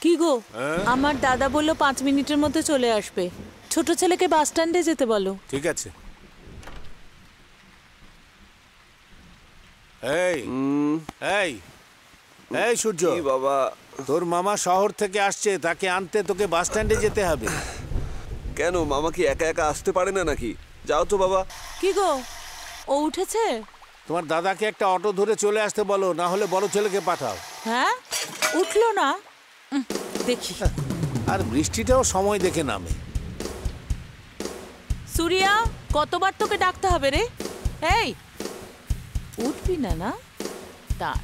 কি গো, আমার দাদা বললো 5 মিনিটের মধ্যে চলে আসবে। ছোট ছেলেকে বাস স্ট্যান্ডে যেতে বলো। ঠিক আছে। এই এই এই সূর্য বাবা, তোর মামা শহর থেকে আসছে, তাকে আনতে তোকে বাস স্ট্যান্ডে যেতে হবে। কেন মামা কি একা একা আসতে পারে না নাকি? যাও তো বাবা। কি গো, ও উঠেছে? তোমার দাদাকে একটা অটো ধরে চলে আসতে বলো, না হলে বড় ছেলেকে পাঠাও। হ্যাঁ, উঠলো না। দেখি। আর বৃষ্টিটাও সময় দেখে নামে। সুরিয়া, কতবার তোকে ডাকতে হবে রে? এই, উঠবি না? না দাঁড়া।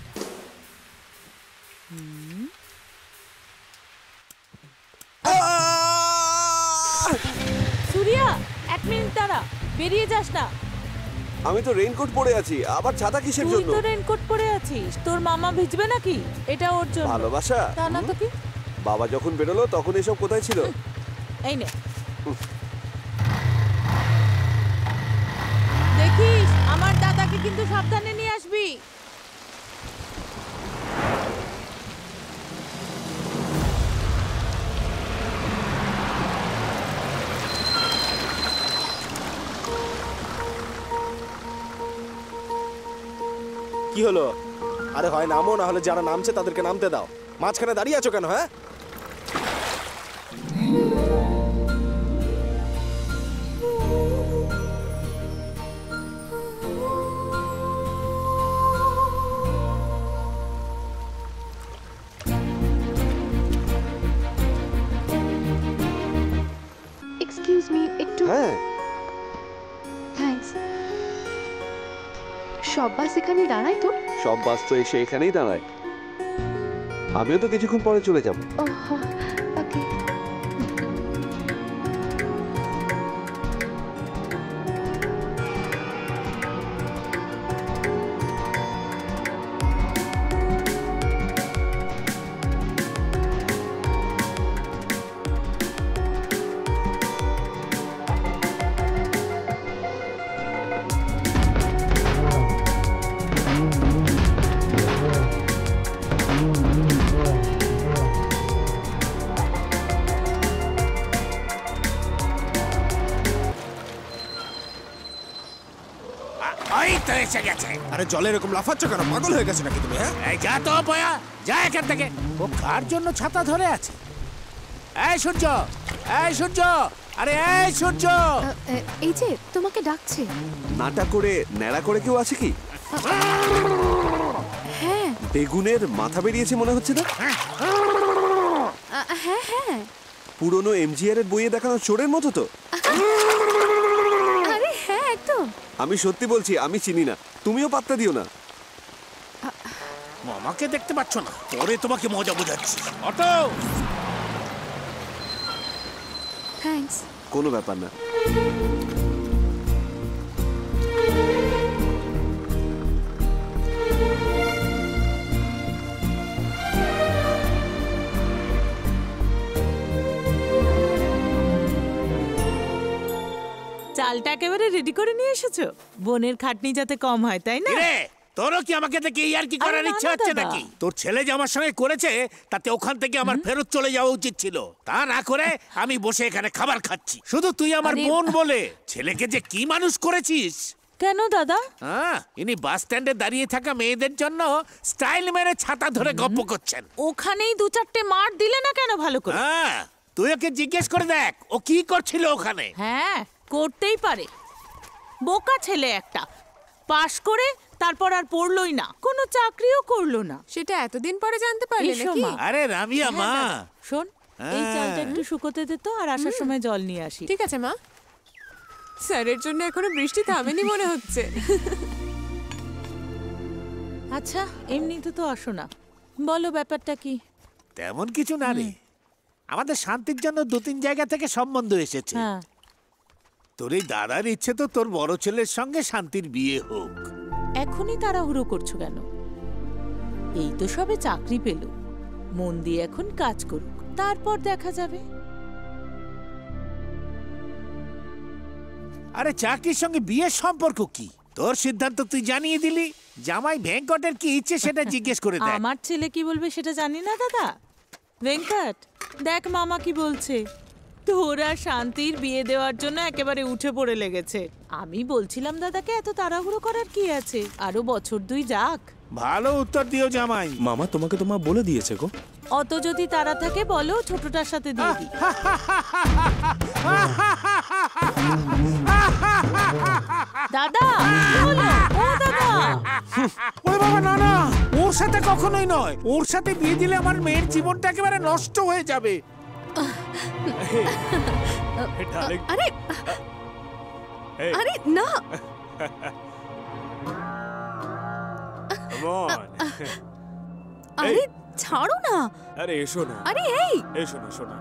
সুরিয়া, 1 মিনিট দাঁড়া, বেরিয়ে যাস না। আমি তো রেইনকোট পরে আছি, আবার ছাতা কিসের তুই জন্য? তো রেইনকোট পরে আছিস, তোর মামা ভিজবে নাকি? এটা ওর জন্য। ভালোবাসা? তা না তো কি? বাবা যখন বেরোলো তখন এসব কোথায় ছিল? এই নে, দেখিস আমার দাদাকে কিন্তু সাবধানে নিয়ে আসবি। কি হলো? আরে হয় নামো, না হলে যারা নামছে তাদেরকে নামতে দাও। মাঝখানে দাঁড়িয়ে আছো কেন? হ্যাঁ, এক্সকিউজ মি, একটু। হ্যাঁ, থ্যাঙ্কস। সব বাস এখানে দাঁড়ায় তো? সব বাস তো এসে এখানেই দাঁড়ায়। আমিও তো কিছুক্ষণ পরে চলে যাব। ওহ, ওকে। এই তো এসে গেছে। আরে জলে এরকম লাফাচ্ছ কেন? পাগল হয়ে গেছে নাকি তুমি? হ্যাঁ, এই যা তো পয়া, যা এখান থেকে। ও কার জন্য ছাতা ধরে আছে? এই সূর্য, এই সূর্য, আরে এই সূর্য। এই যে তোমাকে ডাকছে। নাটা করে ন্যাড়া করে কেউ আছে কি? হ্যাঁ বেগুনের মাথা বেরিয়েছে মনে হচ্ছে না? হ্যাঁ হ্যাঁ। পুরনো এমজিআর এর বইয়ে দেখানো চোরের মতো তো। আরে হ্যাঁ, একদম। আমি সত্যি বলছি, আমি চিনি না, তুমিও পাত্তা দিও না। মামাকে দেখতে পাচ্ছ না? পরে তোমাকে মজা বোঝাচ্ছি। অটো। থ্যাঙ্কস। কোনো ব্যাপার না। চালটা একেবারে রেডি করে নিয়ে এসেছো? বোনের খাটনি যাতে কম হয়, তাই না? রে, তোরও কি আমাকে দেখে ইয়ার কি করার আরে না, ইচ্ছা না হচ্ছে দাদা। নাকি? তোর ছেলে যে আমার সঙ্গে করেছে, তাতে ওখান থেকে আমার ফেরত চলে যাওয়া উচিত ছিল। তা না করে আমি বসে এখানে খাবার খাচ্ছি। শুধু তুই আমার আরে, বোন বলে ছেলেকে যে কি মানুষ করেছিস। কেন দাদা? হ্যাঁ, ইনি বাস স্ট্যান্ডে দাঁড়িয়ে থাকা মেয়েদের জন্য স্টাইল মেরে ছাতা ধরে গপ্প করছেন। ওখানেই 2-4টে মার দিলে না কেন ভালো করে? হ্যাঁ, তুই ওকে জিজ্ঞেস করে দেখ ও কি করছিল ওখানে। হ্যাঁ, করতেই পারে। বোকা ছেলে একটা, পাশ করে তারপর আর পড়লই না, কোনো চাকরিও করলো না। সেটা এতদিন পরে জানতে পারলে এসো নাকি? মা। আরে রামিয়া মা, শোন, এই চালটা একটু শুকোতে দে তো, আর আসার সময় জল নিয়ে আসি। ঠিক আছে মা। স্যারের জন্য এখনো বৃষ্টি থামেনি মনে হচ্ছে। আচ্ছা, এমনিতে তো আসো না, বলো ব্যাপারটা কি? তেমন কিছু না রে, আমাদের শান্তির জন্য 2-3 জায়গা থেকে সম্বন্ধ এসেছে। হ্যাঁ, তোর এই দাদার ইচ্ছে তো তোর বড় ছেলের সঙ্গে শান্তির বিয়ে হোক। এখনই তাড়াহুড়ো করছো কেন? এই তো সবে চাকরি পেল, মন দিয়ে এখন কাজ করুক, তারপর দেখা যাবে। আরে চাকরির সঙ্গে বিয়ের সম্পর্ক কি? তোর সিদ্ধান্ত তুই জানিয়ে দিলি। জামাই ভেঙ্কটের কি ইচ্ছে সেটা জিজ্ঞেস করে দেখ। আমার ছেলে কি বলবে সেটা জানি না দাদা। ভেঙ্কট, দেখ মামা কি বলছে। তোরা শান্তির বিয়ে দেওয়ার জন্য একেবারে উঠে পড়ে লেগেছে। আমি বলছিলাম দাদাকে এত তাড়াহুড়ো করার কি আছে, আরো বছর 2 যাক। ভালো উত্তর দিও জামাই। মামা তোমাকে তো মা বলে দিয়েছে গো। অত যদি তারা থাকে বলো ছোটটার সাথে দিয়ে দিই। দাদা কি হলো? ও দাদা, ওরে বাবা, না না, ওর সাথে কখনোই নয়। ওর সাথে বিয়ে দিলে আমার মেয়ের জীবনটা একেবারে নষ্ট হয়ে যাবে। আরে আরে না, আরে ছাড়ো না। আরে এসো না, আরে এই এসো না শোনা।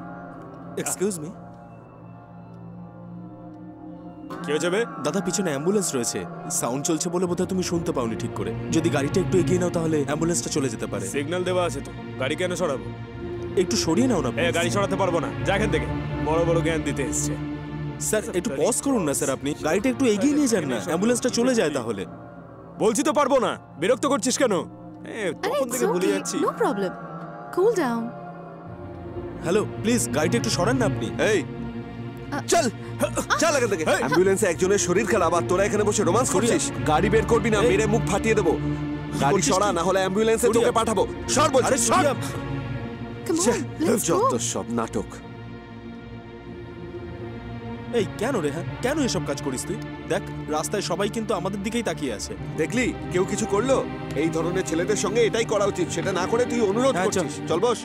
এক্সকিউজ মি, কি হয়ে যাবে? দাদা পিছনে অ্যাম্বুলেন্স রয়েছে, সাউন্ড চলছে বলে বোধহয় তুমি শুনতে পাওনি ঠিক করে। যদি গাড়িটা একটু এগিয়ে নাও তাহলে অ্যাম্বুলেন্সটা চলে যেতে পারে। সিগন্যাল দেওয়া আছে তো, গাড়ি কেন সরাবো? একটু সরিয়ে নাও না। গাড়ি সরাতে পারবো না, যা এখান থেকে। বড় বড় জ্ঞান দিতে এসছে। স্যার একটু পজ করুন না স্যার, আপনি গাড়িটা একটু এগিয়ে নিয়ে যান না, অ্যাম্বুলেন্সটা চলে যায় তাহলে। বলছি তো পারবো না, বিরক্ত করছিস কেন? আরে তখন থেকে ভুলে যাচ্ছি। No problem, cool down. Hello please গাড়িটা একটু সরান না আপনি। এই চল চল এখান থেকে। অ্যাম্বুলেন্সে একজনের শরীর খারাপ আর তোরা এখানে বসে রোমান্স করছিস। গাড়ি বের করবি না, মেরে মুখ ফাটিয়ে দেবো। গাড়ি সরা, না হলে অ্যাম্বুলেন্সে তোকে পাঠাবো। সর বলছি, সর। Come on, let's go. যত সব নাটক। এই কেন রে, হ্যাঁ কেন এসব কাজ করিস তুই? দেখ রাস্তায় সবাই কিন্তু আমাদের দিকেই তাকিয়ে আছে। দেখলি কেউ কিছু করলো? এই ধরনের ছেলেদের সঙ্গে এটাই করা উচিত। সেটা না করে তুই অনুরোধ হ্যাঁ, চল। করছিস। চল বস।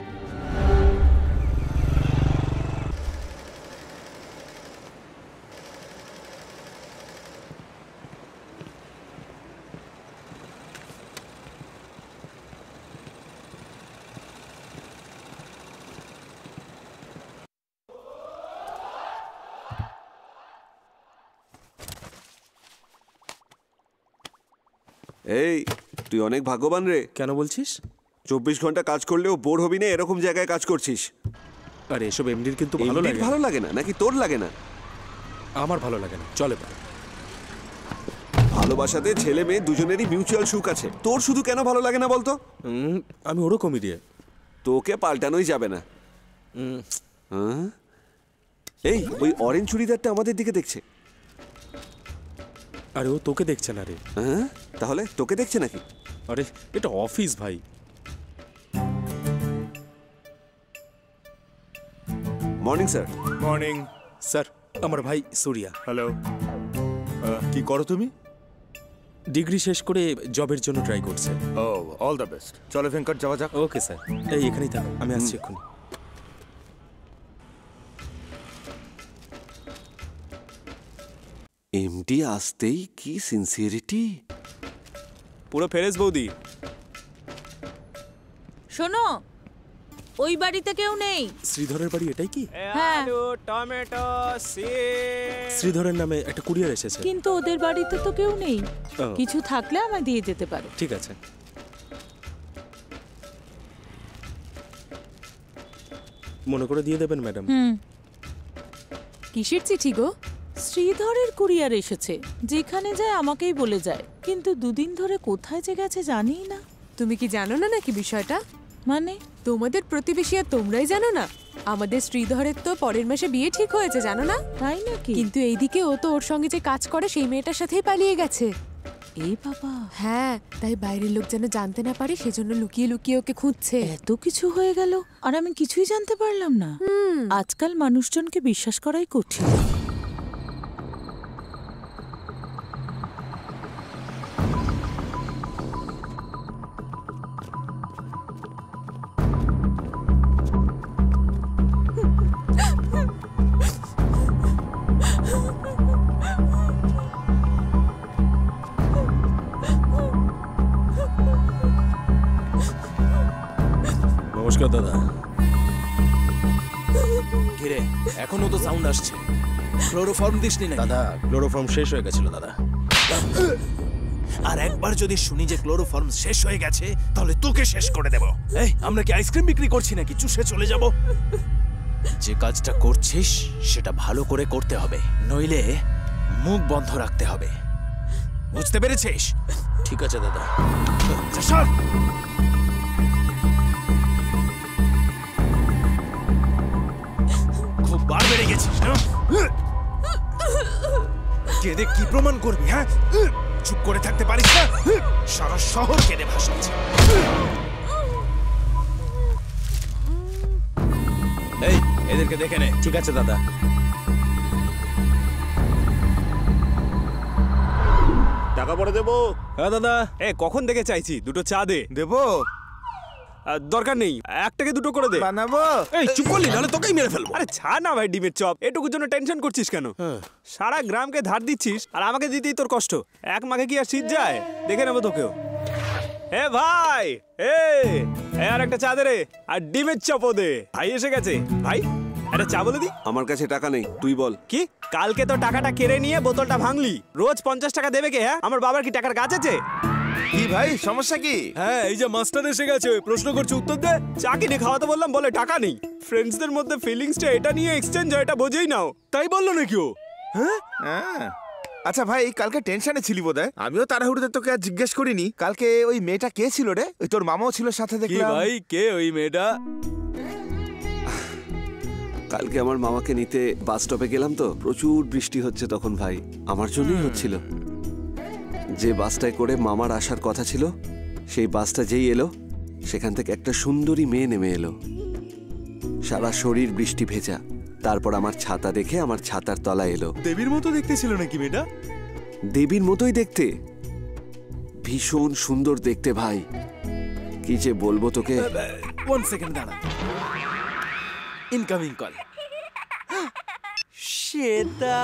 এই তুই অনেক ভাগ্যবান রে। কেন বলছিস? 24 ঘন্টা কাজ করলেও বোর হবি না, এরকম জায়গায় কাজ করছিস। আরে এসব এমডির কিন্তু ভালো এমনির লাগে। ভালো লাগে না নাকি তোর লাগে না? আমার ভালো লাগে না, চলে এবার। ভালোবাসাতে ছেলে মেয়ে দুজনেরই মিউচুয়াল সুখ আছে, তোর শুধু কেন ভালো লাগে না বলতো? আমি ওরকমই রে। তোকে পাল্টানোই যাবে না। হ্যাঁ? এই ওই অরেঞ্জ চুড়িদারটা আমাদের দিকে দেখছে। আরে ও তোকে দেখছে না রে। হ্যাঁ, তাহলে তোকে দেখছে নাকি? আরে এটা অফিস ভাই। Morning sir. মর্নিং স্যার আমার ভাই সূর্যা। হ্যালো। কি করো তুমি? ডিগ্রি শেষ করে জবের জন্য ট্রাই করছে। ও অল দ্য বেস্ট। চলো ভেঙ্কট যাওয়া যাক। ওকে স্যার, এই এখানেই থাক, আমি আসছি এক্ষুনি। এমডি আসতেই কি সিনসিয়ারিটি। পুরো ফেরেস বৌদি। শোনো, ওই বাড়িতে কেউ নেই। শ্রীধরের বাড়ি এটাই কি? হ্যাঁ। আলু, টমেটো, সিম। শ্রীধরের নামে একটা কুরিয়ার এসেছে। কিন্তু ওদের বাড়িতে তো কেউ নেই। ও, কিছু থাকলে আমায় দিয়ে যেতে পারো। ঠিক আছে। মনে করে দিয়ে দেবেন ম্যাডাম। কিসের চিঠি গো? শ্রীধরের কুরিয়ার এসেছে, যেখানে যায় আমাকেই বলে যায়, কিন্তু 2 দিন ধরে কোথায় যে গেছে জানি না। তুমি কি জানো না নাকি বিষয়টা? মানে তোমাদের প্রতিবেশী আর তোমরাই জানো না? আমাদের শ্রীধরের তো পরের মাসে বিয়ে ঠিক হয়েছে, জানো না? তাই নাকি? কিন্তু এইদিকে ও তো ওর সঙ্গে যে কাজ করে সেই মেয়েটার সাথেই পালিয়ে গেছে। এই বাবা, হ্যাঁ, তাই বাইরের লোক যেন জানতে না পারে সেজন্য লুকিয়ে লুকিয়ে ওকে খুঁজছে। এত কিছু হয়ে গেল আর আমি কিছুই জানতে পারলাম না। আজকাল মানুষজনকে বিশ্বাস করাই কঠিন। নমস্কার দাদা। কিরে এখনো তো সাউন্ড আসছে, ক্লোরোফর্ম দিসনি না? দাদা ক্লোরোফর্ম শেষ হয়ে গেছিল দাদা। আর একবার যদি শুনি যে ক্লোরোফর্ম শেষ হয়ে গেছে তাহলে তোকে শেষ করে দেব। এই আমরা কি আইসক্রিম বিক্রি করছি নাকি চুষে চলে যাব? যে কাজটা করছিস সেটা ভালো করে করতে হবে, নইলে মুখ বন্ধ রাখতে হবে, বুঝতে পেরেছিস? ঠিক আছে দাদা। সর। কেঁদে কি প্রমাণ করবি? হ্যাঁ, চুপ করে থাকতে পারিস না? সারা শহর কেঁদে ভাসাচ্ছে। এই, এদেরকে দেখে নে। ঠিক আছে দাদা। টাকা পরে দেবো। হ্যাঁ দাদা, কখন থেকে চাইছি, দুটো চা দে। দেবো? দরকার নেই, এক থেকে দুটো করে দে। বানাবো। এই চুপ করলি, নাহলে তোকেই মেরে ফেলবো। আরে ছাড় না ভাই ডিমের চপ, এটুকুর জন্য টেনশন করছিস কেন? সারা গ্রামকে ধার দিচ্ছিস আর আমাকে দিতেই তোর কষ্ট। এক মাকে কি আর শীত যায়? দেখে নেবো তোকেও। এ ভাই, আর একটা চা দে রে, আর ডিমের চপও দে। ভাই এসে গেছে। ভাই একটা চা বলে দি। আমার কাছে টাকা নেই, তুই বল। কি কালকে তো টাকাটা কেড়ে নিয়ে বোতলটা ভাঙলি, রোজ 50 টাকা দেবে কে? হ্যাঁ, আমার বাবার কি টাকার গাছ আছে? কি ভাই, সমস্যা কি? হ্যাঁ, এই যে মাস্টার এসে গেছে, প্রশ্ন করছে উত্তর দে। চা কিনে খাওয়াতে বললাম, বলে টাকা নেই। ফ্রেন্ডসদের মধ্যে ফিলিংসটা এটা নিয়ে এক্সচেঞ্জ হয়, এটা বোঝেই নাও। তাই বললো নাকি ও? হ্যাঁ। আচ্ছা ভাই, কালকে টেনশনে ছিলি বোধহয়। আমিও তাড়াহুড়োতে তোকে আর জিজ্ঞেস করিনি। কালকে ওই মেয়েটা কে ছিল রে? ওই তোর মামাও ছিল সাথে দেখলাম। ভাই কে ওই মেয়েটা? কালকে আমার মামাকে নিতে বাস স্টপে গেলাম তো, প্রচুর বৃষ্টি হচ্ছে তখন ভাই, আমার জন্যই হচ্ছিল। যে বাসটায় করে মামার আসার কথা ছিল, সেই বাসটা যেই এলো, সেখান থেকে একটা সুন্দরী মেয়ে নেমে এলো, সারা শরীর বৃষ্টি ভেজা। তারপর আমার ছাতা দেখে আমার ছাতার তলা এলো। দেবীর মতো দেখতে ছিল নাকি মেয়েটা? দেবীর মতোই দেখতে, ভীষণ সুন্দর দেখতে ভাই, কি যে বলবো তোকে। 1 সেকেন্ড দাঁড়া। Incoming call. শ্বেতা,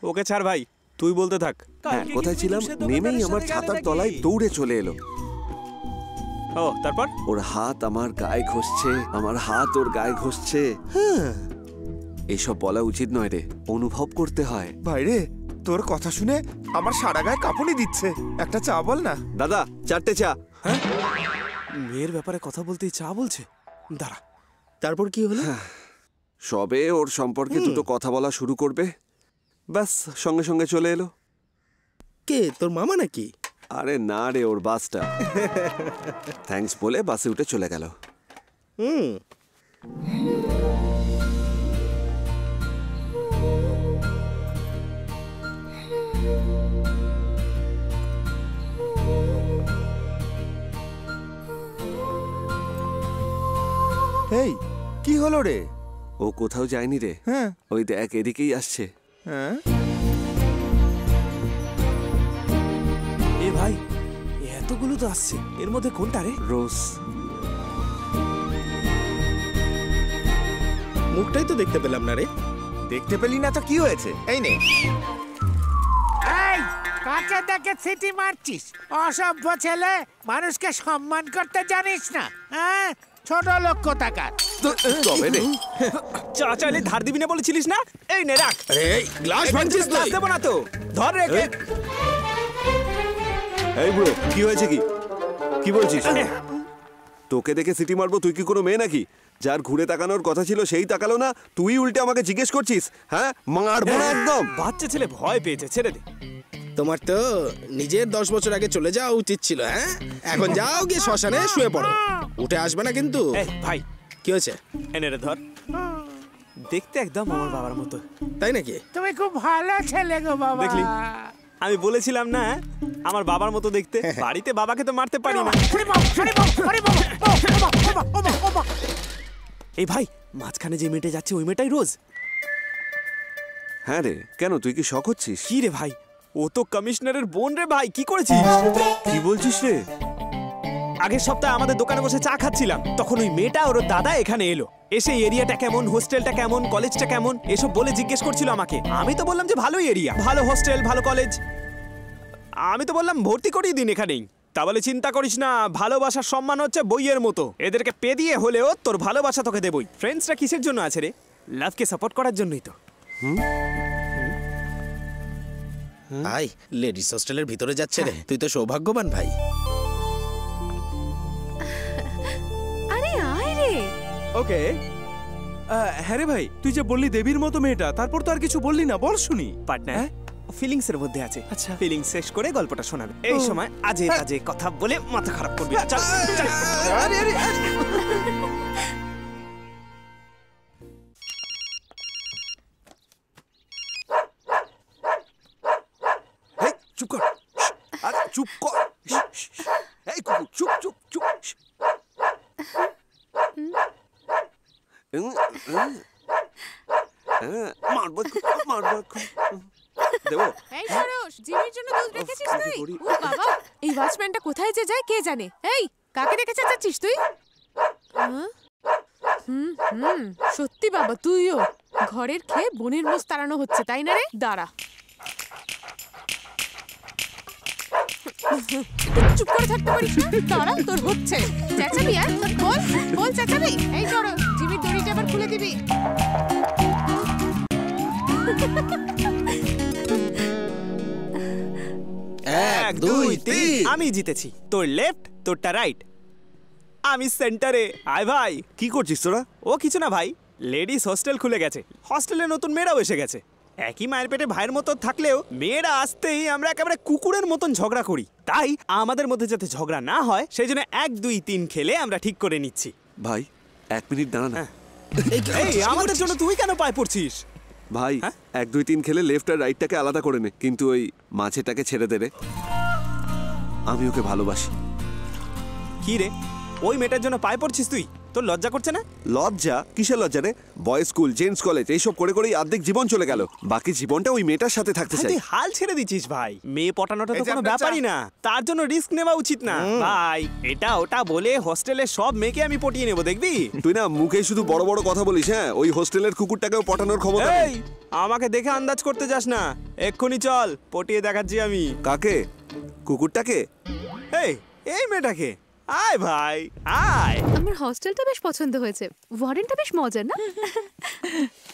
ওকে ছাড় ভাই, তুই বলতে থাক। হ্যাঁ, কোথায় ছিলাম? নেমেই আমার ছাতার তলায় দৌড়ে চলে এলো। ও, তারপর? ওর হাত আমার গায়ে ঘষছে, আমার হাত ওর গায়ে ঘষছে। এইসব বলা উচিত নয় রে, অনুভব করতে হয়। ভাই রে, তোর কথা শুনে আমার সারা গায়ে কাঁপুনি দিচ্ছে। একটা চা বল না। দাদা, 4টে চা। হ্যাঁ, মেয়ের ব্যাপারে কথা বলতেই চা বলছে। দাঁড়া, তারপর কি হলো? সবে ওর সম্পর্কে দুটো কথা বলা শুরু করবে, ব্যাস সঙ্গে সঙ্গে চলে এলো। কে, তোর মামা নাকি? আরে না রে, ওর বাসটা। থ্যাঙ্কস বলে বাসে উঠে চলে গেল। এই কি হলো রে? ও কোথাও যায়নি রে। হ্যাঁ। ওই দেখ, এদিকেই আসছে। হ্যাঁ। এ ভাই, এতগুলো তো আসছে, এর মধ্যে কোনটা রে? রোজ। মুখটাই তো দেখতে পেলাম না রে। দেখতে পেলি না তো কি হয়েছে? এই নে। এই কাকে দেখে সিটি মারছিস? অসভ্য ছেলে, মানুষকে সম্মান করতে জানিস না? হ্যাঁ, ছোট লোক কোথাকার। তবে রে, চা চাইলে ধার দিবি না বলেছিলিস না? এই নে রাখ। আরে এই গ্লাস ভাঙছিস তুই। গ্লাস দেবো না তো, ধর রেখে। এই বুড়ো, কি হয়েছে? কি কি বলছিস? তোকে দেখে সিটি মারবো? তুই কি কোনো মেয়ে নাকি? যার ঘুরে তাকানোর কথা ছিল সেই তাকালো না, তুই উল্টে আমাকে জিজ্ঞেস করছিস? হ্যাঁ, মারবো না একদম। বাচ্চা ছেলে ভয় পেয়েছে, ছেড়ে দে। তোমার তো নিজের 10 বছর আগে চলে যাওয়া উচিত ছিল। হ্যাঁ, এখন যাও গিয়ে শ্মশানে শুয়ে পড়ো, উঠে আসবে না কিন্তু। এই ভাই, কি হয়েছে? এনে রে ধর। দেখতে একদম আমার বাবার মতো। তাই নাকি? তুমি খুব ভালো ছেলে গো বাবা। দেখলি, আমি বলেছিলাম না আমার বাবার মতো দেখতে। বাড়িতে বাবাকে তো মারতে পারি না। এই ভাই, মাঝখানে যে মেয়েটা যাচ্ছে ওই মেয়েটাই রোজ। হ্যাঁ রে, কেন তুই কি শখ হচ্ছিস? কি রে ভাই, ও তো কমিশনারের বোন রে ভাই, কি করেছিস? কি বলছিস রে? আগের সপ্তাহে আমাদের দোকানে বসে চা খাচ্ছিলাম, তখন ওই মেয়েটা ওর দাদা এখানে এলো। এসে এরিয়াটা কেমন, হোস্টেলটা কেমন, কলেজটা কেমন এসব বলে জিজ্ঞেস করছিল আমাকে। আমি তো বললাম যে ভালোই এরিয়া, ভালো হোস্টেল, ভালো কলেজ। আমি তো বললাম ভর্তি করিয়ে দিন এখানেই। তা বলে চিন্তা করিস না, ভালোবাসার সম্মান হচ্ছে বইয়ের মতো, এদেরকে পে দিয়ে হলেও তোর ভালোবাসা তোকে দেবই। ফ্রেন্ডসরা কিসের জন্য আছে রে? লাভকে সাপোর্ট করার জন্যই তো। ভাই, লেডিস হোস্টেলের ভিতরে যাচ্ছে রে। তুই তো সৌভাগ্যবান ভাই। আরে আয় রে। ওকে। হ্যাঁ রে ভাই, তুই যে বললি দেবীর মতো মেয়েটা, তারপর তো আর কিছু বললি না, বল শুনি। পার্টনার ফিলিংস এর মধ্যে আছে। আচ্ছা, ফিলিংস শেষ করে গল্পটা শোনাবে। এই সময় আজে বাজে কথা বলে মাথা খারাপ করবি না। চল চল। দেবো? এই সরোজ, জিমির জন্য দুধ রেখেছিস আগে তুই? করি। ও বাবা, এই ওয়াচম্যানটা কোথায় যে যায় কে জানে। এই, কাকে রেখে চাচ্ছিস তুই? হ্যাঁ? সত্যি বাবা, তুইও ঘরের খেয়ে বোনের মোষ তাড়ানো হচ্ছে, তাই না রে? দাঁড়া, চুপ করে থাকতে পারিস না? দাঁড়া, তোর হচ্ছে। চেঁচাবি? আর বল বল, চেঁচাবি? এই সরো, জিমির দড়িটা আবার খুলে দিবি। 1 2 3 আমি জিতেছি। তোর লেফট, তোরটা রাইট, আমি সেন্টারে। আয় ভাই। কি করছিস তোরা? ও কিছু না ভাই, লেডিস হোস্টেল খুলে গেছে, হস্টেলে নতুন মেয়েরাও এসে গেছে। একই মায়ের পেটে ভাইয়ের মতো থাকলেও মেয়েরা আসতেই আমরা একেবারে কুকুরের মতন ঝগড়া করি। তাই আমাদের মধ্যে যাতে ঝগড়া না হয় সেই জন্য 1 2 3 খেলে আমরা ঠিক করে নিচ্ছি। ভাই 1 মিনিট দাঁড়া না। এই আমাদের জন্য তুই কেন পায় পড়ছিস? ভাই 1 2 3 খেলে লেফট আর রাইটটাকে আলাদা করে নে, কিন্তু ওই মাঝেটাকে ছেড়ে দে রে। আমি ওকে ভালোবাসি। কি রে, ওই মেয়েটার জন্য পায় পড়ছিস তুই? তোর লজ্জা করছে না? লজ্জা? কিসের লজ্জা রে? বয়েজ স্কুল, জেন্টস কলেজ এইসব করে করেই অর্ধেক জীবন চলে গেল। বাকি জীবনটা ওই মেয়েটার সাথে থাকতে চাই। তুই হাল ছেড়ে দিচ্ছিস ভাই। মেয়ে পটানোটা তো কোনো ব্যাপারই না, তার জন্য রিস্ক নেওয়া উচিত না ভাই। এটা ওটা বলে হোস্টেলের সব মেয়েকে আমি পটিয়ে নেব, দেখবি? তুই না মুখে শুধু বড় বড় কথা বলিস। হ্যাঁ, ওই হোস্টেলের কুকুরটাকেও পটানোর ক্ষমতা নেই। এই আমাকে দেখে আন্দাজ করতে যাস না, এক্ষুনি চল, পটিয়ে দেখাচ্ছি আমি। কাকে? কুকুরটাকে? এই এই মেয়েটাকে। আয় ভাই আয়। আমার হস্টেলটা বেশ পছন্দ হয়েছে, ওয়ার্ডেনটা বেশ মজার না?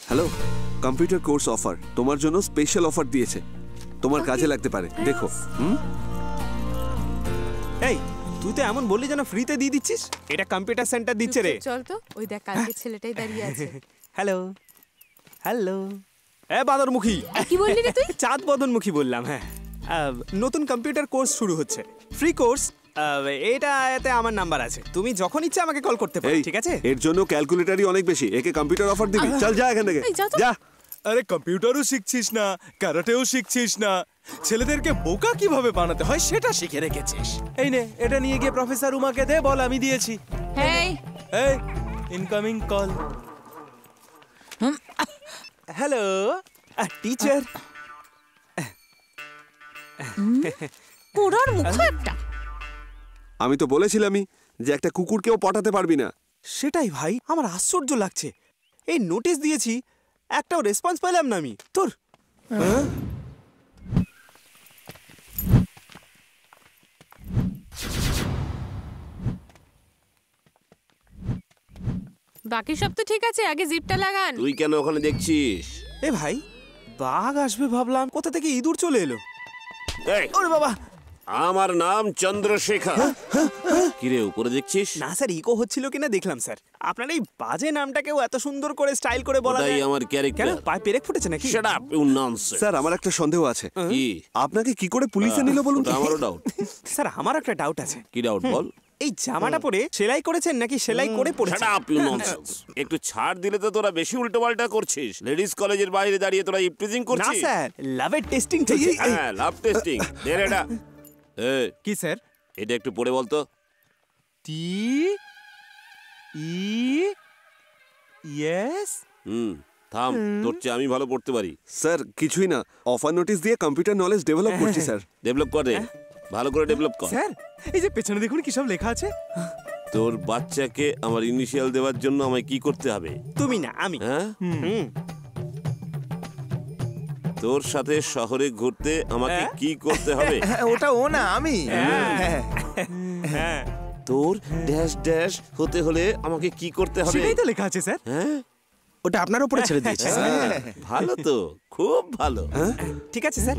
হ্যালো, কম্পিউটার কোর্স অফার, তোমার জন্য স্পেশাল অফার দিয়েছে, তোমার কাজে লাগতে পারে, দেখো। এই তুই তো এমন বললি যেন ফ্রিতে দিয়ে দিচ্ছিস। এটা কম্পিউটার সেন্টার দিচ্ছে রে। চল তো, ওই দেখ কালকে ছেলেটাই দাঁড়িয়ে আছে। Hello hello. এ বাদরমুখী, কি বললি রে তুই? চাঁদ বদনমুখী বললাম। হ্যাঁ, নতুন কম্পিউটার কোর্স শুরু হচ্ছে, ফ্রি কোর্স। এতে আমার নাম্বার আছে, তুমি যখন ইচ্ছা আমাকে কল করতে পারো, ঠিক আছে? এর জন্য ক্যালকুলেটরই অনেক বেশি, একে কম্পিউটার অফার দিবি? চল যা এখান থেকে, যা। আরে কম্পিউটারও শিখছিস না, ক্যারাটেও শিখছিস না, ছেলেদেরকে বোকা কিভাবে বানাতে হয় সেটা শিখে রেখেছিস। এই নে, এটা নিয়ে গিয়ে প্রফেসর উমাকে দে, বল আমি দিয়েছি। হেই এই ইনকামিং কল। Hello teacher. পুরার মুখ একটা। আমি তো বলেছিলামই যে একটা কুকুরকেও পটাতে পারবি না। সেটাই ভাই, আমার আশ্চর্য লাগছে। এই নোটিশ দিয়েছি, একটাও রেসপন্স পেলাম না আমি। তোর বাকি সব তো ঠিক আছে, আগে জিপটা লাগান। তুই কেন ওখানে দেখছিস? এ ভাই, বাঘ আসবে ভাবলাম, কোথা থেকে ইঁদুর চলে এলো। এই, ওরে বাবা, আমার নাম চন্দ্রশেখর। কিরে উপরে দেখছিস? না স্যার, ইকো হচ্ছিল কিনা দেখলাম স্যার। আপনার এই বাজে নামটাকেও এত সুন্দর করে স্টাইল করে বলা ওটাই যায়। আমার কেন, ক্যারেক্টার। পায়ে পেরেক ফুটেছে নাকি? Shut up you nonsense. Sir, আমার একটা সন্দেহ আছে। কি? আপনাকে কি করে পুলিশে নিল বলুন? ওটা আমারও ডাউট। স্যার, আমার একটা ডাউট আছে। কি ডাউট বল? এই জামাটা পরে সেলাই করেছেন নাকি সেলাই করে শাট পড়েছেন? Up you nonsense. একটু ছাড় দিলে তো তোরা বেশি উল্টোপাল্টা করছিস। লেডিস কলেজের বাইরে দাঁড়িয়ে তোরা ইপটিজিং না করছিস। স্যার, লাভের টেস্টিং চলছে। হ্যাঁ, লাভ টেস্টিং। দে রে এটা। কি স্যার? এটা একটু পড়ে বলতো। টি ই ইয়েস। থাম, তোর চেয়ে আমি ভালো পড়তে পারি। স্যার, কিছুই না, অফার নোটিশ দিয়ে কম্পিউটার নলেজ ডেভেলপ করছি স্যার। ডেভেলপ করে, ভালো করে ডেভেলপ কর। স্যার, এই যে পেছনে দেখুন কি সব লেখা আছে। তোর বাচ্চাকে আমার ইনিশিয়াল দেওয়ার জন্য আমায় কি করতে হবে? তুমি না, আমি। হ্যাঁ, তোর সাথে শহরে ঘুরতে আমাকে কি করতে হবে? ওটা ও না, আমি। তোর ড্যাশ ড্যাশ হতে হলে আমাকে কি করতে হবে? সেটাই তো লেখা আছে স্যার। হ্যাঁ, ওটা আপনার উপরে ছেড়ে দিয়েছি। ভালো তো, খুব ভালো। ঠিক আছে স্যার,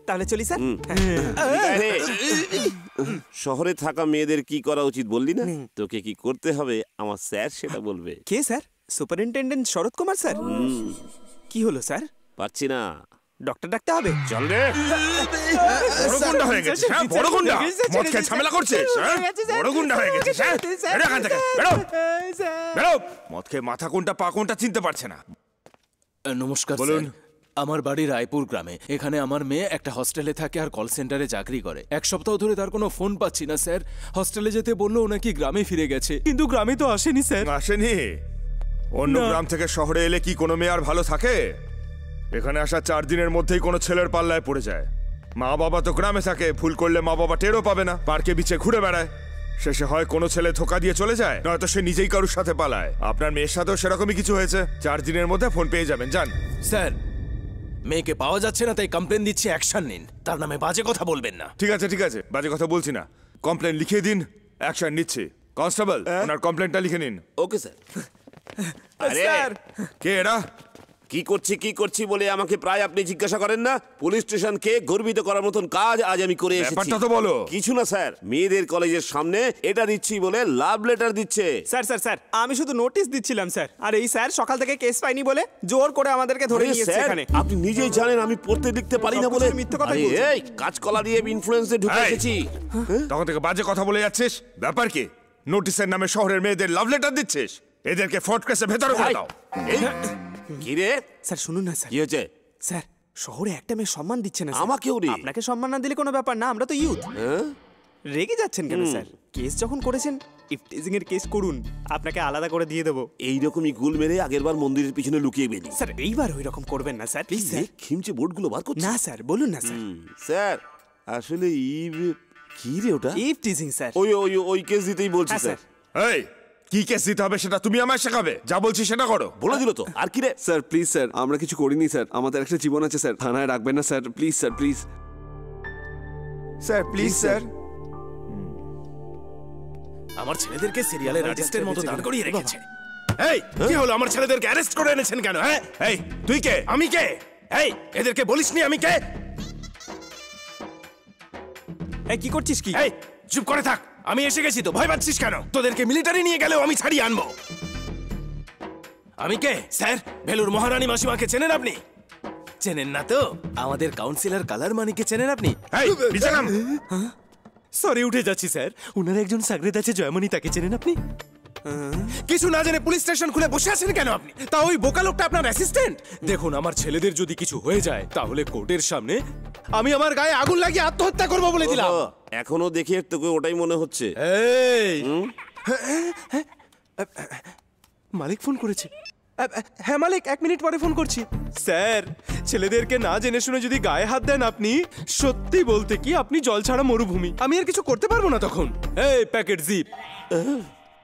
তাহলে চলি স্যার। আরে, শহরে থাকা মেয়েদের কি করা উচিত বললি না? তোকে কি করতে হবে আমার স্যার সেটা বলবে। কে স্যার? সুপারিনটেন্ডেন্ট শরৎ কুমার স্যার? কি হলো স্যার? পারছি না, ডক্টর ডাকতে হবে। চল রে। বড় গুন্ডা হয়ে গেছিস, হ্যাঁ? বড় গুন্ডা, মদ খেয়ে ঝামেলা করছিস, হ্যাঁ? বড় গুন্ডা হয়ে গেছিস, হ্যাঁ? বেরো এখান থেকে, বেরো, বেরো। মদ খেয়ে মাথা কোনটা পা কোনটা চিনতে পারছে না। নমস্কার বলুন। স্যার। আমার বাড়ি রায়পুর গ্রামে। এখানে আমার মেয়ে একটা হস্টেলে থাকে আর কল সেন্টারে চাকরি করে। 1 সপ্তাহ ধরে তার কোনো ফোন পাচ্ছি না স্যার। হস্টেলে যেতে বললো নাকি গ্রামে ফিরে গেছে, কিন্তু গ্রামে তো আসেনি স্যার। আসেনি? অন্য গ্রাম থেকে শহরে এলে কি কোনো মেয়ে আর ভালো থাকে? এখানে আসা 4 দিনের মধ্যেই কোনো ছেলের পাল্লায় পড়ে যায়। মা বাবা তো গ্রামে থাকে, ভুল করলে মা বাবা টেরও পাবে না, পার্কে বিচে ঘুরে বেড়ায়। শেষে হয় কোনো ছেলে ধোকা দিয়ে চলে যায়, নয়তো সে নিজেই কারোর সাথে পালায়। আপনার মেয়ের সাথেও সেরকমই কিছু হয়েছে। 4 দিনের মধ্যে ফোন পেয়ে যাবেন, যান। স্যার, মেয়েকে পাওয়া যাচ্ছে না তাই কমপ্লেন দিচ্ছি, অ্যাকশন নিন। তার নামে বাজে কথা বলবেন না। ঠিক আছে, বাজে কথা বলছি না। কমপ্লেন লিখিয়ে দিন, অ্যাকশন নিচ্ছি। কনস্টেবল, ওনার কমপ্লেনটা লিখে নিন। Okay sir. আরে কে এরা? কি করছি বলে আমাকে প্রায় আপনি জিজ্ঞাসা করেন না? পুলিশ স্টেশনকে গর্বিত করার মতন কাজ আজ আমি করে এসেছি। ব্যাপারটা তো বলো। কিছু না স্যার, মেয়েদের কলেজের সামনে এটা দিচ্ছি বলে লাভ লেটার দিচ্ছে। স্যার আমি শুধু নোটিশ দিচ্ছিলাম স্যার। আর এই স্যার সকাল থেকে কেস পাইনি বলে জোর করে আমাদেরকে ধরে নিয়েছে এখানে। আপনি নিজেই জানেন আমি পড়তে লিখতে পারি না বলে মিথ্যে কথা বলছেন। এই কাজকলা দিয়ে ইনফ্লুয়েন্সে ঢুকে এসেছি। তখন থেকে বাজে কথা বলে যাচ্ছিস। ব্যাপার কি? নোটিশের নামে শহরের মেয়েদের লাভ লেটার দিচ্ছিস? এদেরকে ফোর্ট কেসে ভেতরে করে দাও। কি রে স্যার শুনুন না স্যার। কি হয়েছে? স্যার শহরে একটা মেয়ে সম্মান দিচ্ছে না। আমাকেও রে। আপনাকে সম্মান না দিলে কোনো ব্যাপার না, আমরা তো ইউথ। রেগে যাচ্ছেন কেন স্যার? কেস যখন করেছেন ইফটিজিং এর কেস করুন, আপনাকে আলাদা করে দিয়ে দেবো। এইরকমই গুল মেরে আগেরবার মন্দিরের পিছনে লুকিয়ে গেলি। স্যার এইবার ওই রকম করবেন না স্যার, প্লিজ স্যার। খিমচে বোর্ডগুলো বার করছি। না স্যার, বলুন না স্যার। স্যার আসলে কি রে ওটা? Eve teasing sir. ওই কেস দিতেই বলছি স্যার। এই কি কেস দিতে হবে সেটা তুমি আমায় শেখাবে? যা বলছি সেটা করো। বলে দিল তো, আর কি রে? স্যার প্লিজ স্যার, আমরা কিছু করিনি স্যার। আমাদের একটা জীবন আছে স্যার, থানায় রাখবেন না sir. Please sir, please sir, please sir. আমার ছেলেদেরকে সিরিয়ালের আর্টিস্টের মতো দাঁড় করিয়ে রেখেছে। এই কি হলো? আমার ছেলেদেরকে অ্যারেস্ট করে এনেছেন কেন? হ্যাঁ, এই তুই কে? আমি কে? এই এদেরকে বলিসনি আমি কে? এই কি করছিস কি? এই চুপ করে থাক। আমি এসে গেছি তো, ভয় পাচ্ছিস কেন? তোদেরকে মিলিটারি নিয়ে গেলেও আমি ছাড়িয়ে আনবো। আমি কে স্যার? ভেলুর মহারানী মাসিমাকে চেনেন আপনি? চেনেন না তো? আমাদের কাউন্সিলর কালার মানিকে চেনেন আপনি? এই নিচে নাম। সরি, উঠে যাচ্ছি স্যার। উনার একজন সাগরেদ আছে জয়মণি, তাকে চেনেন আপনি? কিছু না জেনে পুলিশ স্টেশন খুলে বসে আছেন কেন আপনি? তা ওই বোকা লোকটা আপনার অ্যাসিস্ট্যান্ট? দেখুন, আমার ছেলেদের যদি কিছু হয়ে যায় তাহলে কোর্টের সামনে আমি আমার গায়ে আগুন লাগিয়ে আত্মহত্যা করবো বলে দিলাম। এখনো দেখে তোকে ওটাই মনে হচ্ছে। এই মালিক ফোন করেছে। হ্যাঁ মালিক, 1 মিনিট পরে ফোন করছি। স্যার, ছেলেদেরকে না জেনে শুনে যদি গায়ে হাত দেন আপনি, সত্যি বলতে কি আপনি জল ছাড়া মরুভূমি। আমি আর কিছু করতে পারবো না তখন। এই প্যাকেট জিপ,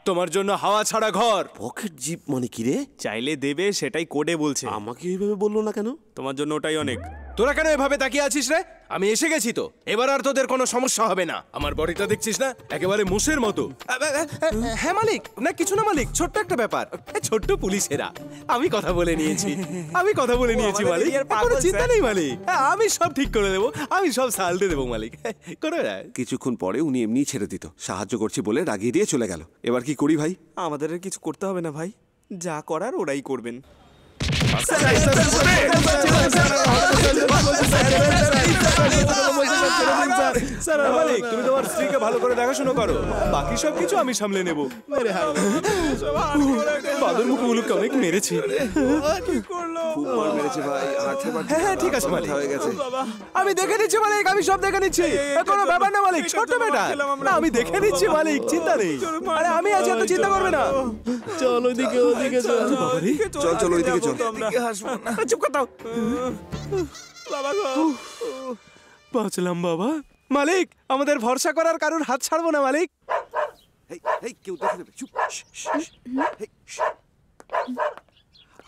তোমার জন্য হাওয়া ছাড়া ঘর। পকেট জিপ মানে কি রে? চাইলে দেবে, সেটাই কোডে বলছে। আমাকে এইভাবে বললো না কেন? তোমার জন্য ওটাই অনেক। তোরা কেন এভাবে তাকিয়ে আছিস রে? আমি এসে গেছি তো, এবার আর তোদের কোনো সমস্যা হবে না। আমার বডিটা দেখছিস না, একেবারে মোষের মতো। হ্যাঁ মালিক, না কিছু না মালিক, ছোট্ট একটা ব্যাপার। ছোট্ট পুলিশেরা, আমি কথা বলে নিয়েছি। মালিক, কোনো চিন্তা নেই মালিক। আমি সব ঠিক করে দেবো, আমি সব সালতে দেবো মালিক। করে যায়। কিছুক্ষণ পরে উনি এমনি ছেড়ে দিত। সাহায্য করছি বলে রাগিয়ে দিয়ে চলে গেল। এবার কি করি ভাই? আমাদের আর কিছু করতে হবে না ভাই, যা করার ওরাই করবেন। মালিক, তুমি তোমার স্ত্রীকে ভালো করে দেখাশোনা করো, বাকি সব কিছু আমি সামলে নেব। বাদর মুখে উলুককে অনেক মেরেছি। হ্যাঁ ঠিক আছে মালিক, আমি দেখে নিচ্ছি মালিক, আমি সব দেখে নিচ্ছি। কোনো ব্যাপার না মালিক, ছোট্ট বেটা না, আমি দেখে নিচ্ছি মালিক, চিন্তা নেই। আরে আমি আছি, এত চিন্তা করবে না। চল ওইদিকে চল। চল ওইদিকে চল। চুপ করতাও বাবা গো, বাঁচলাম বাবা। মালিক, আমাদের ভরসা করার কারোর হাত ছাড়বো না মালিক। কেউ দেখে নেবে, চুপ।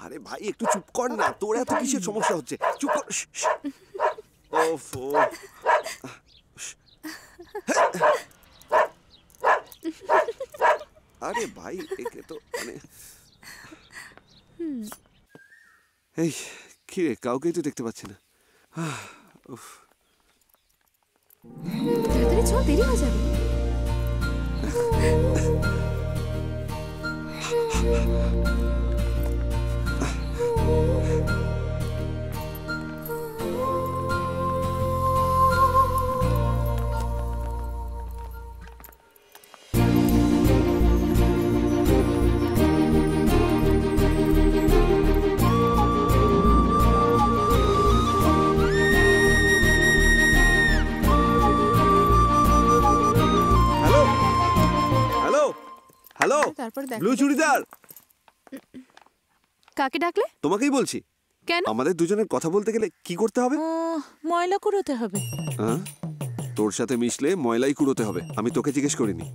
আরে ভাই একটু চুপ কর না, তোর এত কিসের সমস্যা হচ্ছে? চুপ কর। ওফো, আরে ভাই একে তো মানে এই কি রে, কাউকেই তো দেখতে পাচ্ছি না। তাড়াতাড়ি চল, দেরি হয়ে যাবে। হ্যালো, তারপর দেখ ব্লু চুড়িদার। কাকে ডাকলে? তোমাকেই বলছি। কেন? আমাদের দুজনের কথা বলতে গেলে কি করতে হবে? ময়লা কুড়োতে হবে। হ্যাঁ, তোর সাথে মিশলে ময়লাই কুড়োতে হবে। আমি তোকে জিজ্ঞেস করিনি।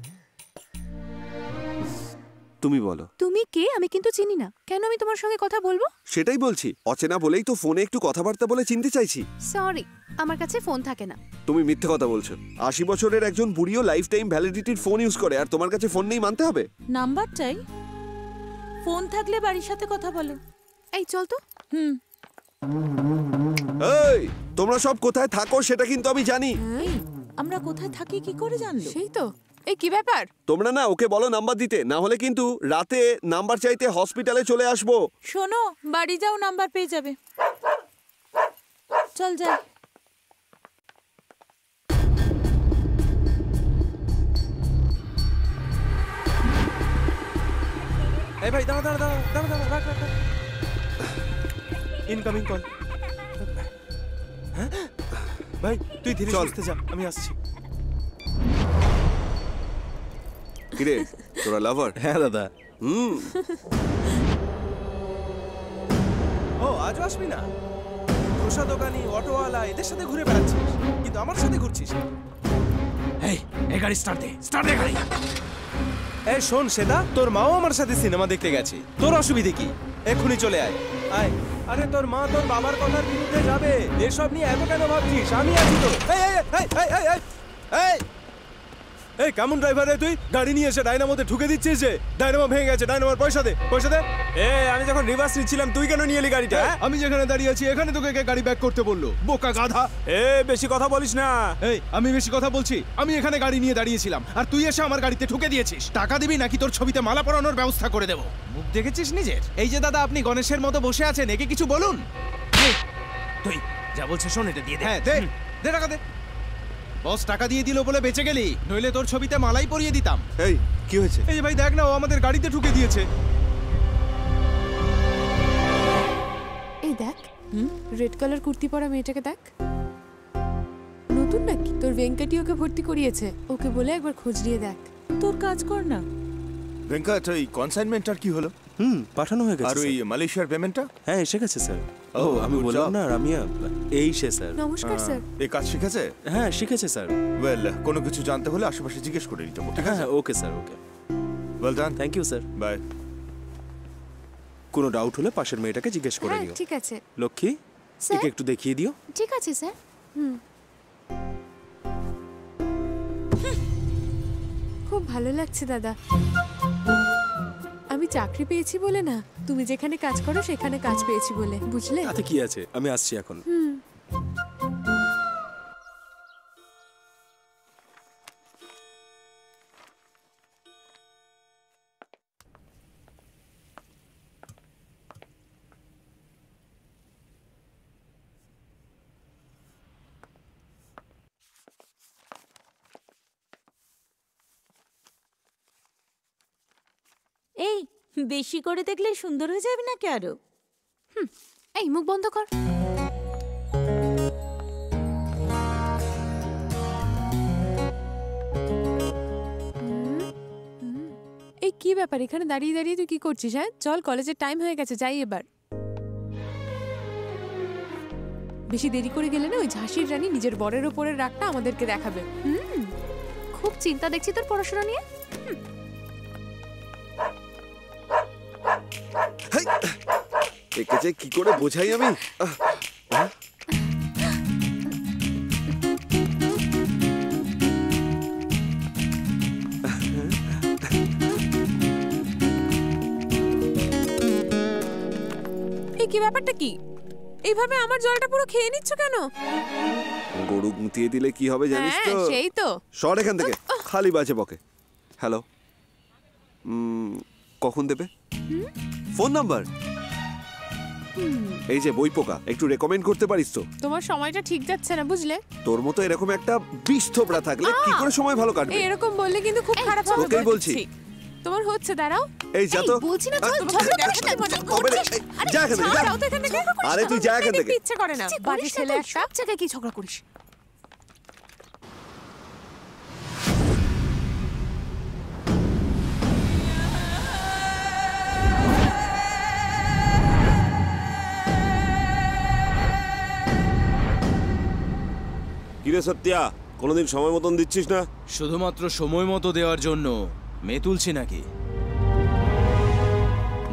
তুমি বলো। তুমি কে? আমি কিন্তু চিনি না। কেন আমি তোমার সঙ্গে কথা বলবো? সেটাই বলছি, অচেনা বলেই তো ফোনে একটু কথাবার্তা বলে চিনতে চাইছি। সরি, আমার কাছে ফোন থাকে না। তুমি মিথ্যে কথা বলছো। 80 বছরের একজন বুড়িও লাইফ টাইম ভ্যালিডিটির ফোন ইউজ করে, আর তোমার কাছে ফোন নেই মানতে হবে? নাম্বার চাই? ফোন থাকলে বাড়ির সাথে কথা বলো। এই চল তো। এই, তোমরা সব কোথায় থাকো সেটা কিন্তু আমি জানি। আমরা কোথায় থাকি কি করে জানলো? সেই তো। এই কি ব্যাপার? তোমরা না ওকে বলো নাম্বার দিতে, না হলে কিন্তু রাতে নাম্বার চাইতে হসপিটালে চলে আসবো। শোনো, বাড়ি যাও, নাম্বার পেয়ে যাবে। চল যাই। এই ভাই দাঁড়া দাঁড়া দাঁড়া দাঁড়া দাঁড়া, রাখ রাখ। Incoming call. হ্যাঁ ভাই, তুই ধীরে সুস্থে যা, আমি আসছি। কিরে, তোরা লাভার? হ্যাঁ দাদা। ও, আজও আসবি না? খোসা দোকানি, অটোওয়ালা এদের সাথে ঘুরে বেড়াচ্ছিস, কিন্তু আমার সাথে ঘুরছিস। এই গাড়ি স্টার্ট দে, স্টার্ট দে গাড়ি। এই শোন শ্বেতা, তোর মাও আমার সাথে সিনেমা দেখতে গেছে। তোর অসুবিধে কি? এক্ষুনি চলে আয়। আয়। আরে তোর মা তোর বাবার কথার বিরুদ্ধে যাবে, এসব নিয়ে এত কেন ভাবছিস? আমি আছি তো। এই এই এই এই এই এই এই এই কেমন ড্রাইভার রে তুই? গাড়ি নিয়ে এসে ডায়নামোতে ঢুকে দিচ্ছিস যে? ডায়নামো ভেঙে গেছে, ডায়নামোর পয়সা দে, পয়সা দে। আমি যখন রিভার্স নিচ্ছিলাম তুই কেন নিয়ে এলি গাড়িটা? আমি যেখানে দাঁড়িয়ে আছি এখানে তোকে কে গাড়ি ব্যাক করতে বললো? বোকা গাধা। বেশি কথা বলিস না। এই, আমি বেশি কথা বলছি? আমি এখানে গাড়ি নিয়ে দাঁড়িয়েছিলাম আর তুই এসে আমার গাড়িতে ঢুকে দিয়েছিস। টাকা দিবি নাকি তোর ছবিতে মালা পরানোর ব্যবস্থা করে দেবো? মুখ দেখেছিস নিজের? এই যে দাদা, আপনি গণেশের মতো বসে আছেন, একে কিছু বলুন। তুই যা বলছিস শোন, এটা দিয়ে দে। হ্যাঁ, দে দে, টাকা দে। বস টাকা দিয়ে দিল বলে বেঁচে গেলি, নইলে তোর ছবিতে মালাই পরিয়ে দিতাম। এই কি হয়েছে? এই যে ভাই দেখ না, ও আমাদের গাড়িতে ঢুকে দিয়েছে। এই দেখ, রেড কালার কুর্তি পরা মেয়েটাকে দেখ। নতুন নাকি? তোর ভেঙ্কটি ওকে ভর্তি করিয়েছে। ওকে বলে একবার খোঁজ নিয়ে দেখ। তোর কাজ কর না। ভেঙ্কট, ওই কনসাইনমেন্টটার কি হলো? পাঠানো হয়ে গেছে। আর ওই মালয়েশিয়ার পেমেন্টটা? হ্যাঁ, এসে গেছে স্যার। আমি বললাম না রামিয়া, এই সে স্যার। নমস্কার স্যার। এই কাজ শিখেছে? হ্যাঁ, শিখেছে স্যার। ওয়েল, কোনো কিছু জানতে হলে আশেপাশে জিজ্ঞেস করে নিতে হবে, ঠিক আছে? হ্যাঁ, okay sir, okay. Well done. Thank you sir. Bye. কোনো ডাউট হলে পাশের মেয়েটাকে জিজ্ঞেস করে নিও। ঠিক আছে লক্ষ্মী, স্যার। একে একটু দেখিয়ে দিও। ঠিক আছে স্যার। খুব ভালো লাগছে দাদা। আমি চাকরি পেয়েছি বলে না, তুমি যেখানে কাজ করো সেখানে কাজ পেয়েছি বলে, বুঝলে? তাতে কি আছে, আমি আসছি এখন। এই, বেশি করে দেখলে সুন্দর হয়ে যাবে নাকি আরো? এই মুখ বন্ধ কর। এই কি ব্যাপার, এখানে দাঁড়িয়ে দাঁড়িয়ে তুই কি করছিস? হ্যাঁ চল, কলেজের টাইম হয়ে গেছে, যাই এবার। বেশি দেরি করে গেলে না ওই ঝাঁসির রানী নিজের বরের ওপরের রাগটা আমাদেরকে দেখাবে। খুব চিন্তা দেখছি তোর পড়াশোনা নিয়ে। একে যে কি করে বোঝাই আমি? এই কি ব্যাপারটা কি? এইভাবে আমার জলটা পুরো খেয়ে নিচ্ছ কেন? গরু গুঁতিয়ে দিলে কি হবে জানিস তো? হ্যাঁ, সেই তো। সর এখান থেকে, খালি বাজে বকে। হ্যালো, কখন দেবে ফোন নাম্বার? এই যে বই পোকা, একটু রেকমেন্ড করতে পারিস তো? তোমার সময়টা ঠিক যাচ্ছে না, বুঝলে? তোর মতো এরকম একটা বিষ থোবড়া থাকলে কি করে সময় ভালো কাটবে? এরকম বললে কিন্তু খুব খারাপ হবে। তোকেই বলছি। তোমার হচ্ছে, দাঁড়াও। এই যা তো। বলছি না, চল ঝগড়া করতে মজা করছিস। যা এখান থেকে, ছাড়াও তো এখান থেকে। আরে তুই যা এখান থেকে। ইচ্ছে করে না, বাজে ছেলে একটা। সব জায়গায় কি ঝগড়া করিস? কিরে সত্যা, কোনোদিন সময় মতন দিচ্ছিস না? শুধুমাত্র সময় মতো দেওয়ার জন্য মেয়ে তুলছি নাকি?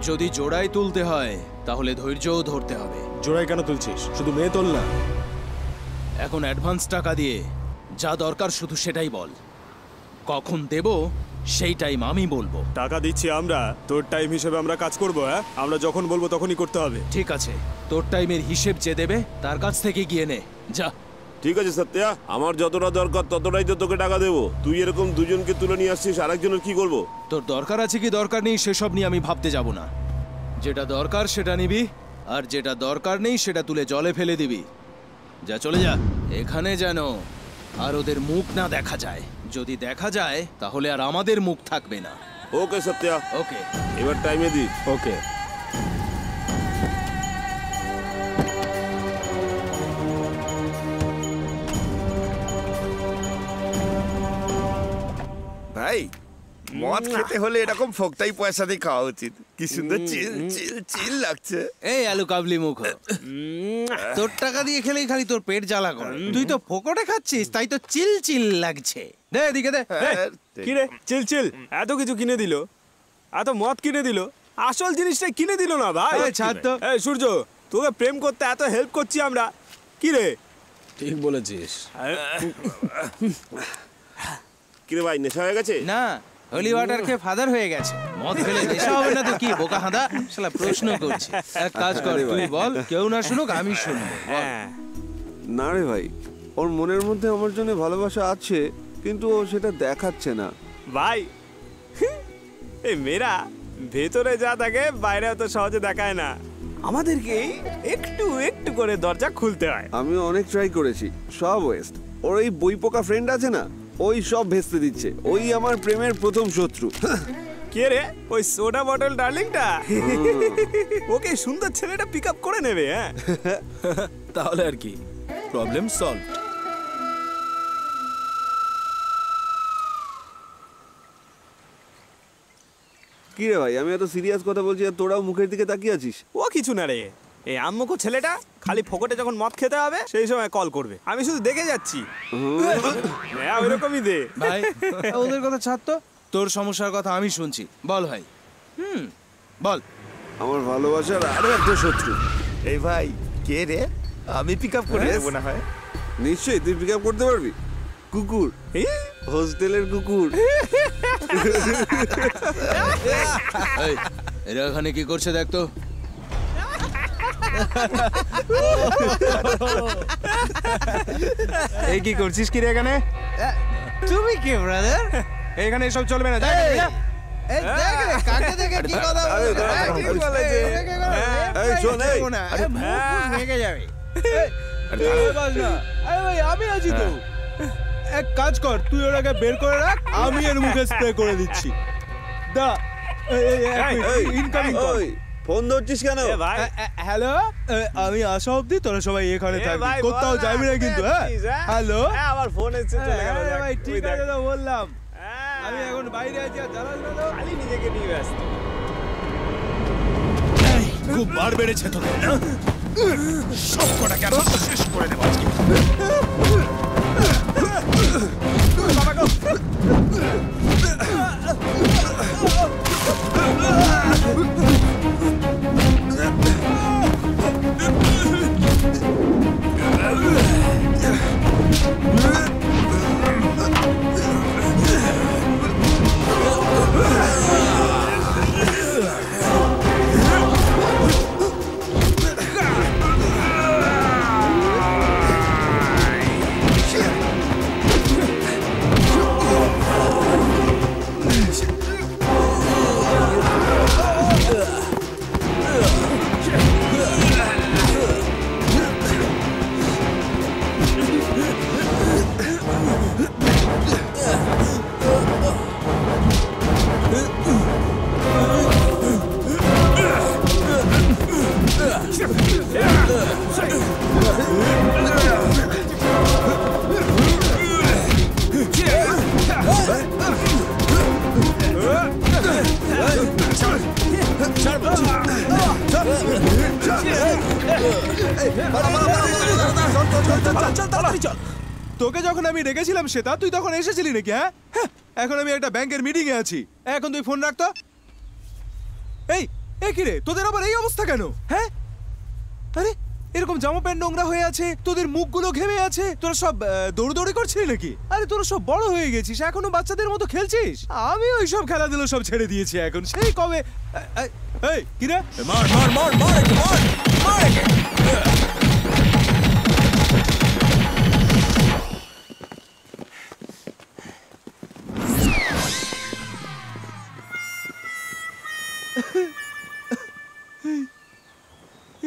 যদি জোড়ায় তুলতে হয় তাহলে ধৈর্যও ধরতে হবে। জোড়ায় কেন তুলছিস? শুধু মেয়ে তোল না। এখন অ্যাডভান্স টাকা দিয়ে যা দরকার শুধু সেটাই বল। কখন দেব সেই টাইম আমি বলবো। টাকা দিচ্ছি আমরা, তোর টাইম হিসেবে আমরা কাজ করবো। হ্যাঁ, আমরা যখন বলবো তখনই করতে হবে। ঠিক আছে, তোর টাইমের হিসেব যে দেবে তার কাছ থেকে গিয়ে নে যা। ঠিক আছে সত্যা, আমার যতটা দরকার ততটাই তো তোকে টাকা দেবো। তুই এরকম দুজনকে তুলে নিয়ে আসছিস, আরেকজনের কি করবো? তোর দরকার আছে কি দরকার নেই সেসব নিয়ে আমি ভাবতে যাব না। যেটা দরকার সেটা নিবি, আর যেটা দরকার নেই সেটা তুলে জলে ফেলে দিবি। যা, চলে যা এখানে, যেন আর ওদের মুখ না দেখা যায়। যদি দেখা যায় তাহলে আর আমাদের মুখ থাকবে না। ওকে সত্যা, ওকে, এবার টাইমে দি। ওকে। ভাই, মদ খেতে হলে এরকম ফোকটাই পয়সা দিয়ে খাওয়া উচিত। কি সুন্দর চিল চিল চিল লাগছে। এই আলু কাবলি মুখ, তোর টাকা দিয়ে খেলেই খালি তোর পেট জ্বালা করে। তুই তো ফোকটে খাচ্ছিস, তাই তো চিল চিল লাগছে। দে এদিকে দে। কি রে চিল চিল? এত কিছু কিনে দিল, এত মদ কিনে দিল, আসল জিনিসটা কিনে দিল না ভাই। ছাড় তো। এই সূর্য, তোকে প্রেম করতে এত হেল্প করছি আমরা, কি রে? ঠিক বলেছিস। কিরে ভাই, নেশা হয়ে গেছে? না, হোলি ওয়াটার খেয়ে ফাদার হয়ে গেছে। মদ খেলে নেশা হবে না তো কি বোকা হাঁদা? শালা প্রশ্ন করছে। এক কাজ কর, তুই বল, কেউ না শুনুক, আমি শুনবো। না রে ভাই, ওর মনের মধ্যে আমার জন্য ভালোবাসা আছে, কিন্তু ও সেটা দেখাচ্ছে না ভাই। এই মেয়েরা ভেতরে যা থাকে বাইরে তো সহজে দেখায় না। আমাদেরকে একটু একটু করে দরজা খুলতে হয়। আমি অনেক ট্রাই করেছি, সব ওয়েস্ট। ওর এই বই পোকা ফ্রেন্ড আছে না, ওই সব ভেস্তে দিচ্ছে। ওই আমার প্রেমের প্রথম শত্রু। কে রে? ওই সোডা বটল ডার্লিংটা? ওকে সুন্দর ছেলেটা পিক আপ করে নেবে। হ্যাঁ, তাহলে আর কি, প্রবলেম সলভ। কি রে ভাই, আমি এত সিরিয়াস কথা বলছি আর তোরাও মুখের দিকে তাকিয়ে আছিস। ও কিছু না রে, এই আম্মুকো ছেলেটা খালি ফোকটে যখন মদ খেতে হবে সেই সময় কল করবে, আমি শুধু দেখে যাচ্ছি। হ্যাঁ, ওইরকমই দে ভাই। ওদের কথা ছাড় তো, তোর সমস্যার কথা আমি শুনছি। বল ভাই। বল। আমার ভালোবাসার আরো একটা শত্রু। এই ভাই, কে রে? আমি পিক আপ করে দেবো না হয়? নিশ্চয়ই তুই পিক আপ করতে পারবি। কুকুর, হোস্টেলের কুকুর। এই, এরা এখানে কি করছে দেখ তো। এই কি করছিস কি রে এখানে? তুমি কি ব্রাদার? এখানে এসব চলবে না। আমি আছি তো। এক কাজ কর, তুই ওটাকে বের করে রাখ, আমি এর মুখে স্প্রে করে দিচ্ছি। দা, ইনকামিং। ফোন ধরছিস কেন? হ্যালো, আমি আসা অব্দি তোরা সবাই এখানে থাকবি, কোথাও যাবি না কিন্তু। হ্যাঁ, হ্যালো, আমার ফোন এসে চলে গেল। ভাই ঠিক আছে তো বললাম, আমি এখন বাইরে আছি, আর জ্বালাস না তো। খালি নিজেকে নিয়ে ব্যস্ত। খুব বার বেড়েছে তোদের না? সব কটাকে আমি শেষ করে দেবো আজকে। তোকে যখন আমি ডেকেছিলাম শ্বেতা, তুই তখন এসেছিলি নাকি? হ্যাঁ হ্যাঁ, এখন আমি একটা ব্যাংকের মিটিং এ আছি। এখন তুই ফোন রাখতো। এই কি রে, তোদের আবার এই অবস্থা কেন? হ্যাঁ, আরে এরকম জামা প্যান্ট নোংরা হয়ে আছে, তোদের মুখগুলো ঘেমে আছে, তোরা সব দৌড়দৌড়ি করছিস নাকি? আরে তোরা সব বড় হয়ে গেছিস, এখনো বাচ্চাদের মতো খেলছিস? আমি ওই সব খেলাধুলো সব ছেড়ে দিয়েছি এখন, সেই কবে। এই কি রে, মার মার মার মার একে, মার মার একে।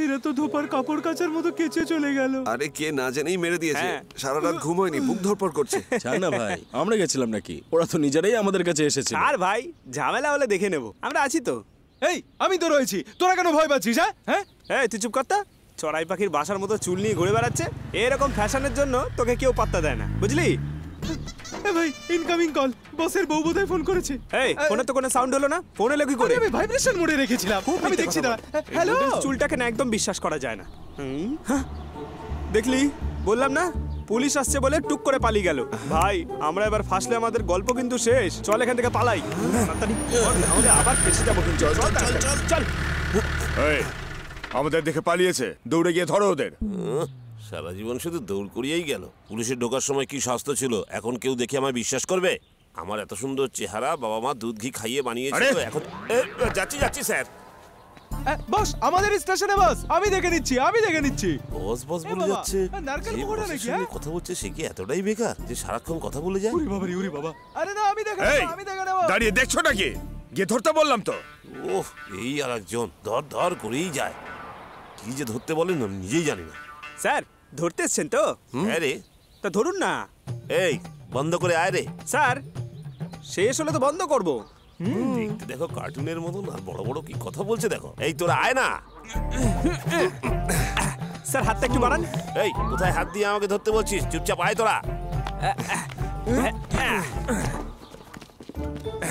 এরা তো ধোপার কাপড় কাচার মতো কেচে চলে গেল। আরে কে না জানেই মেরে দিয়েছে। সারা রাত ঘুম হয়নি, বুক ধরপড় করছে। ছাড় না ভাই, আমরা গেছিলাম নাকি? ওরা তো নিজেরাই আমাদের কাছে এসেছে। আর ভাই ঝামেলা হলে দেখে নেব, আমরা আছি তো। এই আমি তো রয়েছি, তোরা কেন ভয় পাচ্ছিস? হ্যাঁ হ্যাঁ, তুই চুপ কর। চড়াই পাখির বাসার মতো চুল নিয়ে ঘুরে বেড়াচ্ছে, এরকম ফ্যাশনের জন্য তোকে কেউ পাত্তা দেয় না, বুঝলি? ভাই ইনকামিং কল, বসের বউ বোধহয় ফোন করেছে। এই ফোনে তো কোনো সাউন্ড হলো না, ফোন এলো কি করে? আমি ভাইব্রেশন মোডে রেখেছিলাম, আমি দেখছি না। হ্যালো, চুলটাকে না একদম বিশ্বাস করা যায় না। দেখলি, বললাম না পুলিশ আসছে বলে টুক করে পালিয়ে গেল। ভাই আমরা এবার ফাঁসলে আমাদের গল্প কিন্তু শেষ। চল এখান থেকে পালাই, তাহলে আবার ফেসে যাবো। চল চল চল চল। এই আমাদের দেখে পালিয়েছে, দৌড়ে গিয়ে ধরো ওদের। সারা জীবন শুধু দৌড় করিয়েই গেল। পুলিশে ঢোকার সময় কি স্বাস্থ্য ছিল, এখন কেউ দেখে আমায় বিশ্বাস করবে? আমার এত সুন্দর চেহারা বাবা মা দুধ ঘি খাইয়ে বানিয়েছে, এখন যাচ্ছি স্যার। বস আমাদের স্টেশনে বস, আমি দেখে নিচ্ছি। বস বস বলে যাচ্ছে, যে বসের সঙ্গে কথা বলছে সে কি এতটাই বেকার যে সারাক্ষণ কথা বলে যায়? উরি বাবা, আরে না আমি দেখে নেব। দাঁড়িয়ে দেখছো নাকি? গিয়ে ধরতে বললাম তো। ওহ, এই আর একজন ধর ধর করেই যায়। কি যে ধরতে বলেন আমি নিজেই জানি না। স্যার ধরতে এসছেন তো? হ্যাঁ রে, তা ধরুন না। এই বন্ধ করে আয় রে। স্যার শেষ হলে তো বন্ধ করব। দেখতে দেখো কার্টুনের মতন, আর বড় বড় কি কথা বলছে দেখো। এই তোরা আয় না। স্যার হাতটা একটু বাড়ান। এই কোথায় হাত দিয়ে আমাকে ধরতে বলছিস? চুপচাপ আয় তোরা।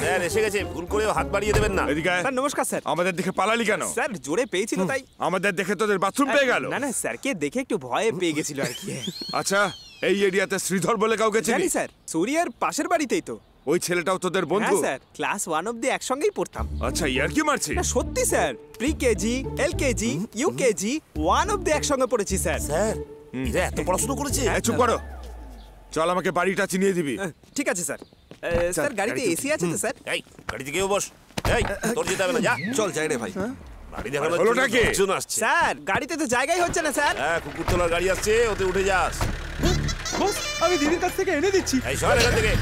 স্যার এসে গেছে, ভুল করেও হাত বাড়িয়ে দেবেন না। এদিকে আয়। স্যার নমস্কার স্যার। আমাদের দেখে পালালি কেন? স্যার জোরে পেয়েছিল তাই। আমাদের দেখে তোদের বাথরুম পেয়ে গেল? না না, স্যারকে দেখে একটু ভয়ে পেয়ে গেছিল আর কি। আচ্ছা, এই এরিয়াতে শ্রীধর বলে কাউকে জানি চিনিস? স্যার, সূর্যার পাশের বাড়িতেই তো। ওই ছেলেটাও তোদের বন্ধু? হ্যাঁ স্যার, ক্লাস 1 অবধি একসঙ্গেই পড়তাম। আচ্ছা, ইয়ার কি মারছিস? না সত্যি sir, pre KG, LKG, UKG 1 অবধি একসঙ্গে পড়েছি স্যার। স্যার এরা এত পড়াশোনা করেছে? চুপ করো, চল আমাকে বাড়িটা চিনিয়ে দিবি। ঠিক আছে স্যার। স্যার গাড়িতে এসি আছে তো স্যার? এই গাড়িতে কেউ বস। এই তোর যেতে হবে না, যা। চল যাই রে ভাই। গাড়ি দেখানোর হলোটা কি? জন্য আসছে। স্যার গাড়িতে তো জায়গাই হচ্ছে না স্যার। হ্যাঁ, কুকুরতলার গাড়ি আসছে, ওতে উঠে যাস। বস আমি দিদির কাছ থেকে এনে দিচ্ছি। এই সর এখান থেকে।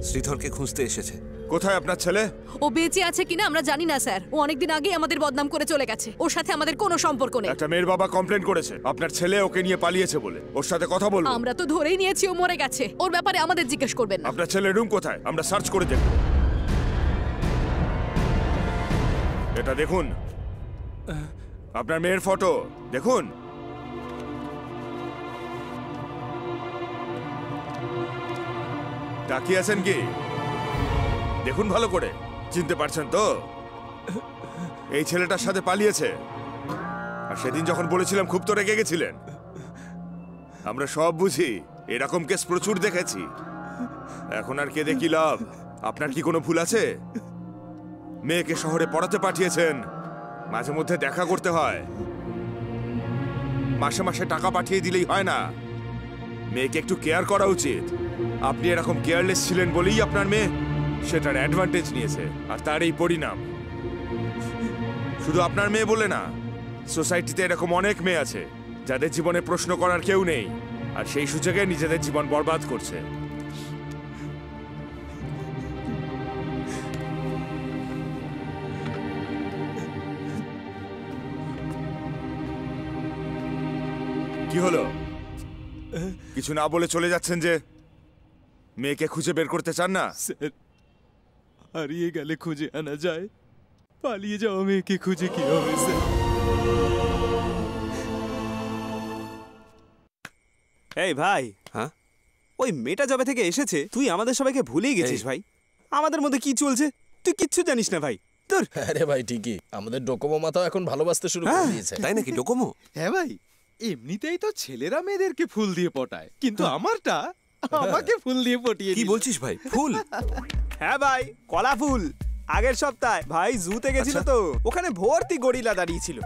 শ্রীধরকে খুঁজতে এসেছে। কোথায় আপনার ছেলে? ও বেঁচে আছে কিনা আমরা জানি না স্যার। ও অনেকদিন আগেই আমাদের বদনাম করে চলে গেছে। ওর সাথে আমাদের কোনো সম্পর্ক নেই। একটা মেয়ের বাবা কমপ্লেন করেছে আপনার ছেলে ওকে নিয়ে পালিয়েছে বলে। ওর সাথে কথা বলবো। আমরা তো ধরেই নিয়েছি ও মরে গেছে। ওর ব্যাপারে আমাদের জিজ্ঞেস করবেন না। আপনার ছেলের রুম কোথায়? আমরা সার্চ করে দেখব। এটা দেখুন, আপনার মেয়ের ফটো দেখুন। তাকিয়ে আছেন কি? দেখুন ভালো করে, চিনতে পারছেন তো? এই ছেলেটার সাথে পালিয়েছে। আর সেদিন যখন বলেছিলাম খুব তো রেগে গেছিলেন। আমরা সব বুঝি, এরকম কেস প্রচুর দেখেছি। এখন আর কেঁদে কি লাভ? আপনার কি কোনো ভুল আছে? মেয়েকে শহরে পড়াতে পাঠিয়েছেন, মাঝে মধ্যে দেখা করতে হয়, মাসে মাসে টাকা পাঠিয়ে দিলেই হয় না। মেয়েকে একটু কেয়ার করা উচিত। আপনি এরকম কেয়ারলেস ছিলেন বলেই আপনার মেয়ে সেটার অ্যাডভান্টেজ নিয়েছে, আর তার এই পরিণাম। শুধু আপনার মেয়ে বলে না, সোসাইটিতে এরকম অনেক মেয়ে আছে যাদের জীবনে প্রশ্ন করার কেউ নেই, আর সেই সুযোগে নিজেদের জীবন বরবাদ করছে। কি হলো? কিছু না বলে চলে যাচ্ছেন যে? মেয়েকে খুঁজে বের করতে চান না? স্যার, হারিয়ে গেলে খুঁজে আনা যায়, পালিয়ে যাওয়া মেয়েকে খুঁজে কি হবে স্যার? এই ভাই, হ্যাঁ ওই মেয়েটা যবে থেকে এসেছে তুই আমাদের সবাইকে ভুলেই গেছিস ভাই। আমাদের মধ্যে কি চলছে তুই কিচ্ছু জানিস না ভাই। তোর আরে ভাই ঠিকই, আমাদের ডোকোমো মাথাও এখন ভালোবাসতে শুরু করে দিয়েছে। তাই নাকি ডোকোমো? হ্যাঁ ভাই, এমনিতেই তো ছেলেরা মেয়েদেরকে ফুল দিয়ে পটায়, কিন্তু আমারটা আমাকে ফুল দিয়ে পটিয়ে কি বলছিস ভাই? ফুল? হ্যাঁ ভাই, কলা ফুল। আগের সপ্তাহে ভাই জুতে গেছিল তো, ওখানে ভর্তি গরিলা দাঁড়িয়ে ছিল।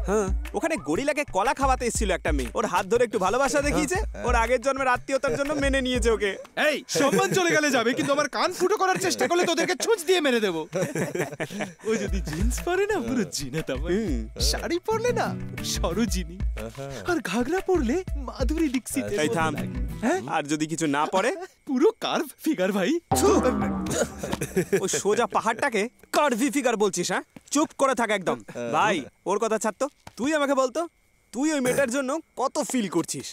ওখানে গরিলাকে কলা খাওয়াতে এসেছিল একটা মেয়ে, ওর হাত ধরে একটু ভালোবাসা দেখিয়েছে, ওর আগের জন্মের আত্মীয়তার জন্য মেনে নিয়েছে ওকে। এই সম্মান চলে গেলে যাবে, কিন্তু আমার কান ফুটো করার চেষ্টা করলে তোদেরকে ছুঁচ দিয়ে মেরে দেবো। ও যদি জিন্স পরে না পুরো জিনাত, শাড়ি পরলে না সরোজিনী, আর ঘাগরা পরলে মাধুরী দীক্ষিত। এই থাম, আর যদি কিছু না পড়ে পুরো কার্ভ ফিগার ভাই। ওই সোজা পাহাড়টাকে কার্ভি ফিগার বলছিস? হ্যাঁ, চুপ করে থাক একদম। ভাই ওর কথা ছাড়তো, তুই আমাকে বলতো তুই ওই মেয়েটার জন্য কত ফিল করছিস?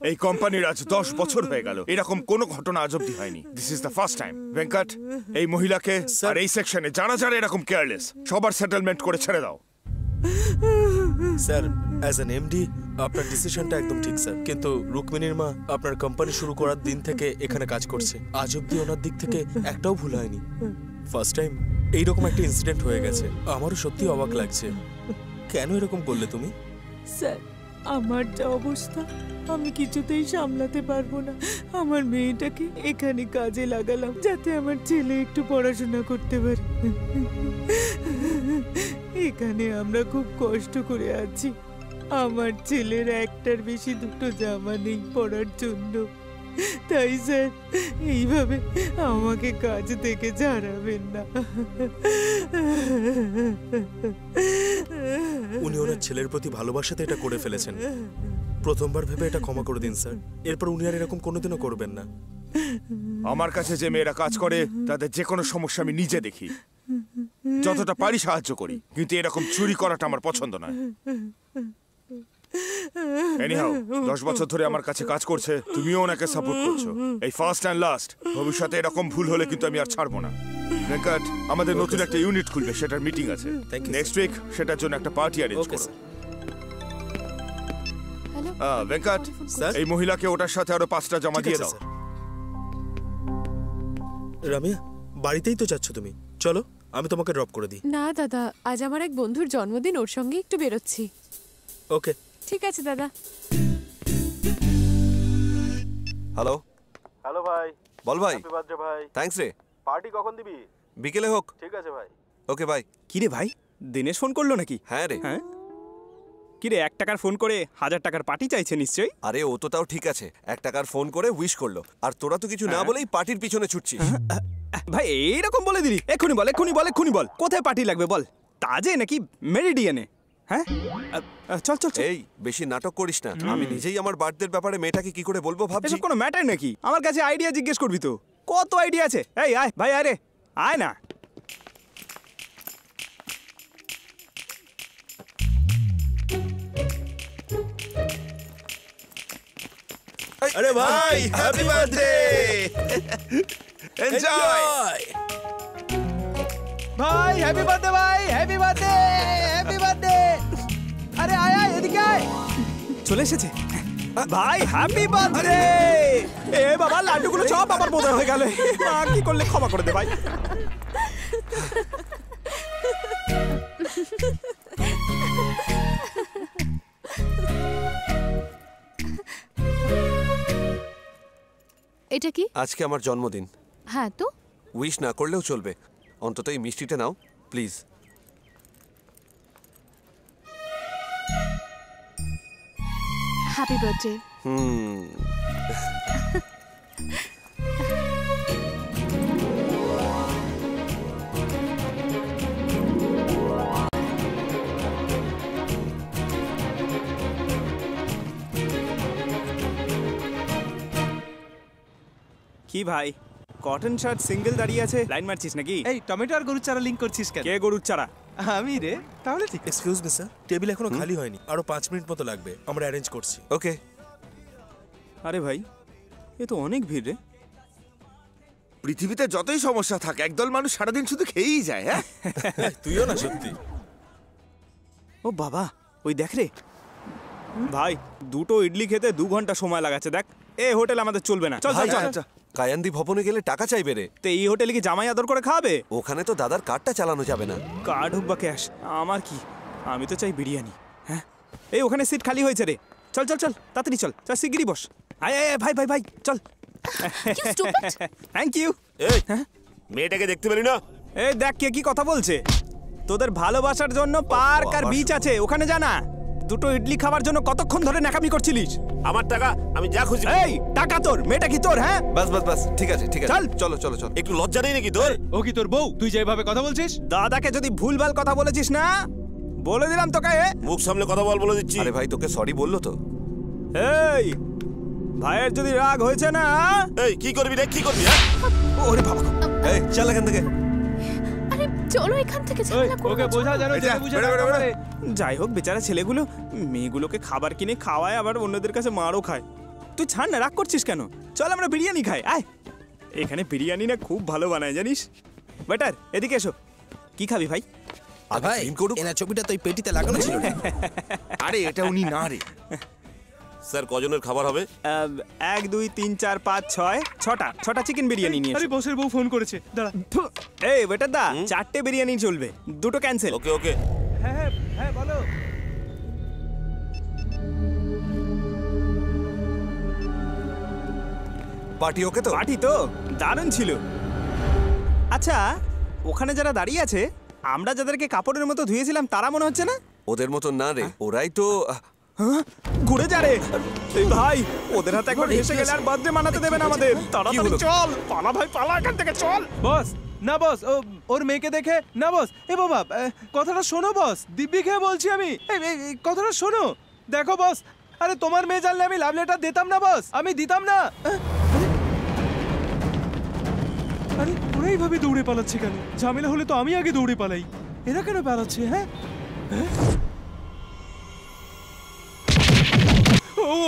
এই কোম্পানির আজ 10 বছর হয়ে গেল, এরকম কোনো ঘটনা আজ অব্দি হয়নি। This is the first time. Venkat, এই মহিলাকে আর এই সেকশনে যারা যারা এরকম কেয়ারলেস, সবার সেটেলমেন্ট করে ছেড়ে দাও। স্যার, অ্যাজ অ্যান এমডি আপনার ডিসিশনটা একদম ঠিক স্যার, কিন্তু রুকমিনীর মা আপনার কোম্পানি শুরু করার দিন থেকে এখানে কাজ করছে, আজ অব্দি ওনার দিক থেকে একটাও ভুল হয়নি। ফার্স্ট টাইম এইরকম একটা ইনসিডেন্ট হয়ে গেছে, আমারও সত্যি অবাক লাগছে। কেন এরকম করলে তুমি? স্যার, আমার যা অবস্থা আমি কিছুতেই সামলাতে পারবো না। আমার মেয়েটাকে এখানে কাজে লাগালাম যাতে আমার ছেলে একটু পড়াশোনা করতে পারে। এখানে আমরা খুব কষ্ট করে আছি। আমার ছেলের একটার বেশি দুটো জামা নেই পরার জন্য। তাই স্যার, এইভাবে আমাকে কাজ থেকে ঝাড়াবেন না। উনি ওনার ছেলের প্রতি ভালোবাসাতে এটা করে ফেলেছেন। প্রথমবার ভেবে এটা ক্ষমা করে দিন স্যার, এরপর উনি আর এরকম কোনোদিনও করবেন না। আমার কাছে যে মেয়েরা কাজ করে তাদের যে কোনো সমস্যা আমি নিজে দেখি, যতটা পারি সাহায্য করি, কিন্তু এরকম চুরি করাটা আমার পছন্দ নয়। এনিহাউ, 10 বছর ধরে আমার কাছে কাজ করছে, তুমিও ওনাকে সাপোর্ট করছো। এই ফার্স্ট অ্যান্ড লাস্ট, ভবিষ্যতে এরকম ভুল হলে কিন্তু আমি আর ছাড়বো না। ভেঙ্কট, আমাদের নতুন একটা ইউনিট খুলবে, সেটার মিটিং আছে নেক্সট উইক, সেটার জন্য একটা পার্টি অ্যারেঞ্জ করো। ভেঙ্কট, এই মহিলাকে ওটার সাথে আরো 5টা জমা দিয়ে দাও। রামিয়া, বাড়িতেই তো যাচ্ছ তুমি, চলো আমি তোমাকে ড্রপ করে দিই। না দাদা, আজ আমার এক বন্ধুর জন্মদিন, ওর সঙ্গে একটু বেরোচ্ছি। ওকে, ঠিক আছে দাদা। হ্যালো হ্যালো ভাই। বল ভাই। হ্যাপি বার্থডে ভাই। থ্যাঙ্কস রে। পার্টি কখন দিবি? বিকেলে হোক। ঠিক আছে ভাই। Okay bye. কি রে ভাই, দিনেশ ফোন করলো নাকি? হ্যাঁ রে। হ্যাঁ, কি রে 1 টাকার ফোন করে 1000 টাকার পার্টি চাইছে নিশ্চয়ই? আরে ও তো তাও ঠিক আছে, 1 টাকার ফোন করে উইশ করলো, আর তোরা তো কিছু না বলেই পার্টির পিছনে ছুটছিস। ভাই এইরকম বলে দিলি? এক্ষুনি বল, এক্ষুনি বল, এক্ষুনি বল, কোথায় পার্টি লাগবে বল? তাজে নাকি মেরিডিয়ানে? হ্যাঁ চল চল। এই বেশি নাটক করিস না, আমি নিজেই আমার বার্থডের ব্যাপারে মেয়েটাকে কি করে বলবো ভাবছি। এসব কোনো ম্যাটার নাকি? আমার কাছে আইডিয়া জিজ্ঞেস করবি তো, কত আইডিয়া আছে। এই আয় ভাই, আরে আয় না। আরে ভাই, হ্যাপি বার্থডে, এনজয় ভাই। হ্যাপি বার্থডে ভাই, হ্যাপি বার্থডে, হ্যাপি বার্থডে। আরে আয় আয়, এদিকে আয়। চলে এসেছে ভাই, হ্যাপি বার্থডে। এ বাবা, লাড্ডুগুলো সব আবার বোধহয় হয়ে গেল। কি করলে ক্ষমা করে দে ভাই। এটা কি? আজকে আমার জন্মদিন। হ্যাঁ তো, উইশ না করলেও চলবে, অন্তত এই মিষ্টিটা নাও প্লিজ। Happy birthday. কি ভাই, কটন শার্ট সিঙ্গেল দাঁড়িয়ে আছে, লাইন মারছিস নাকি? এই টমেটো আর গরুর চারা লিংক করছিস কেন? কে গরুর চারা? আমি রে। তাহলে ঠিক। এক্সকিউজ মি স্যার, টেবিল এখনো খালি হয়নি, আরো 5 মিনিট মতো লাগবে, আমরা অ্যারেঞ্জ করছি। ওকে। আরে ভাই, এ তো অনেক ভিড় রে। পৃথিবীতে যতই সমস্যা থাকে, একদল মানুষ সারাদিন শুধু খেয়েই যায়। হ্যাঁ, তুইও না সত্যি। ও বাবা, ওই দেখ রে ভাই, দুটো ইডলি খেতে 2 ঘন্টা সময় লাগাচ্ছে। দেখ এই হোটেল আমাদের চলবে না। চল চল চল। কায়ান্দি ভবনে গেলে টাকা চাইবে রে। তো এই হোটেলে কি জামাই আদর করে খাবে? ওখানে তো দাদার কার্ডটা চালানো যাবে না। কার্ড হোক বা ক্যাশ, আমার কি, আমি তো চাই বিরিয়ানি। হ্যাঁ এই ওখানে সিট খালি হয়েছে রে। চল চল চল তাড়াতাড়ি চল, চল শিগগিরই বস। আয় আয় ভাই ভাই ভাই চল। Thank you. এই মেয়েটাকে দেখতে পেলি না? এই দেখ কে কি কথা বলছে। তোদের ভালোবাসার জন্য পার্ক আর বিচ আছে, ওখানে জানা। দুটো ইডলি খাওয়ার জন্য কতক্ষণ ধরে নাকামি করছিলিস? আমার টাকা, আমি যা খুশি। এই টাকা তোর, মেয়েটা কি তোর? হ্যাঁ বাস বাস বাস, ঠিক আছে ঠিক আছে, চল চলো চলো চলো। একটু লজ্জা নেই নাকি তোর? ও কি তোর বউ? তুই যেভাবে কথা বলছিস? দাদাকে যদি ভুলভাল কথা বলেছিস না, বলে দিলাম তোকে। মুখ সামলে কথা বলে দিচ্ছি। আরে ভাই তোকে সরি বললো তো। এই ভাইয়ের যদি রাগ হয়েছে না, এই কি করবি রে, কি করবি? ওরে বাবা, এই চল এখান থেকে। আরে চলো এখান থেকে, ওকে বোঝা জানো, বুঝে না করে। যাই হোক বেচারা ছেলেগুলো মেয়েগুলোকে খাবার কিনে খাওয়ায়, আবার অন্যদের কাছে মারও খায়। তুই ছাড় না, রাগ করছিস কেন? চল আমরা বিরিয়ানি খাই, আয়। এখানে বিরিয়ানি না খুব ভালো বানায় জানিস। বেটার এদিকে এসো, কি খাবি ভাই? ভাই এনা ছবিটা তো এই পেটিতে লাগানো ছিল। আরে এটা উনি না রে। স্যার কজনের খাবার হবে? 1 2 3 4 5 6 6টা চিকেন বিরিয়ানি নিয়ে আরে বসের বউ ফোন করেছে, দাঁড়া। এই বেটার দা, 4টে বিরিয়ানি চলবে, 2টো ক্যান্সেল। ওকে ওকে। হ্যাঁ হ্যাঁ হ্যাঁ বলো। পার্টি ওকে তো? পার্টি তো দারুণ ছিল। আচ্ছা ওখানে যারা দাঁড়িয়ে আছে, আমরা যাদেরকে কাপড়ের মতো ধুয়েছিলাম তারা মনে হচ্ছে না? ওদের মতো না রে, ওরাই তো। ঘুরে যা রে। এই ভাই ওদের হাতে একবার এসে গেলে আর বার্থডে মানাতে দেবে না আমাদের। তাড়াতাড়ি চল, পালা ভাই পালা এখান থেকে, চল। বস না বস, ওর মেয়েকে দেখে না বস। এ বাবা কথাটা শোনো বস, দিব্যি খেয়ে বলছি আমি। এই কথাটা শোনো, দেখো বস, আরে তোমার মেয়ে জানলে আমি লাভ লেটার দিতাম না বস, আমি দিতাম না। আরে ওরা এইভাবে দৌড়ে পালাচ্ছে কেন? ঝামেলা হলে তো আমি আগে দৌড়ে পালাই, এরা কেন পালাচ্ছে? হ্যাঁ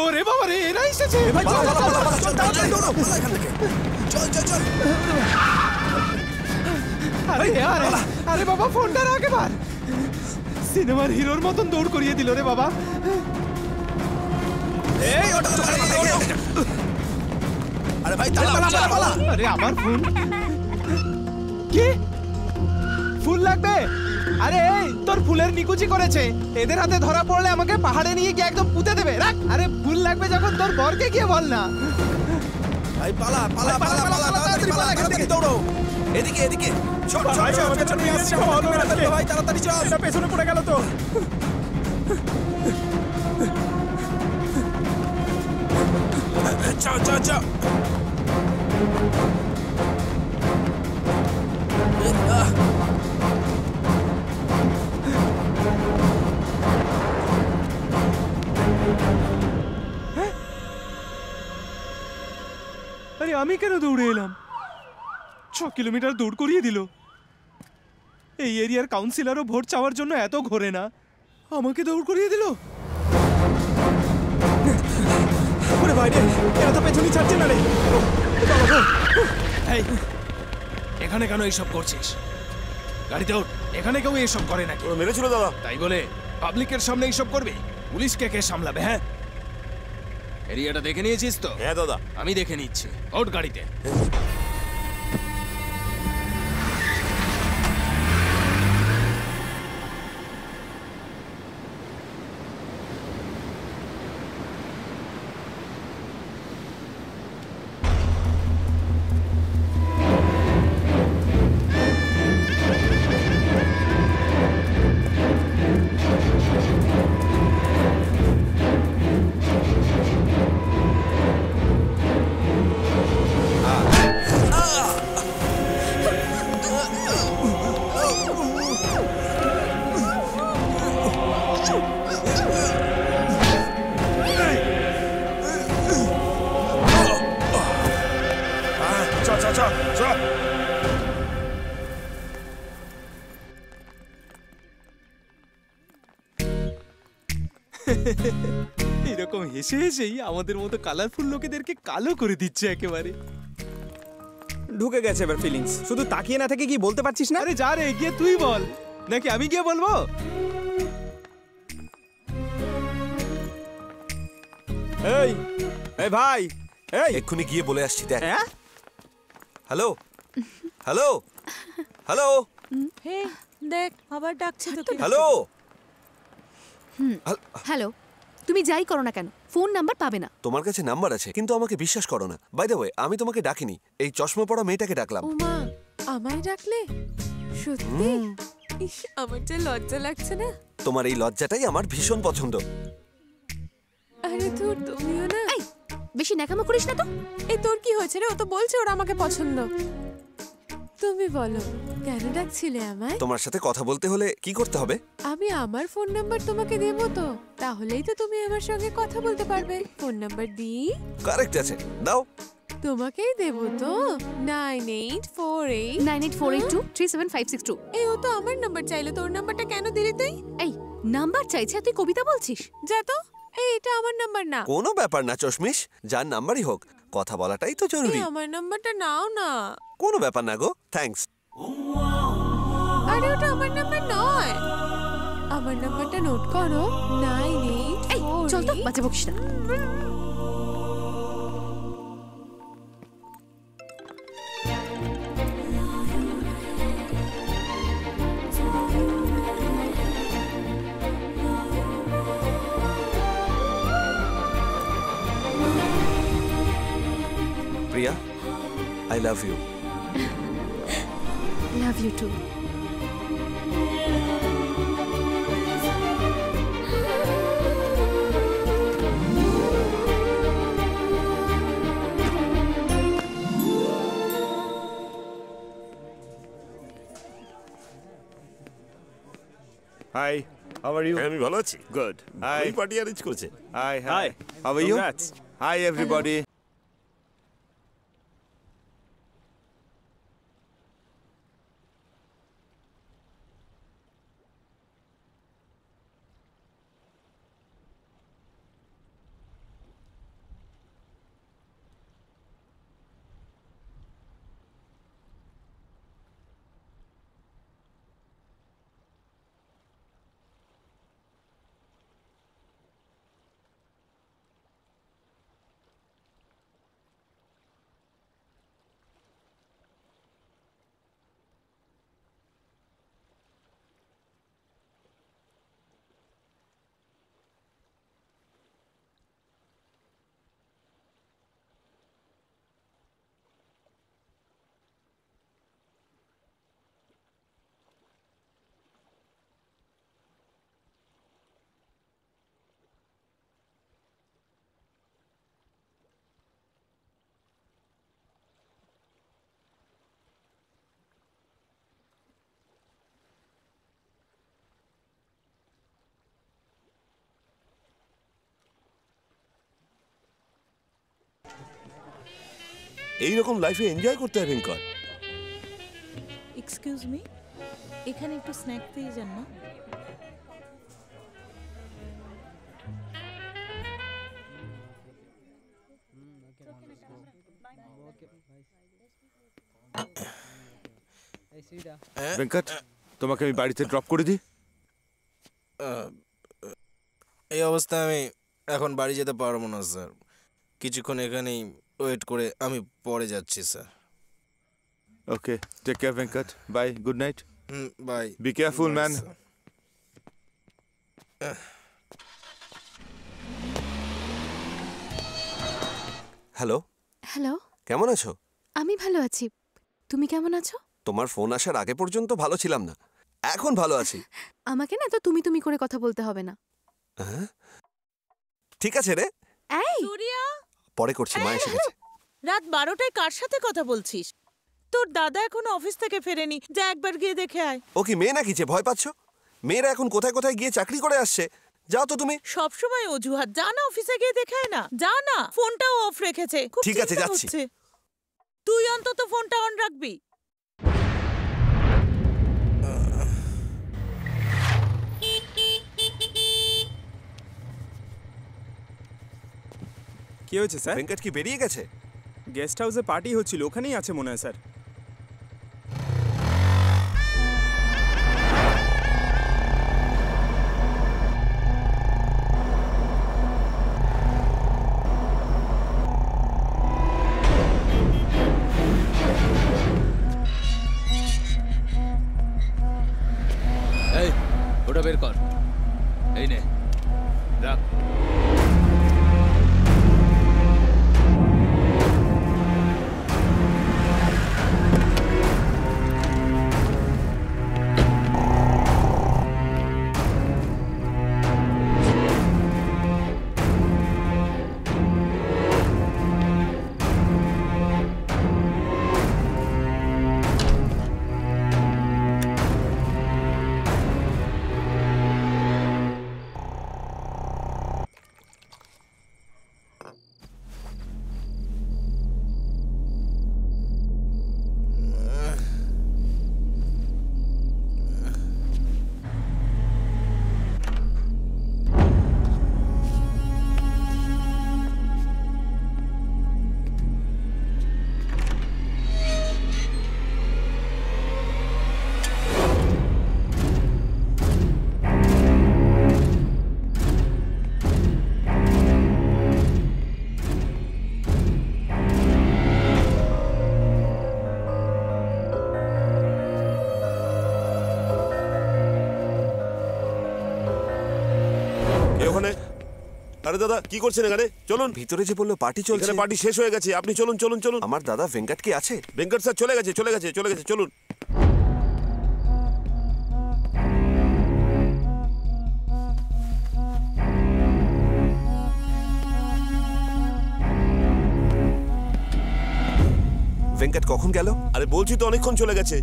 ওরে বাবা রে, এরা এসেছে। আরে আরে আরে বাবা, ফোনটা রাখ এবার। সিনেমার হিরোর মতন দৌড় করিয়ে দিল রে বাবা। আরে ভাই পালা। আরে আমার ফোন কি? ফুল লাগবে? আরে এই তোর ফুলের নিকুচি করেছে, এদের হাতে ধরা পড়লে আমাকে পাহাড়ে নিয়ে গিয়ে একদম পুঁতে দেবে। রাখ। আরে ফুল লাগবে যখন তোর বরকে গিয়ে বল না। ভাই পালা পালা পালা পালা, তাড়াতাড়ি পালা, এখান থেকে দৌড়ো। এদিকে এদিকে চল চল ভাই, তাড়াতাড়ি চল। এটা পেছনে পড়ে গেল তো। চল চল চল। আরে আমি কেন দৌড়ে এলাম? 6 কিলোমিটার দৌড় করিয়ে দিল। এই এরিয়ার কাউন্সিলরও ভোট চাওয়ার জন্য এত ঘোরে না, আমাকে দৌড় করিয়ে দিল। ওরে ভাই রে, এরা তো পেছনই ছাড়ছে না রে। এই এখানে কেন এইসব করছিস? গাড়িতে ওঠ, এখানে কেউ এইসব করে নাকি? ওরা মেরেছিল দাদা। তাই বলে পাবলিকের সামনে এইসব করবে? পুলিশকে কে সামলাবে? হ্যাঁ এরিয়াটা দেখে নিয়েছিস তো? হ্যাঁ দাদা, আমি দেখে নিচ্ছি। ওঠ গাড়িতে। এরকম হেসে হেসেই আমাদের মতো কালারফুল লোকেদেরকে কালো করে দিচ্ছে একেবারে। ঢুকে গেছে এবার ফিলিংস। শুধু তাকিয়ে না থেকে কি বলতে পারছিস না? আরে যা রে, গিয়ে তুই বল, নাকি আমি গিয়ে বলবো? এই এই ভাই, এই এক্ষুনি গিয়ে বলে আসছি দেখ। হ্যাঁ হ্যালো হ্যালো হ্যালো হে দেখ আবার ডাকছে তোকে। হ্যালো হ্যালো, তুমি যাই করো না কেন ফোন নাম্বার পাবে না। তোমার কাছে নাম্বার আছে কিন্তু আমাকে বিশ্বাস করো না। বাই দ্য ওয়ে, আমি তোমাকে ডাকিনি, এই চশমা পরা মেয়েটাকে ডাকলাম। ওমা, আমায় ডাকলে? সত্যি? ইস, আমার যে লজ্জা লাগছে না। তোমার এই লজ্জাটাই আমার ভীষণ পছন্দ। আরে তোর তুমিও না। এই বেশি ন্যাকামো করিস না তো। এই তোর কি হয়েছে রে? ও তো বলছে ওরা আমাকে পছন্দ। তুমি বলো কেন ডাকছিলে আমায়? তোমার সাথে কথা বলতে হলে কি করতে হবে? আমি আমার ফোন নাম্বার তোমাকে দেব তো, তাহলেই তো তুমি আমার সঙ্গে কথা বলতে পারবে। ফোন নাম্বার দিই? কারেক্ট আছে, দাও। তোমাকেই দেব তো। 9848 9848237562। এই ও তো আমার নাম্বার চাইলো, তোর নাম্বারটা কেন দিলি তুই? এই নাম্বার চাইছে তুই কবিতা বলছিস? যা তো। এই এটা আমার নাম্বার না। কোনো ব্যাপার না চশমিশ, যার নাম্বারই হোক কথা বলাটাই তো জরুরি। আমার নাম্বারটা নাও না। কোনো ব্যাপার না গো, থ্যাঙ্কস। আরে ওটা আমার নাম্বার নয়। আমার নাম্বারটা নোট করো। 98। এই চল তো, বাচ্চা বকিস না। Priya, I love you. Love you too. Hi, how are you? আমি ভালো আছি। গুড। হাই, পার্টি অ্যারেঞ্জ করেছে। Hi hi, how are you? Hi everybody. এইরকম লাইফে এনজয় করতে হবে ভেঙ্কট। এক্সকিউজ মি, এখানে একটু স্ন্যাক পেয়ে যান না? ভেঙ্কট, তোমাকে আমি বাড়িতে ড্রপ করে দিই। এই অবস্থায় আমি এখন বাড়ি যেতে পারবো না স্যার। কিছুক্ষণ এখানেই ওয়েট করে আমি পরে যাচ্ছি sir. Okay, take care Venkat, bye, good night. Bye, be careful man. Hello hello, কেমন আছো? আমি ভালো আছি, তুমি কেমন আছো? তোমার ফোন আসার আগে পর্যন্ত ভালো ছিলাম না, এখন ভালো আছি। আমাকে না তো তুমি তুমি করে কথা বলতে হবে না। হ্যাঁ? ঠিক আছে রে, এই সূর্যা, পরে করছি, মা এসে গেছে। রাত 12টায় কার সাথে কথা বলছিস? তোর দাদা এখনো অফিস থেকে ফেরেনি, যা একবার গিয়ে দেখে আয়। ও কি মেয়ে নাকি যে ভয় পাচ্ছ? মেয়েরা এখন কোথায় কোথায় গিয়ে চাকরি করে আসছে, যাও তো তুমি। সব সময় অজুহাত, যা না অফিসে গিয়ে দেখে আয় না, যা না। ফোনটাও অফ রেখেছে, খুব ঠিক আছে, চিন্তা যাচ্ছি। হচ্ছে। তুই অন্তত ফোনটা অন রাখবি। কি হয়েছে স্যার? ভেঙ্কট কি বেরিয়ে গেছে? গেস্ট হাউসে পার্টি হচ্ছিল, ওখানেই আছে মনে হয় স্যার। আরে দাদা কি করছেন এখানে? চলুন। ভিতরে যে বললো পার্টি চলছে। এখানে পার্টি শেষ হয়ে গেছে, আপনি চলুন চলুন চলুন। আমার দাদা ভেঙ্কট কি আছে? ভেঙ্কট স্যার চলে গেছে চলে গেছে চলে গেছে, চলুন। ভেঙ্কট কখন গেল? আরে বলছি তো অনেকক্ষণ চলে গেছে।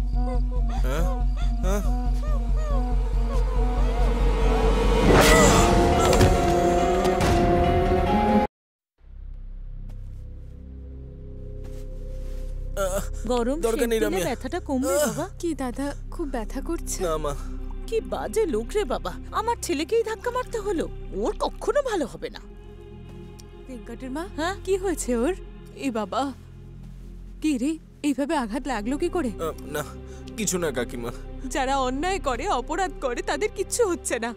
গরম দরকার নেই সেঁক দিলে রামিয়া। ব্যথাটা কমবে বাবা। কি দাদা খুব ব্যথা করছে? না মা। কি বাজে লোক রে বাবা, আমার ছেলেকেই ধাক্কা মারতে হলো। ওর কখনো ভালো হবে না। ভেঙ্কটের মা, হ্যাঁ কি হয়েছে ওর? এ বাবা, কি রে, এইভাবে আঘাত লাগলো কি করে? না কিছু না কাকিমা। যারা অন্যায় করে, অপরাধ করে, তাদের কিচ্ছু হচ্ছে না।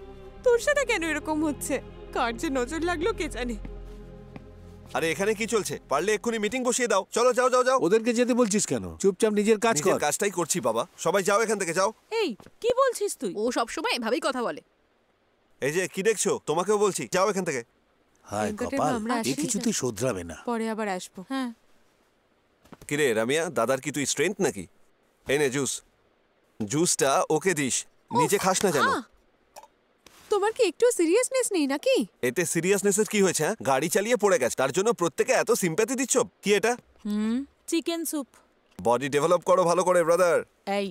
তোর সাথে কেন এরকম হচ্ছে? কার যে নজর লাগলো কে জানে। আরে এখানে কি চলছে? পারলে এক্ষুনি মিটিং বসিয়ে দাও। চলো যাও যাও যাও। ওদেরকে যেতে বলছিস কেন? চুপচাপ নিজের কাজ কর। নিজের কাজটাই করছি বাবা। সবাই যাও এখান থেকে যাও। এই কি বলছিস তুই? ও সবসময় এভাবেই কথা বলে। এই যে কি দেখছো, তোমাকেও বলছি যাও এখান থেকে। হায় ভেঙ্কটের কপাল, মা, আমরা এ আসি। কিছুতেই শোধরাবে না। পরে আবার আসবো। হ্যাঁ কিরে রামিয়া, দাদার কি তুই স্ট্রেংথ নাকি? এই নে জুস। জুসটা ওকে দিস, নিজে খাস না যেন। তোমার কি একটু সিরিয়াসনেস নেই নাকি? এতে সিরিয়াসনেসের কি হয়েছে? হ্যাঁ, গাড়ি চালিয়ে পড়ে গেছে, তার জন্য প্রত্যেকে এত সিম্প্যাথি দিচ্ছ? কি এটা? Chicken soup. বডি ডেভেলপ করো ভালো করে ব্রাদার। এই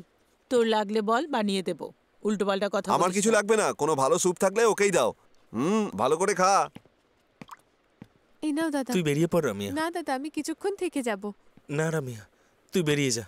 তোর লাগলে বল, বানিয়ে দেব। উল্টো পাল্টা কথা আমার বলিস কিছু না। লাগবে না, কোনো ভালো স্যুপ থাকলে ওকেই দাও। ভালো করে খা। এই নাও দাদা। তুই বেরিয়ে পড় রামিয়া। না দাদা, আমি কিছুক্ষণ থেকে যাব। না রামিয়া, তুই বেরিয়ে যা।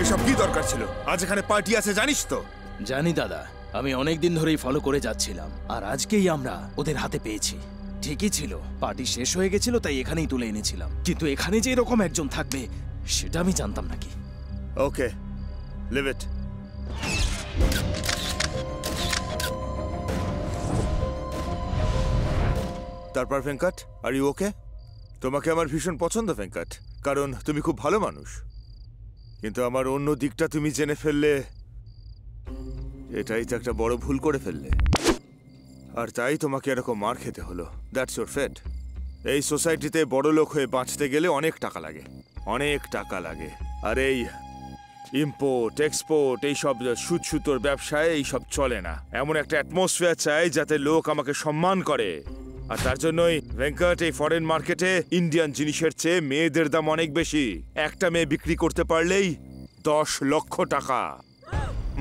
এসব কি দরকার ছিল? আজ এখানে পার্টি আছে জানিস তো? জানি দাদা, আমি অনেক দিন ধরেই ফলো করে যাচ্ছিলাম, আর আজকেই আমরা ওদের হাতে পেয়েছি। ঠিকই ছিল, পার্টি শেষ হয়ে গেছিল তাই এখানেই তুলে এনেছিলাম, কিন্তু এখানে যে এরকম একজন থাকবে সেটা আমি জানতাম নাকি। ওকে, লিভ ইট। তারপর ভেঙ্কট, আর ইউ ওকে? তোমাকে আমার ভীষণ পছন্দ ভেঙ্কট, কারণ তুমি খুব ভালো মানুষ। কিন্তু আমার অন্য দিকটা তুমি জেনে ফেললে, এটাই তো একটা বড় ভুল করে ফেললে, আর তাই তোমাকে এরকম মার খেতে হলো। দ্যাটস ইউর ফেট। এই সোসাইটিতে বড় লোক হয়ে বাঁচতে গেলে অনেক টাকা লাগে, অনেক টাকা লাগে। আর এই ইম্পোর্ট এক্সপোর্ট, এইসব সুদ সুতোর ব্যবসায় এইসব চলে না। এমন একটা অ্যাটমসফিয়ার চাই যাতে লোক আমাকে সম্মান করে। আর তার জন্যই ভেঙ্কট, এই ফরেন মার্কেটে ইন্ডিয়ান জিনিসের চেয়ে মেয়েদের দাম অনেক বেশি। একটা মেয়ে বিক্রি করতে পারলেই 10 লক্ষ টাকা।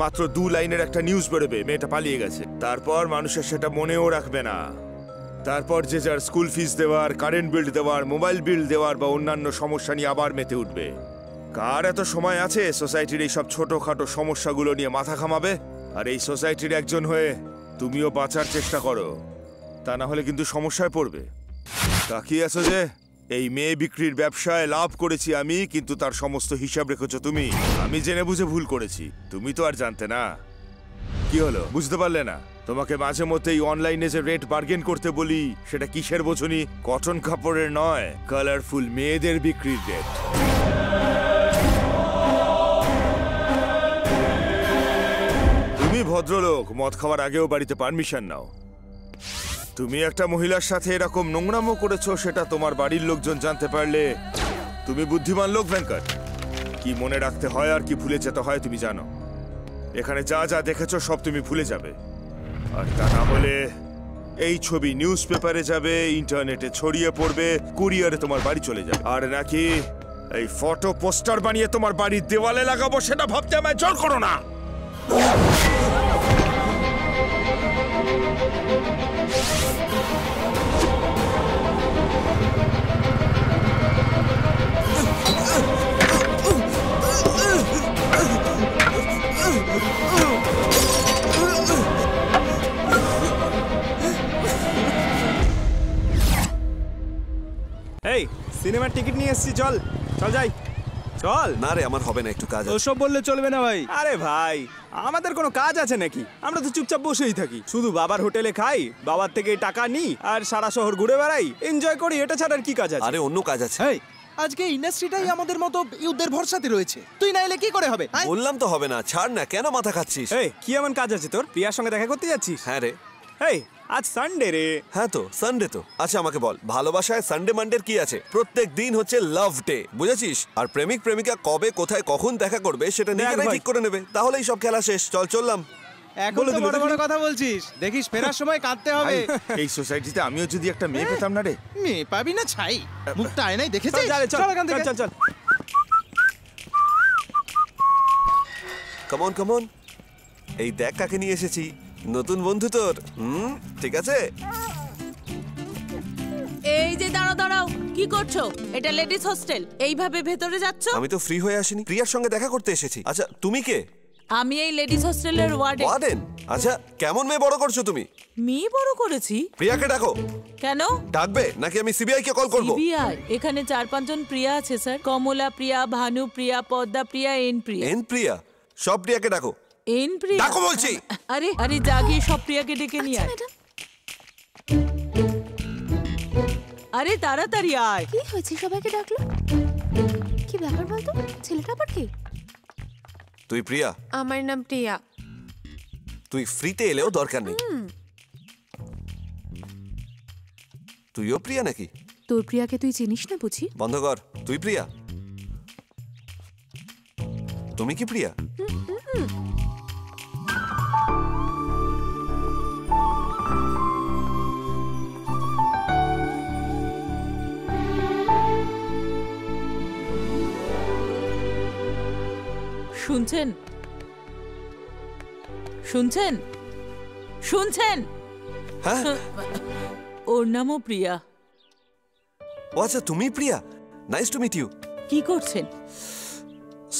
মাত্র 2 লাইনের একটা নিউজ বেরোবে মেয়েটা পালিয়ে গেছে, তারপর মানুষের সেটা মনেও রাখবে না। তারপর যে যার স্কুল ফিস দেওয়ার, কারেন্ট বিল দেওয়ার, মোবাইল বিল দেওয়ার বা অন্যান্য সমস্যা নিয়ে আবার মেতে উঠবে। কার এত সময় আছে সোসাইটির এই সব ছোটখাটো সমস্যাগুলো নিয়ে মাথা ঘামাবে? আর এই সোসাইটির একজন হয়ে তুমিও বাঁচার চেষ্টা করো, তা না হলে কিন্তু সমস্যায় পড়বে। তাকিয়ে আছো যে? এই মেয়ে বিক্রির ব্যবসায় লাভ করেছি আমি, কিন্তু তার সমস্ত হিসাব রেখেছো তুমি। আমি জেনে বুঝে ভুল করেছি, তুমি তো আর জানতে না। কি হলো, বুঝতে পারলে না? তোমাকে মাঝে মধ্যেই অনলাইনে যে রেট বার্গেন করতে বলি, সেটা কিসের বোঝনি? কটন কাপড়ের নয়, কালারফুল মেয়েদের বিক্রির রেট। তুমি ভদ্রলোক, মদ খাওয়ার আগেও বাড়িতে পারমিশন নাও। তুমি একটা মহিলার সাথে এরকম নোংরামো করেছো, সেটা তোমার বাড়ির লোকজন জানতে পারলে। তুমি বুদ্ধিমান লোক ভেঙ্কট, কি মনে রাখতে হয় আর কি ভুলে যেতে হয় তুমি জানো। এখানে যা যা দেখেছো সব তুমি ভুলে যাবে, আর তা না হলে এই ছবি নিউজ পেপারে যাবে, ইন্টারনেটে ছড়িয়ে পড়বে, কুরিয়ারে তোমার বাড়ি চলে যাবে। আর নাকি এই ফটো পোস্টার বানিয়ে তোমার বাড়ির দেওয়ালে লাগাবো, সেটা ভাবতে আমায় জোর করো না। এই সিনেমার টিকিট নিয়ে এসেছি, চল চল যাই। চল। না রে, আমার হবে না, একটু কাজ আছে। ওসব বললে চলবে না ভাই। আরে ভাই, আমাদের কোনো কাজ আছে নাকি? আমরা তো চুপচাপ বসেই থাকি, শুধু বাবার হোটেলে খাই, বাবার থেকে টাকা নিই আর সারা শহর ঘুরে বেড়াই, এনজয় করি। এটা ছাড়া আর কি কাজ আছে? আরে অন্য কাজ আছে। আজকে ইন্ডাস্ট্রিটাই আমাদের মতো ইউদের ভরসাতে রয়েছে, তুই না এলে কি করে হবে? বললাম তো হবে না, ছাড় না, কেন মাথা খাচ্ছিস? এই কি এমন কাজ আছে তোর? প্রিয়ার সঙ্গে দেখা করতে যাচ্ছিস? হ্যাঁ রে। এই আজ সানডে রে। হ্যাঁ তো সানডে তো। আচ্ছা আমাকে বল, ভালোবাসায় সানডে মানডের কি আছে? প্রত্যেক দিন হচ্ছে লাভ ডে, বুঝেছিস? আর প্রেমিক প্রেমিকা কবে কোথায় কখন দেখা করবে সেটা নিজেরাই ঠিক করে নেবে, তাহলেই সব খেলা শেষ। চললাম। এখন তো বড় বড় কথা বলছিস, দেখিস ফেরার সময় কাঁদতে হবে। এই সোসাইটিতে আমিও যদি একটা মেয়ে পেতাম না রে। মেয়ে পাবি না ছাই, মুখটা আয়নায় দেখেছিস? চল এখান থেকে, চল। কামন কামন, এই দেখ কাকে নিয়ে এসেছি, নতুন বন্ধু তোর। ঠিক আছে। এই যে দাঁড়াও দাঁড়াও, কি করছো? এটা লেডিস হোস্টেল, এইভাবে ভেতরে যাচ্ছ? আমি তো ফ্রি হয়ে আসিনি, প্রিয়ার সঙ্গে দেখা করতে এসেছি। আচ্ছা তুমি কে? আমি এই লেডিস হোস্টেলের ওয়ার্ডেন। ওয়ার্ডেন? আচ্ছা কেমন মেয়ে বড় করছো তুমি? মেয়ে বড় করেছি? প্রিয়াকে ডাকো। কেন ডাকবে নাকি আমি সিবিআই কে কল করব? সিবিআই? এখানে 4-5 জন প্রিয়া আছে স্যার। কমলা প্রিয়া, ভানু প্রিয়া, পদ্মা প্রিয়া, এন প্রিয়া। এন প্রিয়া? সব প্রিয়াকে ডাকো। এন প্রিয়া? ডাকো বলছি। আরে আরে জাগিয়ে সব প্রিয়াকে ডেকে নিয়ে আয়। আরে তাড়াতাড়ি আয়। কি হয়েছে, সবাইকে ডাকলো? কি ব্যাপার বলতো? ছেলেটা আবার কি? তুই প্রিয়া? আমার নাম প্রিয়া। তুই ফ্রিতে এলেও দরকার নেই। তুইও প্রিয়া নাকি? তোর প্রিয়াকে তুই চিনিস না বুঝি? বন্ধ কর। তুই প্রিয়া? তুমি কি প্রিয়া? শুনছেন? শুনছেন? শুনছেন? হ্যাঁ। ওর নামও প্রিয়া। ও আচ্ছা, তুমি Priya. Nice to meet you. কি করছেন?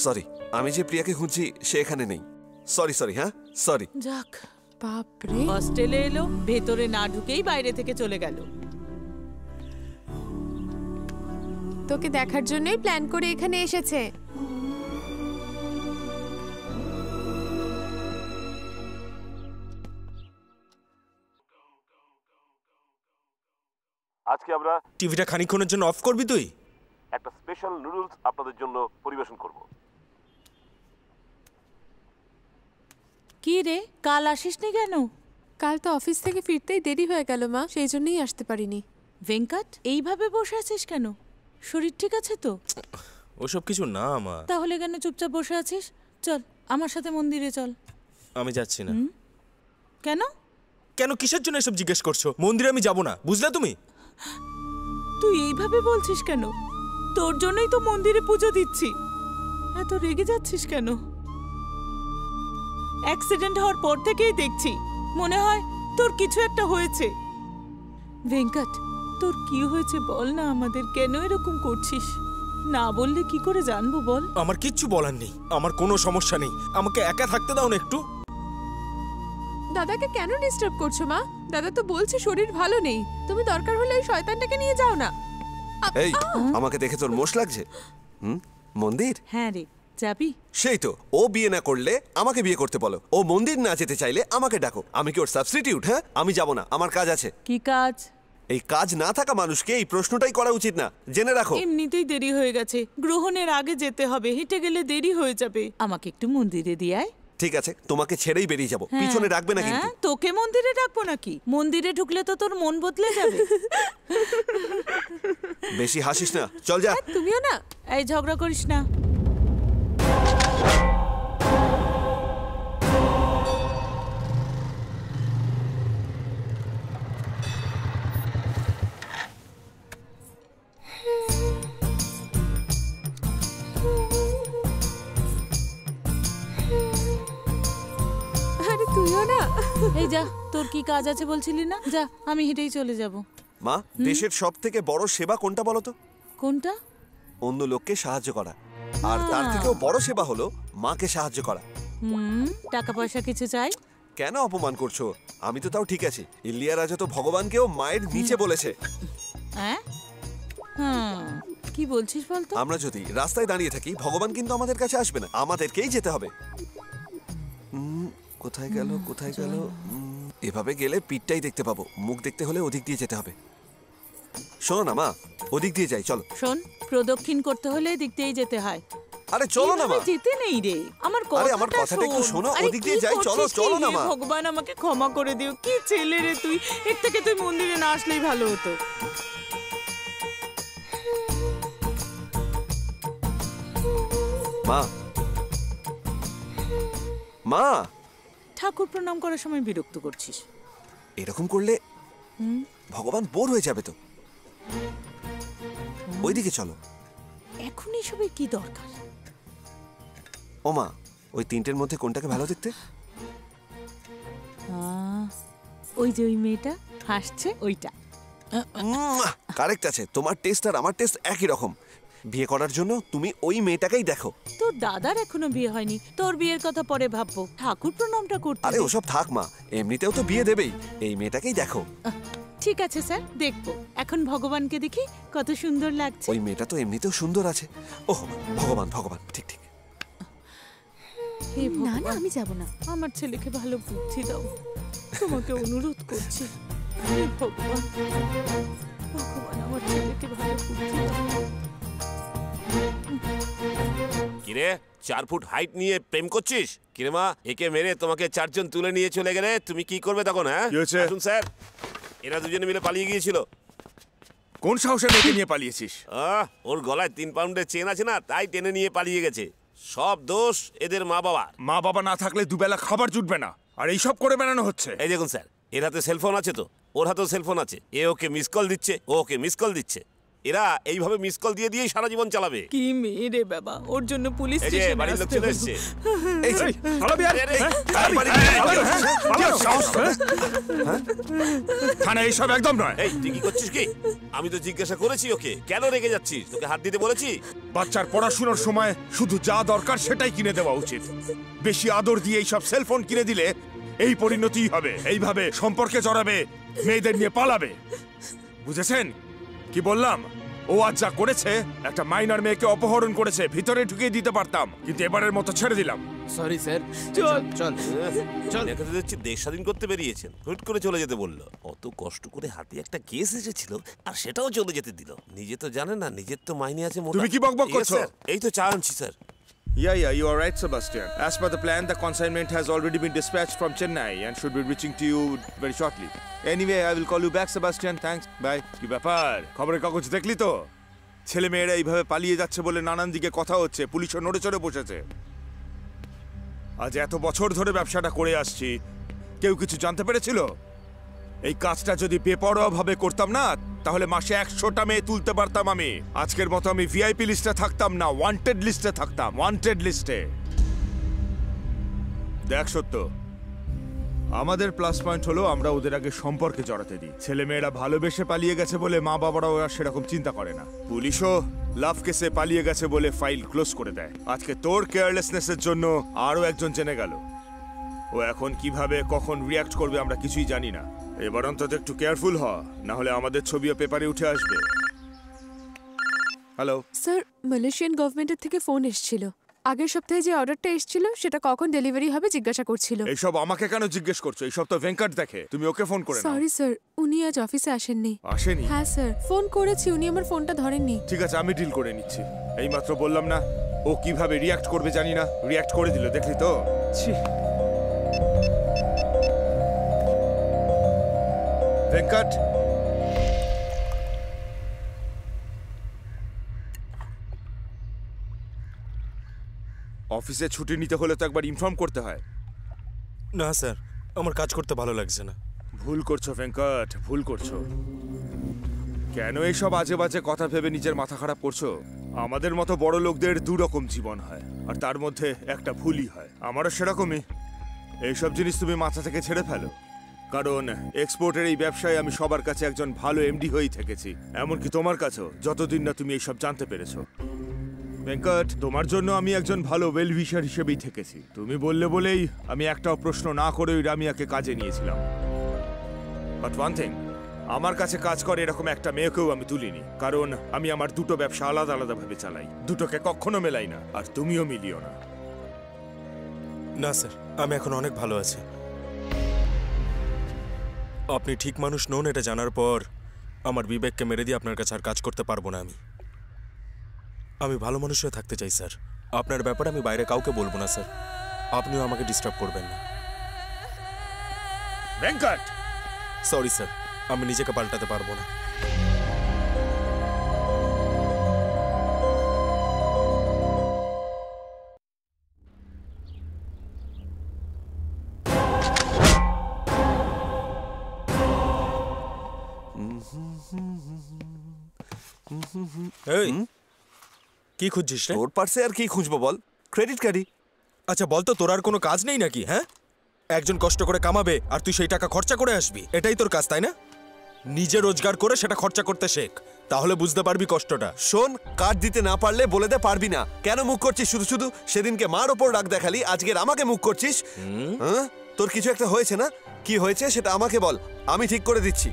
সরি, আমি যে প্রিয়াকে খুঁজছি সে এখানে নেই। Sorry sorry. হ্যাঁ সরি। যাক, বাপরে। হস্টেলে এলো, ভেতরে না ঢুকেই বাইরে থেকে চলে গেল। তোকে দেখার জন্যই প্ল্যান করে এখানে এসেছে। আজকে আমরা টিভিটা খানিকক্ষণের জন্য অফ করবি তুই? একটা স্পেশাল নুডলস আপনাদের জন্য পরিবেশন করব। কি রে, কাল আসিসনি কেন? কাল তো অফিস থেকে ফিরতেই দেরি হয়ে গেল মা, সেই জন্যই আসতে পারিনি। ভেঙ্কট, এইভাবে বসে আছিস কেন? শরীর ঠিক আছে তো? ওসব কিছু না মা। তাহলে কেন চুপচাপ বসে আছিস? চল আমার সাথে মন্দিরে চল। আমি যাচ্ছি না। কেন? কেন, কিসের জন্য এসব জিজ্ঞেস করছো? মন্দিরে আমি যাব না, বুঝলে তুমি? তুই এইভাবে বলছিস কেন? তোর জন্যই তো মন্দিরে পুজো দিচ্ছি। এত রেগে যাচ্ছিস কেন? অ্যাক্সিডেন্ট হওয়ার পর থেকেই দেখছি মনে হয় তোর কিছু একটা হয়েছে। ভেঙ্কট, তোর কি হয়েছে বল না আমাদের, কেন এরকম করছিস? না বললে কি করে জানবো বল? আমার কিচ্ছু বলার নেই, আমার কোনো সমস্যা নেই, আমাকে একা থাকতে দাও না একটু। দাদাকে কেন ডিস্টার্ব করছো মা? দাদা তো বলছে শরীর ভালো নেই, তুমি দরকার হলে ওই শয়তানটাকে নিয়ে যাও না। এই আমাকে দেখে তোর মোশ লাগছে? মন্দির? হ্যাঁ রে, যাবি? সেই তো, ও বিয়ে না করলে আমাকে বিয়ে করতে বলো, ও মন্দির না যেতে চাইলে আমাকে ডাকো। আমি কি ওর সাবস্টিটিউট? হ্যাঁ, আমি যাব না, আমার কাজ আছে। কি কাজ? এই কাজ না থাকা মানুষকে এই প্রশ্নটাই করা উচিত না, জেনে রাখো। এমনিতেই দেরি হয়ে গেছে, গ্রহণের আগে যেতে হবে, হেঁটে গেলে দেরি হয়ে যাবে। আমাকে একটু মন্দিরে দিয়ে আয়। ঠিক আছে, তোমাকে ছেড়েই বেরিয়ে যাব, পিছনে রাখবে না কিন্তু। তোকে মন্দিরে রাখবো নাকি? মন্দিরে ঢুকলে তো তোর মন বদলে যাবে। বেশি হাসিস না, চল যা। তুমিও না। এই ঝগড়া করিস না। আরে তুইও না। এই যা, তোর কি কাজ আছে বলছিলি না? যা, আমি হেঁটেই চলে যাব। মা, দেশের সব থেকে বড় সেবা কোনটা বলো তো? কোনটা? অন্য লোককে সাহায্য করা। আর তার থেকেও বড় সেবা হলো মাকে সাহায্য করা। টাকা পয়সা কিছু চাই? কেন অপমান করছো? আমি তো তাও ঠিক আছি। ইলিয়া রাজা তো ভগবানকেও মায়ের নিচে বলেছে। হ্যাঁ, কি বলছিস বলতো? আমরা যদি রাস্তায় দাঁড়িয়ে থাকি ভগবান কিন্তু আমাদের কাছে আসবে না, আমাদেরকেই যেতে হবে। কোথায় গেল কোথায় গেল? এভাবে গেলে পিঠটাই দেখতে পাবো, মুখ দেখতে হলে ওদিক দিয়ে যেতে হবে। শোনো না মা, ওদিক দিয়ে যাই চলো। শোন, প্রদক্ষিণ করতে হলে এদিক দিয়েই যেতে হয়। আরে চলো না মা। যেতে নেই রে, আমার কথাটা একটু শোনো, ওদিক দিয়ে যাই চলো। চলো না মা। ভগবান আমাকে ক্ষমা করে দিও, কি ছেলে রে তুই। এর থেকে তুই মন্দিরে না আসলেই ভালো হতো। মা মা, ঠাকুর প্রণাম করার সময় বিরক্ত করছিস। এরকম করলে ভগবান বোর হয়ে যাবে তো। ওইদিকে চলো। এখন এসবের কি দরকার? ও মা, ওই তিনটের মধ্যে কোনটাকে ভালো দেখতে? ওই যে ওই মেয়েটা হাসছে, ওইটা। কারেক্ট আছে, তোমার টেস্ট আর আমার টেস্ট একই রকম। বিয়ে করার জন্য তুমি ওই মেয়েটাকেই দেখো। তোর দাদার এখনো বিয়ে হয়নি, তোর বিয়ের কথা পরে ভাববো। ঠাকুর প্রণামটা করতে। আরে ওসব থাক মা, এমনিতেও তো বিয়ে দেবেই, এই মেয়েটাকেই দেখো। ঠিক আছে স্যার, দেখবো। এখন ভগবানকে দেখি, কত সুন্দর লাগছে। ওই মেয়েটা তো এমনিতেও সুন্দর আছে। ওহ ভগবান ভগবান, ঠিক ঠিক। না না, আমি যাব না। আমার ছেলেকে ভালো বুদ্ধি দাও, তোমাকে অনুরোধ করছি। হে ভগবান, ভগবান আমার ছেলেকে ভালো বুদ্ধি দাও। কিরে 4 ফুট হাইট নিয়ে প্রেম করছিস? কিরে মা, একে মেরে তোমাকে 4 জন তুলে নিয়ে চলে গেলে তুমি কি করবে তখন? হ্যাঁ আসুন স্যার, এরা দুজনে মিলে পালিয়ে গিয়েছিল। কোন সাহসে মেয়েকে নিয়ে পালিয়েছিস? ওর গলায় 3 পাউন্ডের চেন আছে না, তাই টেনে নিয়ে পালিয়ে গেছে। সব দোষ এদের মা বাবা। মা বাবা না থাকলে দুবেলা খাবার জুটবে না, আর এইসব করে বেড়ানো হচ্ছে। এই দেখুন স্যার, এর হাতে সেলফোন আছে তো, ওর হাতেও সেলফোন আছে। এ ওকে মিস কল দিচ্ছে, ও ওকে মিস কল দিচ্ছে। এরা এইভাবে মিস কল দিয়ে দিয়েই সারা জীবন চালাবে। কি মেয়ে রে বাবা, ওর জন্য পুলিশ এই যে বাড়ির লোক চলে এসেছে। এই থানা এইসব একদম নয়। এই তুই কি করছিস কি? আমি তো জিজ্ঞাসা করেছি ওকে, কেন রেগে যাচ্ছিস? তোকে হাত দিতে বলেছি? বাচ্চার পড়াশোনার সময় শুধু যা দরকার সেটাই কিনে দেওয়া উচিত। বেশি আদর দিয়ে এইসব সেলফোন কিনে দিলে এই পরিণতিই হবে। এইভাবে সম্পর্কে জড়াবে, মেয়েদের নিয়ে পালাবে। বুঝেছেন কি বললাম? ও আজ যা করেছে, একটা মাইনর মেয়েকে অপহরণ করেছে, ভিতরে ঢুকিয়ে দিতে পারতাম, কিন্তু এবারের মতো ছেড়ে দিলাম। Sorry sir. চল চল চল। এখানে দেখছি দেশ স্বাধীন করতে বেরিয়েছেন, হুট করে চলে যেতে বললো। অত কষ্ট করে হাতে একটা কেস এসেছিল, আর সেটাও চলে যেতে দিল। নিজে তো জানে না, নিজের তো মাইনে আছে। তুমি কি বকবক করছো? এই তো চা আনছি sir. Yeah, you are right, Sebastian. As per the plan, the consignment has already been dispatched from Chennai and should be reaching to you very shortly. Anyway, I will call you back, Sebastian. Thanks. Bye. কি ব্যাপার? খবরের কাগজ দেখলি তো? ছেলে মেয়েরা এইভাবে পালিয়ে যাচ্ছে বলে নানান দিকে কথা হচ্ছে, পুলিশও নড়ে চড়ে বসেছে। আজ এত বছর ধরে ব্যবসাটা করে আসছি, কেউ কিছু জানতে পেরেছিল? এই কাজটা যদি বেপরোয়া ভাবে করতাম না, তাহলে মাসে 100টা মেয়ে তুলতে পারতাম আমি। আজকের মতো আমি ভিআইপি লিস্টে থাকতাম না, ওয়ান্টেড লিস্টে থাকতাম। ওয়ান্টেড লিস্টে। দেখ সত্য, আমাদের প্লাস পয়েন্ট হলো আমরা ওদের আগে সম্পর্কে জড়াতে দিই। ছেলে মেয়েরা ভালোবেসে পালিয়ে গেছে বলে মা বাবারাও আর সেরকম চিন্তা করে না। পুলিশও লাভ কেসে পালিয়ে গেছে বলে ফাইল ক্লোজ করে দেয়। আজকে তোর কেয়ারলেসনেসের জন্য আরো একজন জেনে গেল। ও এখন কিভাবে কখন রিঅ্যাক্ট করবে আমরা কিছুই জানি না। এবার অন্তত একটু কেয়ারফুল হ, না হলে আমাদের ছবিও পেপারে উঠে আসবে। হ্যালো স্যার, মালয়েশিয়ান গভর্নমেন্টের থেকে ফোন এসেছিল। আগের সপ্তাহে যে অর্ডারটা এসেছিল সেটা কখন ডেলিভারি হবে জিজ্ঞাসা করছিল। এইসব আমাকে কেন জিজ্ঞেস করছো? এইসব তো ভেঙ্কট দেখে, তুমি ওকে ফোন করে নাও। সরি স্যার, উনি আজ অফিসে আসেননি। আসেনি? হ্যাঁ স্যার, ফোন করেছি, উনি আমার ফোনটা ধরেননি। ঠিক আছে, আমি ডিল করে নিচ্ছি। এইমাত্র বললাম না, ও কিভাবে রিঅ্যাক্ট করবে জানি না, রিঅ্যাক্ট করে দিল, দেখলি তো? ভেঙ্কট, অফিসে ছুটি নিতে হলে তো একবার ইনফর্ম করতে হয়। না স্যার, আমার কাজ করতে ভালো লাগছে না। ভুল করছো ভেঙ্কট, ভুল করছো। কেন এইসব আজে বাজে কথা ভেবে নিজের মাথা খারাপ করছো? আমাদের মতো বড় লোকদের 2 রকম জীবন হয়, আর তার মধ্যে একটা ভুলই হয়। আমারও সেরকমই। এইসব জিনিস তুমি মাথা থেকে ছেড়ে ফেলো, কারণ এক্সপোর্টের এই ব্যবসায় আমি সবার কাছে একজন ভালো এমডি হয়েই থেকেছি, এমনকি তোমার কাছেও, যতদিন না তুমি এইসব জানতে পেরেছো। ভেঙ্কট, তোমার জন্য আমি একজন ভালো ওয়েল উইশার হিসেবেই থেকেছি। তুমি বললে বলেই আমি একটাও প্রশ্ন না করেই রামিয়াকে কাজে নিয়েছিলাম। বাট ওয়ান থিং, আমার কাছে কাজ করে এরকম একটা মেয়েকেও আমি তুলিনি, কারণ আমি আমার দুটো ব্যবসা আলাদা আলাদা ভাবে চালাই, দুটোকে কখনো মেলাই না, আর তুমিও মিলিও না। না স্যার, আমি এখন অনেক ভালো আছি। আপনি ঠিক মানুষ নন এটা জানার পর আমার বিবেককে মেরে দিয়ে আপনার কাছে আর কাজ করতে পারবো না। আমি ভালো মানুষ হয়ে থাকতে চাই স্যার। আপনার ব্যাপারে আমি বাইরে কাউকে বলবো না স্যার, আপনিও আমাকে ডিস্টার্ব করবেন না। ভেঙ্কট! সরি স্যার, আমি নিজেকে পাল্টাতে পারবো না। এই কি খুঁজছিস রে? তোর পার্সে আর কি খুঁজবো বল? ক্রেডিট কার্ডই। আচ্ছা বল তো, তোর আর কোনো কাজ নেই নাকি? হ্যাঁ, একজন কষ্ট করে কামাবে আর তুই সেই টাকা খরচা করে আসবি, এটাই তোর কাজ তাই না? নিজে রোজগার করে সেটা খরচা করতে শেখ, তাহলে বুঝতে পারবি কষ্টটা। শোন, কার্ড দিতে না পারলে বলে দে পারবি না। কেন মুখ করছিস শুধু শুধু? সেদিনকে মার ওপর রাগ দেখালি, আজকের আমাকে মুখ করছিস। হ্যাঁ, তোর কিছু একটা হয়েছে না? কি হয়েছে সেটা আমাকে বল, আমি ঠিক করে দিচ্ছি।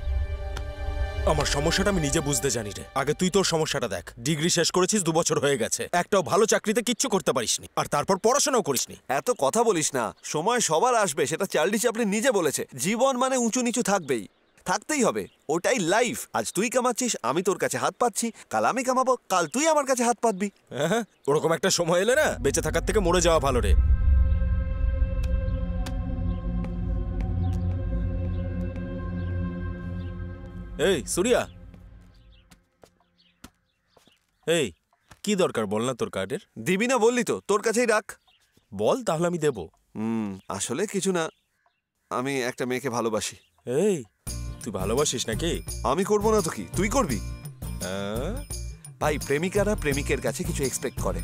আমার সমস্যাটা আমি নিজে বুঝতে জানি রে। আগে তুই তোর সমস্যাটা দেখ। ডিগ্রি শেষ করেছিস, 2 বছর হয়ে গেছে, একটাও ভালো চাকরিতে কিচ্ছু করতে পারিসনি, আর তারপর পড়াশোনাও করিসনি। এত কথা বলিস না, সময় সবার আসবে, সেটা চার্লি চ্যাপলিন নিজে বলেছে। জীবন মানে উঁচু নিচু থাকবেই, থাকতেই হবে, ওটাই লাইফ। আজ তুই কামাচ্ছিস, আমি তোর কাছে হাত পাচ্ছি, কাল আমি কামাবো, কাল তুই আমার কাছে হাত পাতবি। হ্যাঁ, ওরকম একটা সময় এলে না, বেঁচে থাকার থেকে মরে যাওয়া ভালো রে। এই সুরিয়া, এই কি দরকার বল না তোর কার্ডের? দিবি না বললি তো, তোর কাছেই রাখ। বল তাহলে আমি দেবো। আসলে কিছু না, আমি একটা মেয়েকে ভালোবাসি। এই তুই ভালোবাসিস নাকি? আমি করবো না তো কি, তুই করবি? ভাই, প্রেমিকারা প্রেমিকের কাছে কিছু এক্সপেক্ট করে,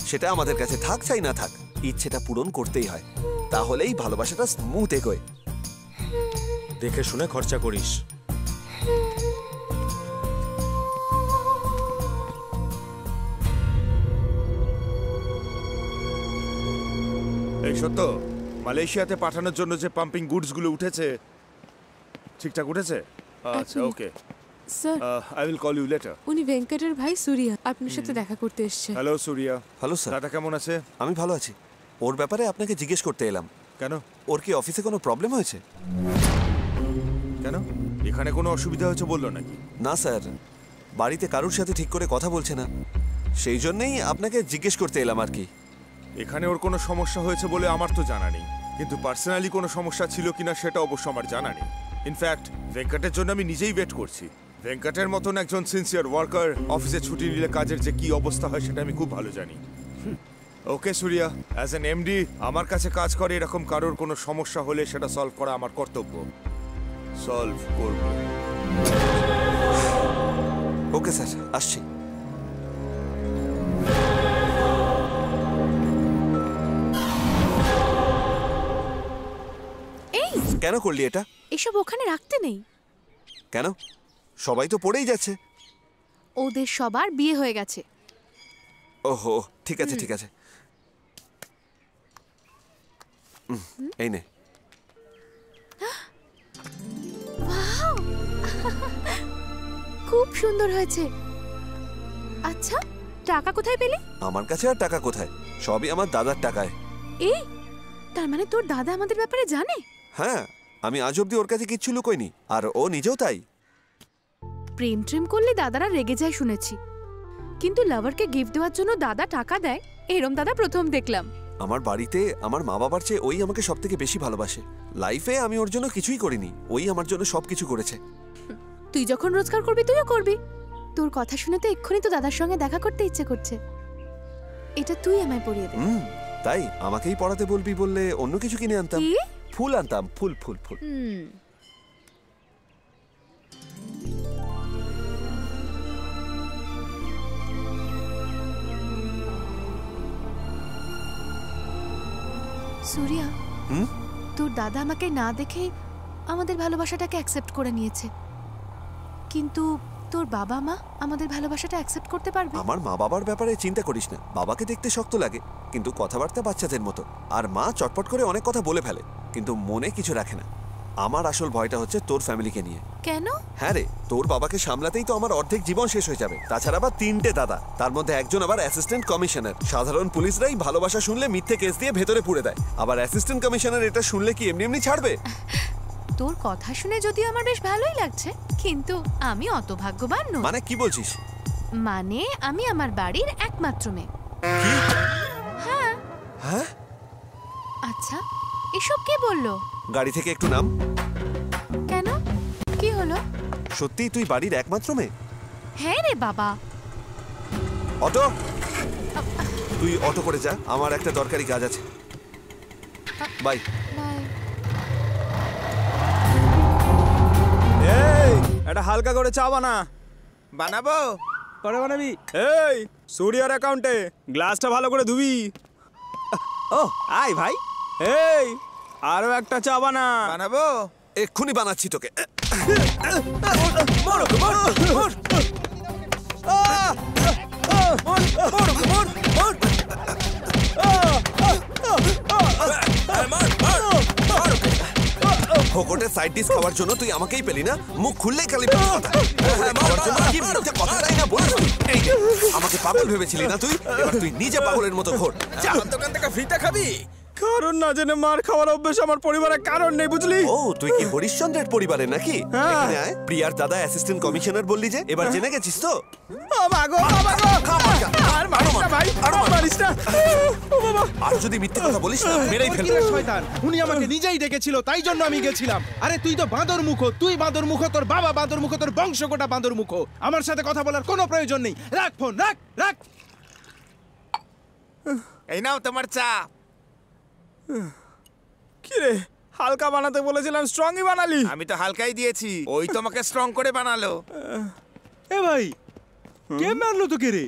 সেটা আমাদের কাছে থাক চাই না থাক, ইচ্ছেটা পূরণ করতেই হয়, তাহলেই ভালোবাসাটা স্মুথ এগোয়। দেখে শুনে খরচা করিস। এই সত্য, মালয়েশিয়াতে পাঠানোর জন্য যে পাম্পিং গুডস গুলো উঠেছে, ঠিকঠাক উঠেছে? আচ্ছা, okay sir, I will call you later. উনি ভেঙ্কটের ভাই সুরিয়া, আপনার সাথে দেখা করতে এসেছে। হ্যালো সুরিয়া। Hello sir. দাদা কেমন আছে? আমি ভালো আছি। ওর ব্যাপারে আপনাকে জিজ্ঞেস করতে এলাম। কেন? ওর কি অফিসে কোনো প্রবলেম হয়েছে? কেন, এখানে কোনো অসুবিধা হয়েছে বললো নাকি? না স্যার, বাড়িতে কারোর সাথে ঠিক করে কথা বলছে না, সেই জন্যই আপনাকে জিজ্ঞেস করতে এলাম আর কি। এখানে ওর কোনো সমস্যা হয়েছে বলে আমার তো জানা নেই, কিন্তু পার্সোনালি কোনো সমস্যা ছিল কিনা সেটা অবশ্য আমার জানা নেই। ইনফ্যাক্ট ভেঙ্কটের জন্য আমি নিজেই ওয়েট করছি। ভেঙ্কটের মতন একজন সিনসিয়ার ওয়ার্কার অফিসে ছুটি নিলে কাজের যে কি অবস্থা হয় সেটা আমি খুব ভালো জানি। ওকে সুরিয়া, অ্যাজ এন এমডি আমার কাছে কাজ করে এরকম কারোর কোনো সমস্যা হলে সেটা সলভ করা আমার কর্তব্য। সলভ করব। ওকে স্যার, আসছি। এই কেন করলি এটা? এসব ওখানে রাখতে নেই। কেন? সবাই তো পড়েই যাচ্ছে। ওদের সবার বিয়ে হয়ে গেছে। ওহো, ঠিক আছে ঠিক আছে, এই নে। ওয়াও, খুব সুন্দর হয়েছে। আচ্ছা, টাকা কোথায় পেলি? আমার কাছে আর টাকা কোথায়, সবই আমার দাদার টাকায়। এই, তার মানে তোর দাদা আমাদের ব্যাপারে জানে? হ্যাঁ, আমি আজ অব্দি ওর কাছে কিচ্ছু লুকোইনি, আর ও নিজেও তাই। প্রেম ট্রেম করলে দাদারা রেগে যায় শুনেছি, কিন্তু লাভারকে গিফট দেওয়ার জন্য দাদা টাকা দেয়, এরম দাদা প্রথম দেখলাম। আমার বাড়িতে আমার মা বাবার চেয়ে ওই আমাকে সব থেকে বেশি ভালোবাসে। লাইফে আমি ওর জন্য কিছুই করিনি, ওই আমার জন্য সবকিছু করেছে। তুই যখন রোজগার করবি তুইও করবি। তোর কথা শুনে তো এক্ষুনি তো দাদার সঙ্গে দেখা করতে ইচ্ছে করছে। এটা তুই আমায় পরিয়ে দে। তাই আমাকেই পড়াতে বলবি বললে অন্য কিছু কিনে আনতাম। ফুল আনতাম, ফুল ফুল ফুল। সুরিয়া, তোর দাদা আমাকে না দেখে আমাদের ভালোবাসাটাকে অ্যাকসেপ্ট করে নিয়েছে, কিন্তু তোর বাবা মা আমাদের ভালোবাসাটা অ্যাকসেপ্ট করতে পারবে? আমার মা বাবার ব্যাপারে চিন্তা করিস না, বাবাকে দেখতে শক্ত লাগে কিন্তু কথাবার্তা বাচ্চাদের মতো, আর মা চটপট করে অনেক কথা বলে ফেলে কিন্তু মনে কিছু রাখে না। আমার আসল ভয়টা হচ্ছে তোর ফ্যামিলিকে নিয়ে। কেন? হ্যাঁ রে, তোর বাবাকে সামলাতেই তো আমার অর্ধেক জীবন শেষ হয়ে যাবে। তাছাড়া আবার 3টে দাদা, তার মধ্যে একজন আবার অ্যাসিস্ট্যান্ট কমিশনার। সাধারণ পুলিশরাই ভালোবাসা শুনলে মিথ্যে কেস দিয়ে ভেতরে পুরে দেয়, আবার অ্যাসিস্ট্যান্ট কমিশনার এটা শুনলে কি এমনি এমনি ছাড়বে? তোর কথা শুনে যদিও আমার বেশ ভালোই লাগছে, কিন্তু আমি অত ভাগ্যবান নই। মানে কি বলছিস? মানে আমি আমার বাড়ির একমাত্র মেয়ে। হ্যাঁ। হ্যাঁ? আচ্ছা, এসব কে বললো? গাড়ি থেকে একটু নাম। কেন, কি হলো? সত্যি তুই বাড়ির একমাত্র মেয়ে? হ্যাঁ রে বাবা। অটো, তুই অটো করে যা, আমার একটা দরকারি কাজ আছে। বাই। এই একটা হালকা করে চা বানাবো। পরে বানাবি? এই সূর্যর অ্যাকাউন্টে গ্লাসটা ভালো করে ধুবি। ও আয় ভাই, এই আরো একটা চা বানাবো। এক্ষুনি বানাচ্ছি তোকে। ফোকটে সাইড ডিশ খাওয়ার জন্য তুই আমাকেই পেলি না? মুখ খুললেই খালি কথা। খাওয়ার জন্য কি মিথ্যে কথাটাই না বলিস তুই? এই নে, আমাকে পাগল ভেবেছিলি না তুই? এবার তুই নিজে পাগলের মতো ঘোর। যা, দোকান থেকে ফ্রিতে খাবি। কারণ না জেনে মার খাওয়ার অভ্যেস আমার পরিবারের কারণ নেই, বুঝলি? ও, তুই কি হরিশ্চন্দ্রের পরিবারে নাকি? এখানে আয়। প্রিয়ার দাদা অ্যাসিস্ট্যান্ট কমিশনার বললি যে, এবার জেনে গেছিস তো? আর যদি মিথ্যে কথা বলিস না, মেরেই ফেলবো। শয়তান, উনি আমাকে নিজেই ডেকেছিল, তাই জন্য আমি গেছিলাম। আরে তুই তো বাঁদর মুখো, তুই বাঁদর মুখো, তোর বাবা বাঁদর মুখো, তোর বংশ গোটা বাঁদর মুখো। আমার সাথে কথা বলার কোনো প্রয়োজন নেই। রাখ ফোন, রাখ রাখ। এই নাও তোমার চা। কি রে, হালকা বানাতে বলেছিলাম, স্ট্রংই বানালি। আমি তো হালকাই দিয়েছি, ওই তোমাকে স্ট্রং করে বানালো। এ ভাই, কে মারলো তোকে রে?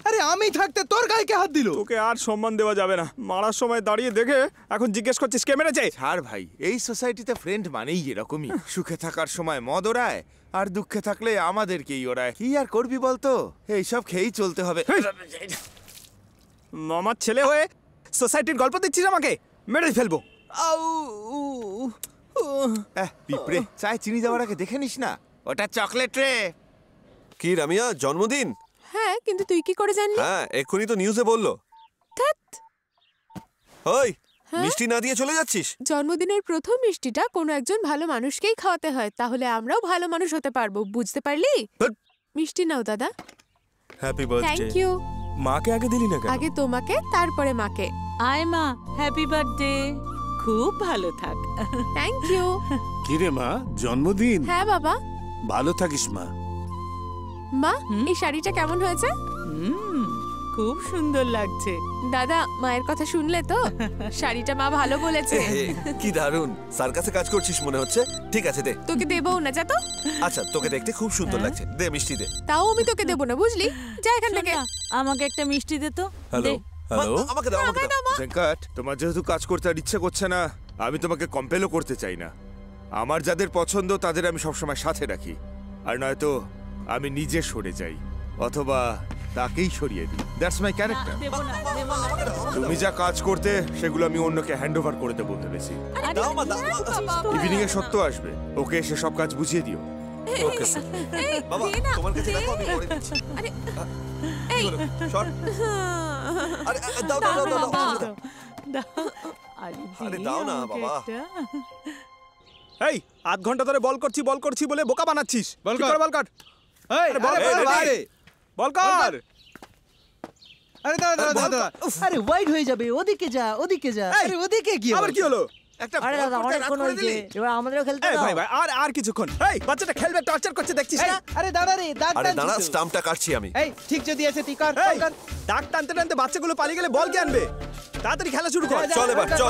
আরে আমি থাকতে তোর গায়ে কে হাত দিল? তোকে আর সম্মান দেওয়া যাবে না। মারার সময় দাঁড়িয়ে দেখে এখন জিজ্ঞেস করছিস কে মেরেছে? ছাড় ভাই, এই সোসাইটিতে ফ্রেন্ড মানেই এরকমই। সুখে থাকার সময় মদ ওড়ায়, আর দুঃখে থাকলে আমাদেরকেই ওড়ায়। কি আর করবি বলতো, এইসব খেয়েই চলতে হবে। মামার ছেলে হয়ে সোসাইটির গল্প দিচ্ছিস আমাকে? মেরে ফেলবো। পিঁপড়ে, চায় চিনি যাওয়ার আগে দেখে নিস না, ওটা চকলেট রে। কি রামিয়া, জন্মদিন? হ্যাঁ, কিন্তু তুই কি করে জানলি? হ্যাঁ, এক্ষুনি তো নিউজে বললো। ওই, মিষ্টি না দিয়ে চলে যাচ্ছিস? জন্মদিনের প্রথম মিষ্টিটা কোনো একজন ভালো মানুষকেই খাওয়াতে হয়, তাহলে আমরাও ভালো মানুষ হতে পারবো, বুঝতে পারলি? মিষ্টি নাও দাদা। Happy birthday. Thank you. মাকে আগে দিলি না কেন? আগে তোমাকে, তারপরে মাকে। আয় মা, হ্যাপি বার্থডে। খুব ভালো থাক। Thank you. কি রে মা, জন্মদিন? হ্যাঁ বাবা। ভালো থাকিস মা। মা, এই শাড়িটা কেমন হয়েছে? খুব সুন্দর লাগছে। দাদা, মায়ের কথা শুনলে তো? শাড়িটা মা ভালো বলেছে। কি দারুণ, সার্কাসে কাজ করছিস মনে হচ্ছে। ঠিক আছে, দে। তোকে দেবো না, যা তো। আচ্ছা, তোকে দেখতে খুব সুন্দর লাগছে, দে মিষ্টি দে। তাও আমি তোকে দেবো না, বুঝলি? যা এখান থেকে। আমাকে একটা মিষ্টি দে তো। হ্যালো হ্যালো, আমাকে দাও, আমাকে দাও। ভেঙ্কট, তোমার যেহেতু কাজ করতে আর ইচ্ছে করছে না, আমি তোমাকে কম্পেলও করতে চাই না। আমার যাদের পছন্দ তাদের আমি সবসময় সাথে রাখি, আর নয়তো আমি নিজে সরে যাই, অথবা তাকেই সরিয়ে দিই। That's my character. তুমি যা কাজ করতে সেগুলো আমি অন্যকে হ্যান্ড ওভার করে দেবো ভেবেছি। ইভিনিং এ সত্য আসবে, ওকে এসে সব কাজ বুঝিয়ে দিও। Okay sir. বাবা, তোমার কাছে রাখো, আমি করে দিচ্ছি। আরে এই শট। আরে দাও দাও দাও দাও। আরে দাও না বাবা। এই আধ ঘন্টা ধরে বল করছি বলে বোকা বানাচ্ছিস। বল কর, বল কর। এই বল কর। আরে দাদা দাদা, আরে ওয়াইড হয়ে যাবে, ওদিকে যা, ওদিকে যা। আরে ওদিকে কি আবার কি হলো? একটা আরে দাদা, অনেকক্ষণ হয়েছে, এবার আমাদেরও খেলতে দাও। ভাই ভাই, আর কিছুক্ষণ। এই বাচ্চাটা খেলবে, টর্চার করছে দেখছিস না? আরে দাদা রে, দাগ আরে দাঁড়া, স্টাম্পটা কাটছি আমি। এই ঠিক যদি আছে তুই কর। দাগ টানতে টানতে বাচ্চাগুলো পালিয়ে গেলে বল কে আনবে? তাড়াতাড়ি খেলা শুরু কর। চল এবার, চল।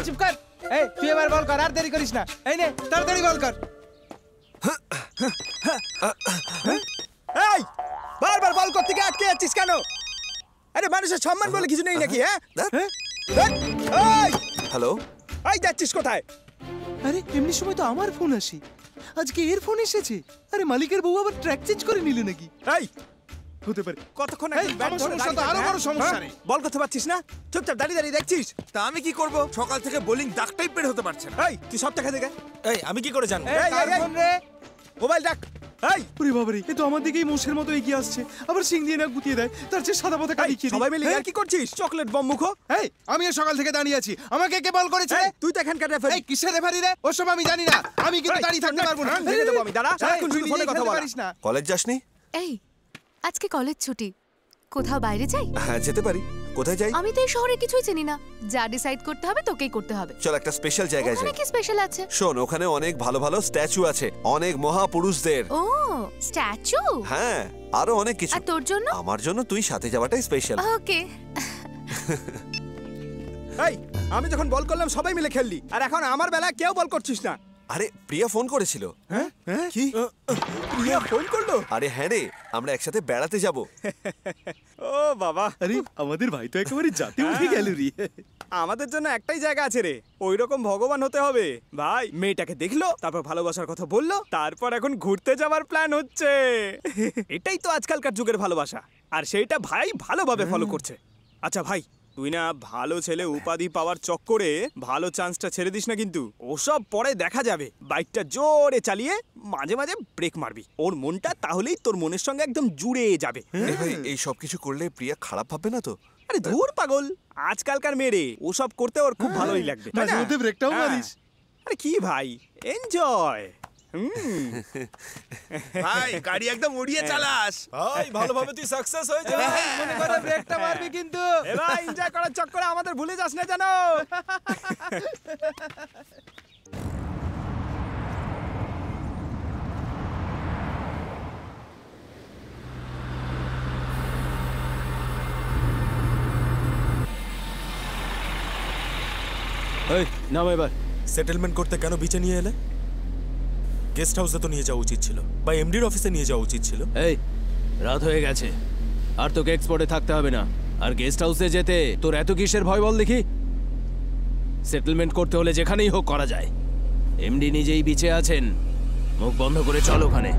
চুপ কর। এই তুই এবার বল কর, আর দেরি করিস না। এই নে, তাড়াতাড়ি বল কর। এই বারবার বল করতে গিয়ে আটকে যাচ্ছিস কেন? আরে মানুষের সম্মান বলে কিছু নেই নাকি? হ্যাঁ, হ্যালো, এই যাচ্ছিস কোথায়? আরে এমনি সময় তো আমার ফোন আসে, আজকে এর ফোন এসেছে। আরে মালিকের বউ আবার ট্র্যাক চেঞ্জ করে নিল নাকি? এই হতে পারে। কতক্ষণ এই, আমার সমস্যা তো আরো বড় সমস্যা রে। বল করতে পারছিস না, চুপচাপ দাঁড়িয়ে দাঁড়িয়ে দেখছিস। তা আমি কি করব? সকাল থেকে বোলিং দাগটাই বের হতে পারছে না। এই তুই সব টাকা দেখে। এই আমি কি করে জানবো? মোবাইল ডাক। এই ওরে বাবারে, এ তো আমার দিকেই মোষের মতো এগিয়ে আসছে, আবার সিং দিয়ে নাক গুটিয়ে দেয়, তার চেয়ে সাদা পথে কালি খেয়ে সবাই মিলে আর কি করছিস? চকলেট বম মুখো। এই আমি সকাল থেকে দাঁড়িয়ে আছি, আমাকে কে বল করেছে? তুই তো এখানকার রেফারি। এই কিসের রেফারি রে? ওসব আমি জানি না, আমি কিন্তু দাঁড়িয়ে থাকতে পারবো না। ভেঙে দেবো আমি, দাঁড়া। সারাক্ষণ শুধু ফোনে কথা বলিস না। কলেজ যাসনি? এই আজকে কলেজ ছুটি, কোথাও বাইরে যাই? হ্যাঁ যেতে পারি। কোথায় যাই? আমি তো এই শহরে কিছুই চিনি না, যা ডিসাইড করতে হবে তোকেই করতে হবে। চল একটা স্পেশাল জায়গায় যাই। ওখানে কি স্পেশাল আছে? শোন, ওখানে অনেক ভালো ভালো স্ট্যাচু আছে, অনেক মহাপুরুষদের। ও স্ট্যাচু? হ্যাঁ আরো অনেক কিছু। আর তোর জন্য? আমার জন্য তুই সাথে যাওয়াটাই স্পেশাল। ওকে। এই আমি যখন বল করলাম সবাই মিলে খেললি, আর এখন আমার বেলা কেউ বল করছিস না। আরে প্রিয়া ফোন করেছিল। হ্যাঁ কি? প্রিয়া ফোন করলো? আরে হ্যাঁ রে, আমরা একসাথে বেড়াতে যাব। ও বাবা, আরে আমাদের ভাই তো একেবারে জাতি উঠে গেল রে। আমাদের জন্য একটাই জায়গা আছে রে, ওই রকম ভগবান হতে হবে ভাই। মেয়েটাকে দেখলো, তারপর ভালোবাসার কথা বললো, তারপর এখন ঘুরতে যাওয়ার প্ল্যান হচ্ছে। এটাই তো আজকালকার যুগের ভালোবাসা, আর সেইটা ভাই ভালোভাবে ফলো করছে। আচ্ছা ভাই, তুই না ভালো ছেলে উপাধি পাওয়ার চক্করে ভালো চান্সটা ছেড়ে দিস না কিন্তু। ওসব পরে দেখা যাবে। বাইকটা জোরে চালিয়ে মাঝে মাঝে ব্রেক মারবি, ওর মনটা তাহলেই তোর মনের সঙ্গে একদম জুড়ে যাবে। ভাই এই সব কিছু করলে প্রিয়া খারাপ ভাববে না তো? আরে ধুর পাগল, আজকালকার মেয়ে ওসব করতে ওর খুব ভালোই লাগবে। মাঝে মধ্যে ব্রেকটাও মারিস। আরে কি ভাই, এনজয়। ভাই গাড়ি একদম উড়িয়ে চালাস। ভাই ভালোভাবে তুই সাকসেস হয়ে যা। মনে করে ব্রেকটা মারবি কিন্তু। এ ভাই এনজয় করার চক্করে আমাদের ভুলে যাস না জানো। এই নাম এবার। সেটেলমেন্ট করতে কেন বিচে নিয়ে এলে? গেস্ট হাউসে তো নিয়ে যাওয়া উচিত ছিল, বা এমডির অফিসে নিয়ে যাওয়া উচিত ছিল। এই রাত হয়ে গেছে, আর তোকে এক্সপোর্টে থাকতে হবে না। আর গেস্ট হাউসে যেতে তোর এত কিসের ভয় বল দেখি? সেটেলমেন্ট করতে হলে যেখানেই হোক করা যায়। এমডি নিজেই বিচে আছেন, মুখ বন্ধ করে চল ওখানে।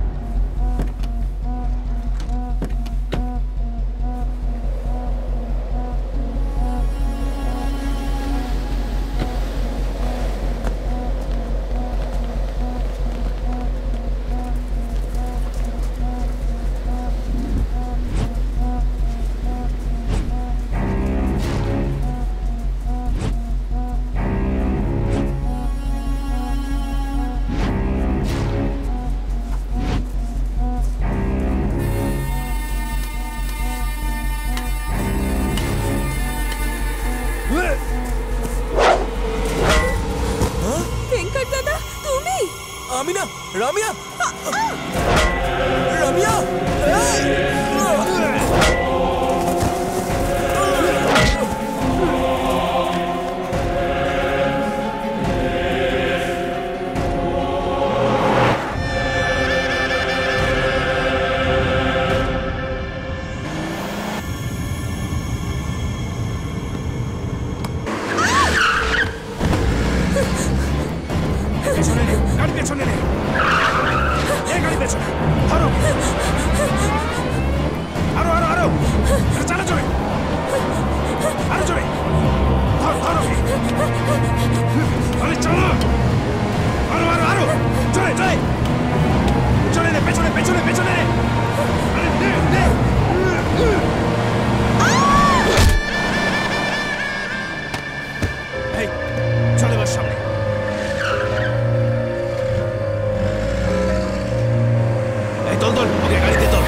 ভেঙ্কট দাদা, তুমি? আমি না, রামিয়া। রামিয়া পেছনে নে, গাড়ি পেছনে ধরো। আরো আরো আরো চালা, চলে আরো চলে, ধরো। আরে চলো, আরো আরো আরো চলে চলে চলে নে, পেছনে পেছনে পেছনে নে। আরে নে নে। এই চলে এবার সামনে। তোল ওকে গাড়িতে তোল।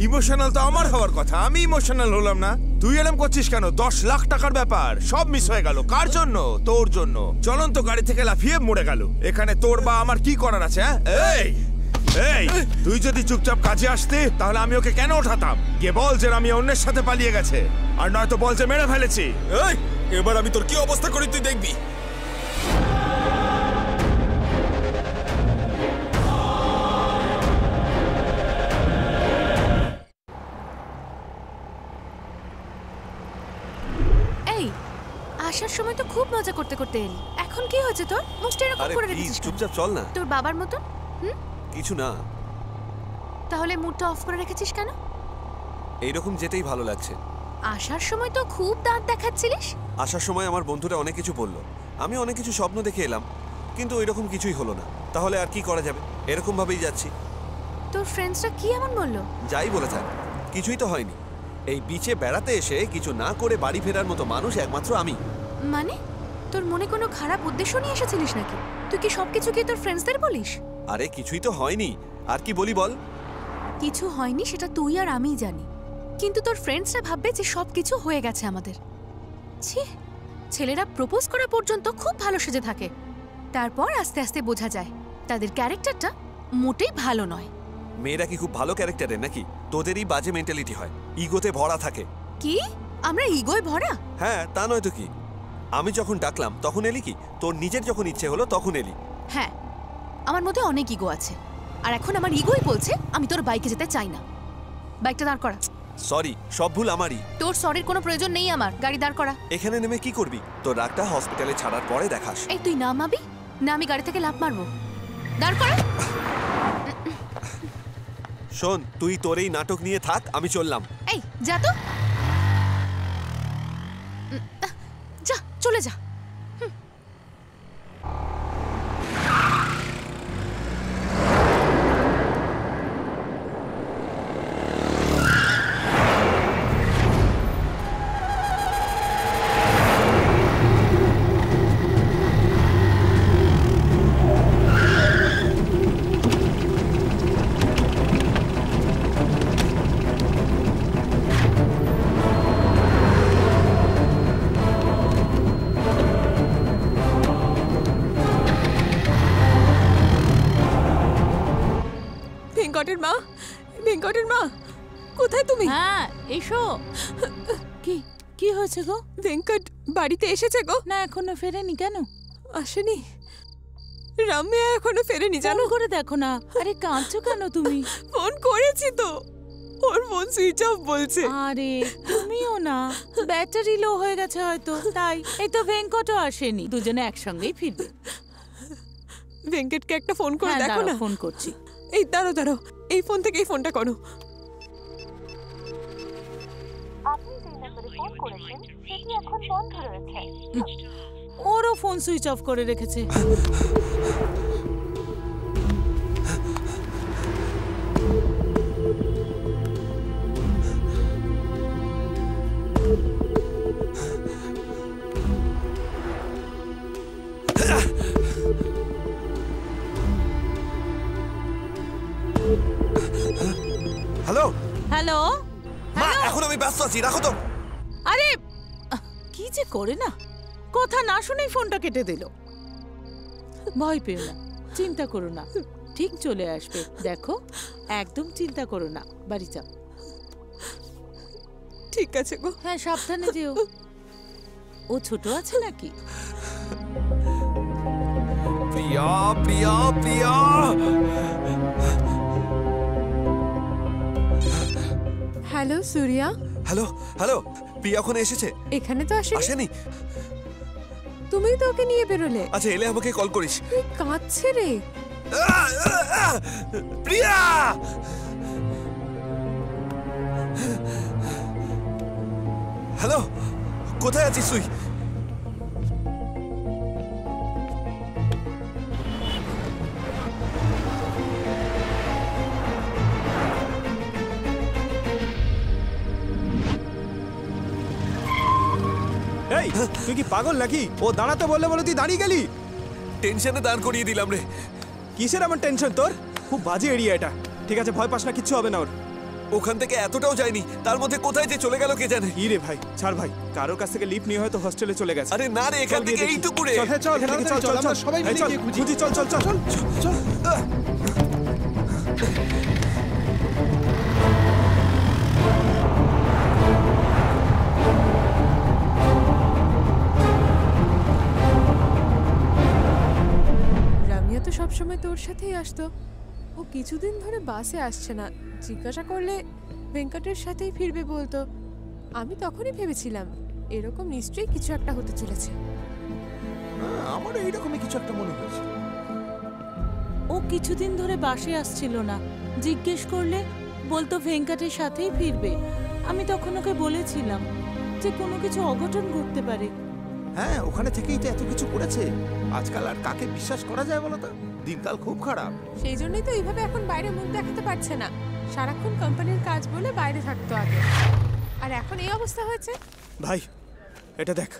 ইমোশনাল তো আমার হওয়ার কথা, আমি ইমোশনাল হলাম না। তুই এরম করছিস কেন? 10 লাখ টাকার ব্যাপার, সব মিস হয়ে গেল। কার জন্য? তোর জন্য। চলন্ত গাড়ি থেকে লাফিয়ে মরে গেল। এখানে তোর বা আমার কি করার আছে? এই এই তুই যদি চুপচাপ কাজে আসতে তাহলে আমি ওকে কেন ওঠাতাম? গিয়ে বল যে আমি অন্যের সাথে পালিয়ে গেছে, আর নয়তো বল যে মেরে ফেলেছি। এই এবার আমি তোর কি অবস্থা করি তুই দেখবি। আসার সময় তো খুব মজা করতে করতে এলি, এখন কি হয়েছে তোর? মুখটা এরকম আরে করে প্লিজ রেখেছিস কেন? চুপচাপ চল না। তোর বাবার মতো? কিছু না, তাহলে মুডটা অফ করে রেখেছিস কেন? এইরকম যেতেই ভালো লাগছে। আসার সময় তো খুব দাঁত দেখাচ্ছিলিস। আসার সময় আমার বন্ধুরা অনেক কিছু বলল, আমি অনেক কিছু স্বপ্ন দেখে এলাম, কিন্তু ওইরকম কিছুই হলো না। তাহলে আর কি করা যাবে, এরকম ভাবেই যাচ্ছি। তোর ফ্রেন্ডসরা কি এমন বললো? যাই বলে থাক, কিছুই তো হয়নি। এই বিচে বেড়াতে এসে কিছু না করে বাড়ি ফেরার মতো মানুষ একমাত্র আমি। মানে তোর মনে কোনো খারাপ উদ্দেশ্য নিয়ে এসেছিলিস নাকি? তুই কি সবকিছু কি তোর ফ্রেন্ডসদের বলিস? আরে কিছুই তো হয়নি, আর কি বলি বল? কিছু হয়নি সেটা তুই আর আমিই জানি, কিন্তু তোর ফ্রেন্ডসরা ভাববে যে সব কিছু হয়ে গেছে আমাদের। ছি, ছেলেরা প্রপোজ করা পর্যন্ত খুব ভালো সেজে থাকে, তারপর আস্তে আস্তে বোঝা যায় তাদের ক্যারেক্টারটা মোটেই ভালো নয়। মেয়েরা কি খুব ভালো ক্যারেক্টারের নাকি? তোদেরই বাজে মেন্টালিটি হয়, ইগোতে ভরা থাকে। কি আমরা ইগোয় ভরা? হ্যাঁ, তা নয় তো কি। আমি যখন ডাকলাম তখন এলি কি? তোর নিজের যখন ইচ্ছে হলো তখন এলি। হ্যাঁ, আমার মধ্যে অনেক ইগো আছে, আর এখন আমার ইগোই বলছে আমি তোর বাইকে যেতে চাই না। বাইকটা দাঁড় করা। সরি, সব ভুল আমারই। তোর সরির কোনো প্রয়োজন নেই আমার, গাড়ি দাঁড় করা। এখানে নেমে কি করবি? তোর রাগটা হসপিটালে ছাড়ার পরে দেখাস। এই তুই নামাবি না আমি গাড়ি থেকে লাফ মারবো? দাঁড় করা। শোন, তুই তোর এই নাটক নিয়ে থাক, আমি চললাম। এই যা তো, যা চলে যা। ভেঙ্কটের মা, ভেঙ্কটের মা, কোথায় তুমি? হ্যাঁ এসো। কি কি হয়েছে গো? ভেঙ্কট বাড়িতে এসেছে গো। না এখনো ফেরেনি। কেন আসেনি? রামিয়া এখনো ফেরেনি জানো? করে দেখো না। আরে কাঁদছো কেন তুমি? ফোন করেছি তো, ওর ফোন সুইচ অফ বলছে। আরে তুমিও না, ব্যাটারি লো হয়ে গেছে হয়তো তাই। এই তো ভেঙ্কটও আসেনি, দুজনে একসঙ্গেই ফিরবে। ভেঙ্কটকে একটা ফোন করে দেখো না। ফোন করছি। এই দাঁড়ো দাঁড়ো, এই ফোন থেকে এই ফোনটা করো। আপনি যে নম্বরে ফোন করেছেন সেটি এখন বন্ধ রয়েছে। ওরও ফোন সুইচ অফ করে রেখেছে। হ্যালো হ্যালো মা, এখন আমি ব্যস্ত আছি, রাখো তো। আরে কি যে করে না, কথা না শুনেই ফোনটা কেটে দিল। ভয় পেও না, চিন্তা করো না, ঠিক চলে আসবে। দেখো একদম চিন্তা করো না, বাড়ি যাও। ঠিক আছে গো। হ্যাঁ সাবধানে যেও। ও ছোট আছে নাকি? প্রিয়া প্রিয়া প্রিয়া, হ্যালো সূর্যা। হ্যালো হ্যালো, প্রিয়া ওখানে এসেছে? এখানে তো আসেনি। তুমি তো ওকে নিয়ে বেরোলে। আচ্ছা, এলে আমাকে কল করিস। কাঁদছে রে প্রিয়া। হ্যালো, কোথায় আছিস তুই? এই তুই কি পাগল নাকি? ও দাঁড়াতে বললে বলে তুই দাঁড়িয়ে গেলি। টেনশনে দাঁড় করিয়ে দিলাম রে। কিসের এমন টেনশন তোর? খুব বাজে এরিয়া এটা। ঠিক আছে, ভয় পাস না, কিচ্ছু হবে না ওর। ওখান থেকে এতটাও যায়নি, তার মধ্যে কোথায় যে চলে গেল কে জানে। কি রে ভাই, ছাড় ভাই, কারোর কাছ থেকে লিফট নিয়ে হয়তো হোস্টেলে চলে গেছে। আরে না রে, এখান থেকে এইটুকু রে। চল চল চল চল, আমরা সবাই মিলে গিয়ে খুঁজি। চল চল চল চল। রামিয়া তো সবসময় তোর সাথেই আসতো, ও কিছুদিন ধরে বাসে আসছে না। জিজ্ঞাসা করলে ভেঙ্কটের সাথেই ফিরবে বলতো। আমি তখনই ভেবেছিলাম এরকম নিশ্চয়ই কিছু একটা হতে চলেছে। আমার এইরকমই কিছু একটা মনে হয়েছে। ও কিছুদিন ধরে বাসে আসছিল না, জিজ্ঞেস করলে বলতো ভেঙ্কটের সাথেই ফিরবে। আমি তখন ওকে বলেছিলাম যে কোনো কিছু অঘটন ঘটতে পারে। হ্যাঁ, ওখানে থেকেই তো এত কিছু করেছে। আজকাল আর কাকে বিশ্বাস করা যায় বলো তো? দিনকাল খুব খারাপ। সেই জন্যই তো এইভাবে এখন বাইরে মুখ দেখাতে পারছে না। সারাক্ষণ কোম্পানির কাজ বলে বাইরে থাকতো আগে, আর এখন এই অবস্থা হয়েছে। ভাই এটা দেখ।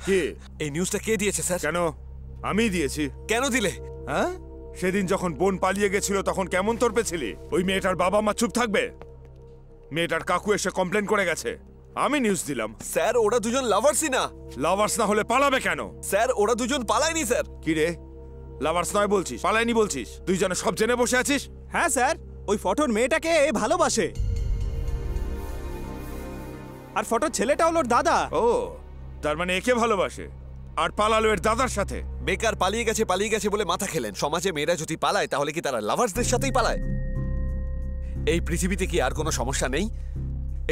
কে এই নিউজটা কে দিয়েছে স্যার? কেন? আমি দিয়েছি। কেন দিলে? হ্যাঁ, সেদিন যখন বোন পালিয়ে গেছিল তখন কেমন তোরপে ছিলি? ওই মেয়েটার বাবা মা চুপ থাকবে? মেয়েটার কাকু এসে কমপ্লেন করে গেছে, আমি নিউজ দিলাম। স্যার ওরা দুজন লাভার্সই না। লাভার্স না হলে পালাবে কেন? স্যার ওরা দুজন পালায়নি স্যার। কি রে, লাভার্স নয় বলছিস, পালায়নি বলছিস? তুই যেন সব জেনে বসে আছিস। হ্যাঁ স্যার, ওই ফটোর মেয়েটাকে এ ভালোবাসে, আর ফটোর ছেলেটা হলো ওর দাদা। ও, তার মানে একে ভালোবাসে আর পালালো এর দাদার সাথে। বেকার পালিয়ে গেছে বলে মাথা খেলেন। সমাজে মেয়েরা যদি পালায় তাহলে কি তারা লাভার্সদের সাথেই পালায়? এই পৃথিবীতে কি আর কোনো সমস্যা নেই?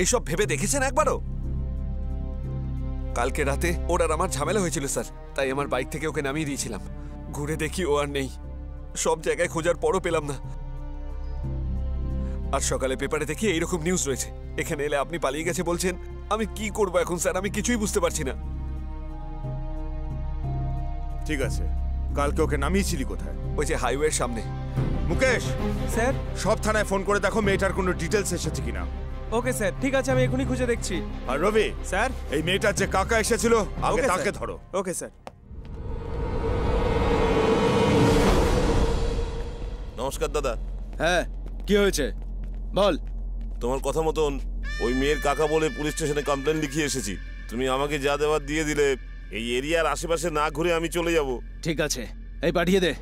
এইসব ভেবে দেখেছেন একবারও? কালকে রাতে ওর আর আমার ঝামেলা হয়েছিল স্যার, তাই আমার বাইক থেকে ওকে নামিয়ে দিয়েছিলাম। ঘুরে দেখি ও আর নেই। সব জায়গায় খোঁজার পরও পেলাম না। আর সকালে পেপারে দেখি এইরকম নিউজ রয়েছে। এখানে এলে আপনি পালিয়ে গেছে বলছেন। আমি কি করবো এখন স্যার? আমি কিছুই বুঝতে পারছি না। ঠিক আছে, কালকে ওকে নামিয়েছিলি কোথায়? ওই যে হাইওয়ের সামনে। মুকেশ স্যার, সব থানায় ফোন করে দেখো মেয়েটার কোনো ডিটেলস এসেছে কিনা। ওকে স্যার, ঠিক আছে, আমি এখনই খুঁজে দেখছি। আর রবি স্যার, এই মেয়েটার যে কাকা এসেছিল আগে ওকে, তাকে স্যার। ধরো। Okay sir. নমস্কার দাদা। হ্যাঁ, কি হয়েছে বল। তোমার কথা মতন ওই মেয়ের কাকা বলে পুলিশ স্টেশনে কমপ্লেন লিখিয়ে এসেছি। তুমি আমাকে যা দেওয়ার দিয়ে দিলে, এই এরিয়ার আশেপাশে না ঘুরে আমি চলে যাব। ঠিক আছে, এই পাঠিয়ে দে।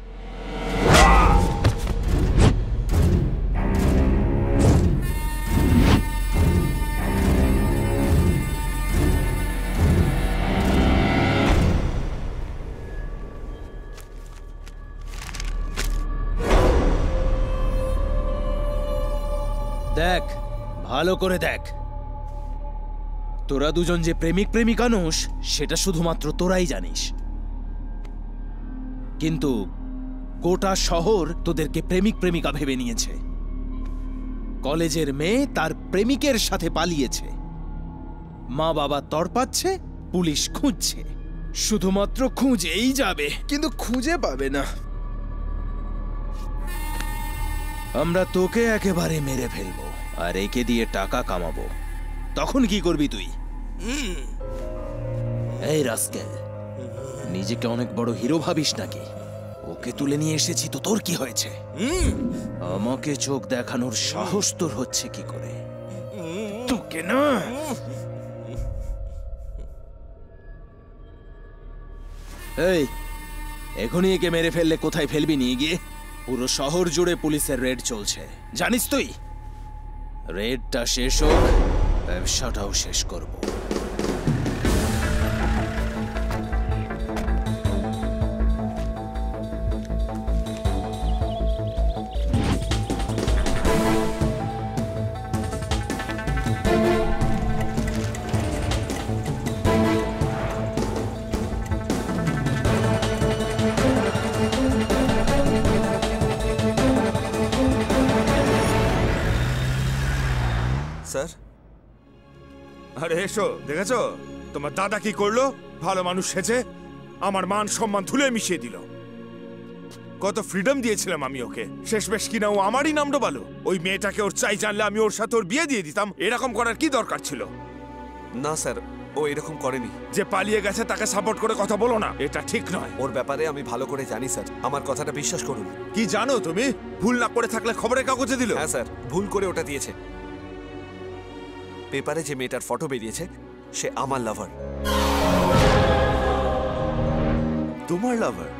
দেখ, ভালো করে দেখ। তোরা দুজন যে প্রেমিক প্রেমিকা নোস সেটা শুধুমাত্র তোরাই জানিস, কিন্তু গোটা শহর তোদেরকে প্রেমিক প্রেমিকা ভেবে নিয়েছে। কলেজের মেয়ে তার প্রেমিকের সাথে পালিয়েছে, মা বাবা তড়পাচ্ছে, পুলিশ খুঁজছে। শুধুমাত্র খুঁজেই যাবে, কিন্তু খুঁজে পাবে না। আমরা তোকে একেবারে মেরে ফেলবো আর একে দিয়ে টাকা কামাবো। তখন কি করবি তুই? এই রাস্কেল, নিজেকে অনেক বড় হিরো ভাবিস নাকি? ওকে তুলে নিয়ে এসেছি তো তোর কি হয়েছে? আমাকে চোখ দেখানোর সাহস তোর হচ্ছে কি করে? তোকে না। এই, এখনই একে মেরে ফেললে কোথায় ফেলবি নিয়ে গিয়ে? পুরো শহর জুড়ে পুলিশের রেড চলছে, জানিস তুই? রেডটা শেষ হোক, ব্যবসাটাও শেষ করব। স্যার, আরে এসো, দেখেছো তোমার দাদা কি করলো? ভালো মানুষ সেজে আমার মান সম্মান ধুলে মিশিয়ে দিল। কত ফ্রিডম দিয়েছিলাম আমি ওকে, শেষমেশ কিনা ও আমারই নাম ডোবালো। ওই মেয়েটাকে ওর চাই জানলে আমি ওর সাথে ওর বিয়ে দিয়ে দিতাম। এরকম করার কি দরকার ছিল? না স্যার, ও এরকম করেনি। যে পালিয়ে গেছে তাকে সাপোর্ট করে কথা বলো না, এটা ঠিক নয়। ওর ব্যাপারে আমি ভালো করে জানি স্যার, আমার কথাটা বিশ্বাস করুন। কি জানো তুমি? ভুল না করে থাকলে খবরের কাগজে দিল। হ্যাঁ স্যার, ভুল করে ওটা দিয়েছে। পেপারে যে মেয়েটার ফটো বেরিয়েছে সে আমার লাভার। তোমার lover?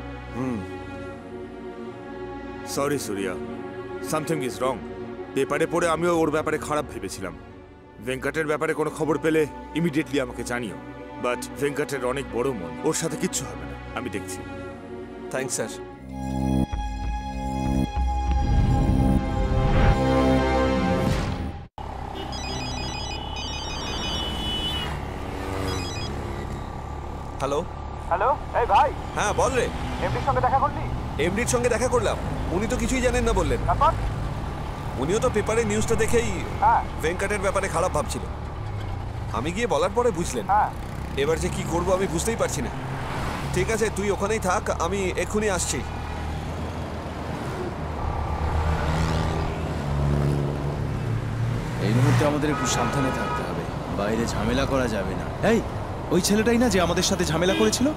Sorry Surya, something is wrong. পেপারে পড়ে আমিও ওর ব্যাপারে খারাপ ভেবেছিলাম। ভেঙ্কটের ব্যাপারে কোনো খবর পেলে ইমিডিয়েটলি আমাকে জানিও। বাট ভেঙ্কটের অনেক বড় মন, ওর সাথে কিচ্ছু হবে না, আমি দেখছি। Thanks sir. হ্যালো হ্যালো, এই ভাই। হ্যাঁ বল রে। এমডির সঙ্গে দেখা করলি? এমডির সঙ্গে দেখা করলাম, উনি তো কিছুই জানেন না বললেন। তারপর? উনিও তো পেপারে নিউজটা দেখেই ভেঙ্কটের ব্যাপারে খারাপ ভাবছিল। আমি গিয়ে বলার পরে বুঝলেন। এবার যে কি করব আমি বুঝতেই পারছি না। ঠিক আছে, তুই ওখানেই থাক, আমি এক্ষুনি আসছি। এই মুহূর্তে আমাদের একটু সাবধানে থাকতে হবে, বাইরে ঝামেলা করা যাবে না। এই ওই ছেলেটাই না যে আমাদের সাথে ঝামেলা করেছিল?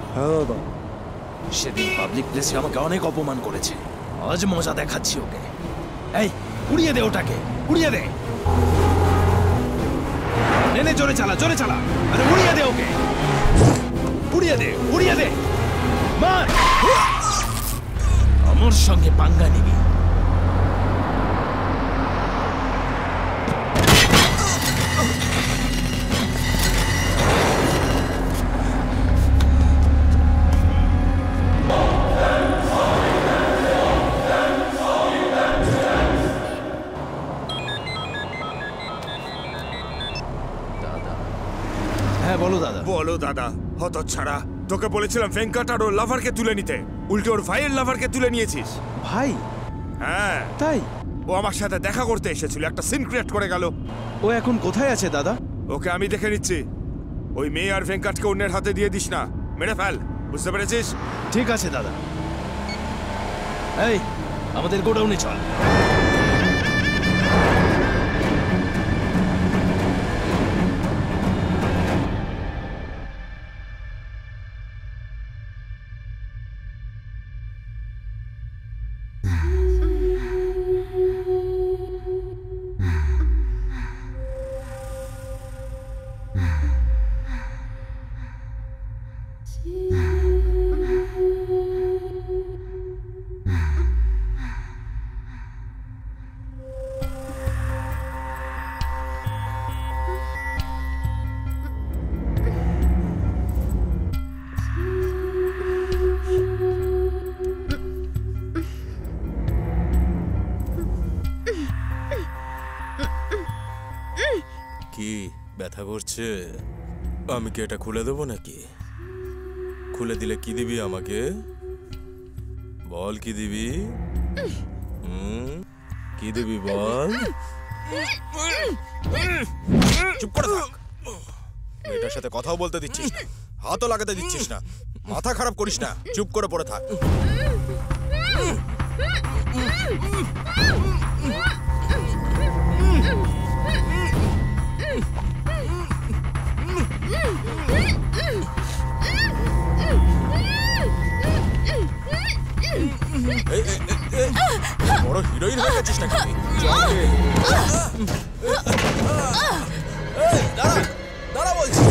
সেদিন পাবলিক প্লেসে আমাকে অনেক অপমান করেছে, আজ মজা দেখাচ্ছি ওকে। এই উড়িয়ে দে ওটাকে, উড়িয়ে দে। নে জোরে চালা, জোরে চালা। আরে উড়িয়ে দে ওকে, উড়িয়ে দে, উড়িয়ে দে। মার, আমার সঙ্গে পাঙ্গা নিবি। বলো দাদা। হতচ্ছাড়া, তোকে বলেছিলাম ভেঙ্কট আর ওর লাভারকে তুলে নিতে, উল্টে ওর ভাইয়ের লাভারকে তুলে নিয়েছিস। ভাই? হ্যাঁ তাই? ও আমার সাথে দেখা করতে এসেছিল, একটা সিন ক্রিয়েট করে গেল। ও এখন কোথায় আছে দাদা? ওকে আমি দেখে নিচ্ছি। ওই মেয়ে আর ভেঙ্কটকে অন্যের হাতে দিয়ে দিস না, মেরে ফেল, বুঝতে পেরেছিস? ঠিক আছে দাদা। এই আমাদের গোডাউনে চল। কি ব্যথা করছে? আমি কি এটা খুলে দেবো নাকি? খুলে দিলে কি দিবি আমাকে? বল কি দিবি? কি দিবি বল? চুপ করে থাক। মেয়েটার সাথে কথাও বলতে দিচ্ছিস না, হাতও লাগাতে দিচ্ছিস না, মাথা খারাপ করিস না, চুপ করে পড়ে থাক। বড় হিরোইন হয়ে গেছিস নাকি? দাঁড়া দাঁড়া বলছি।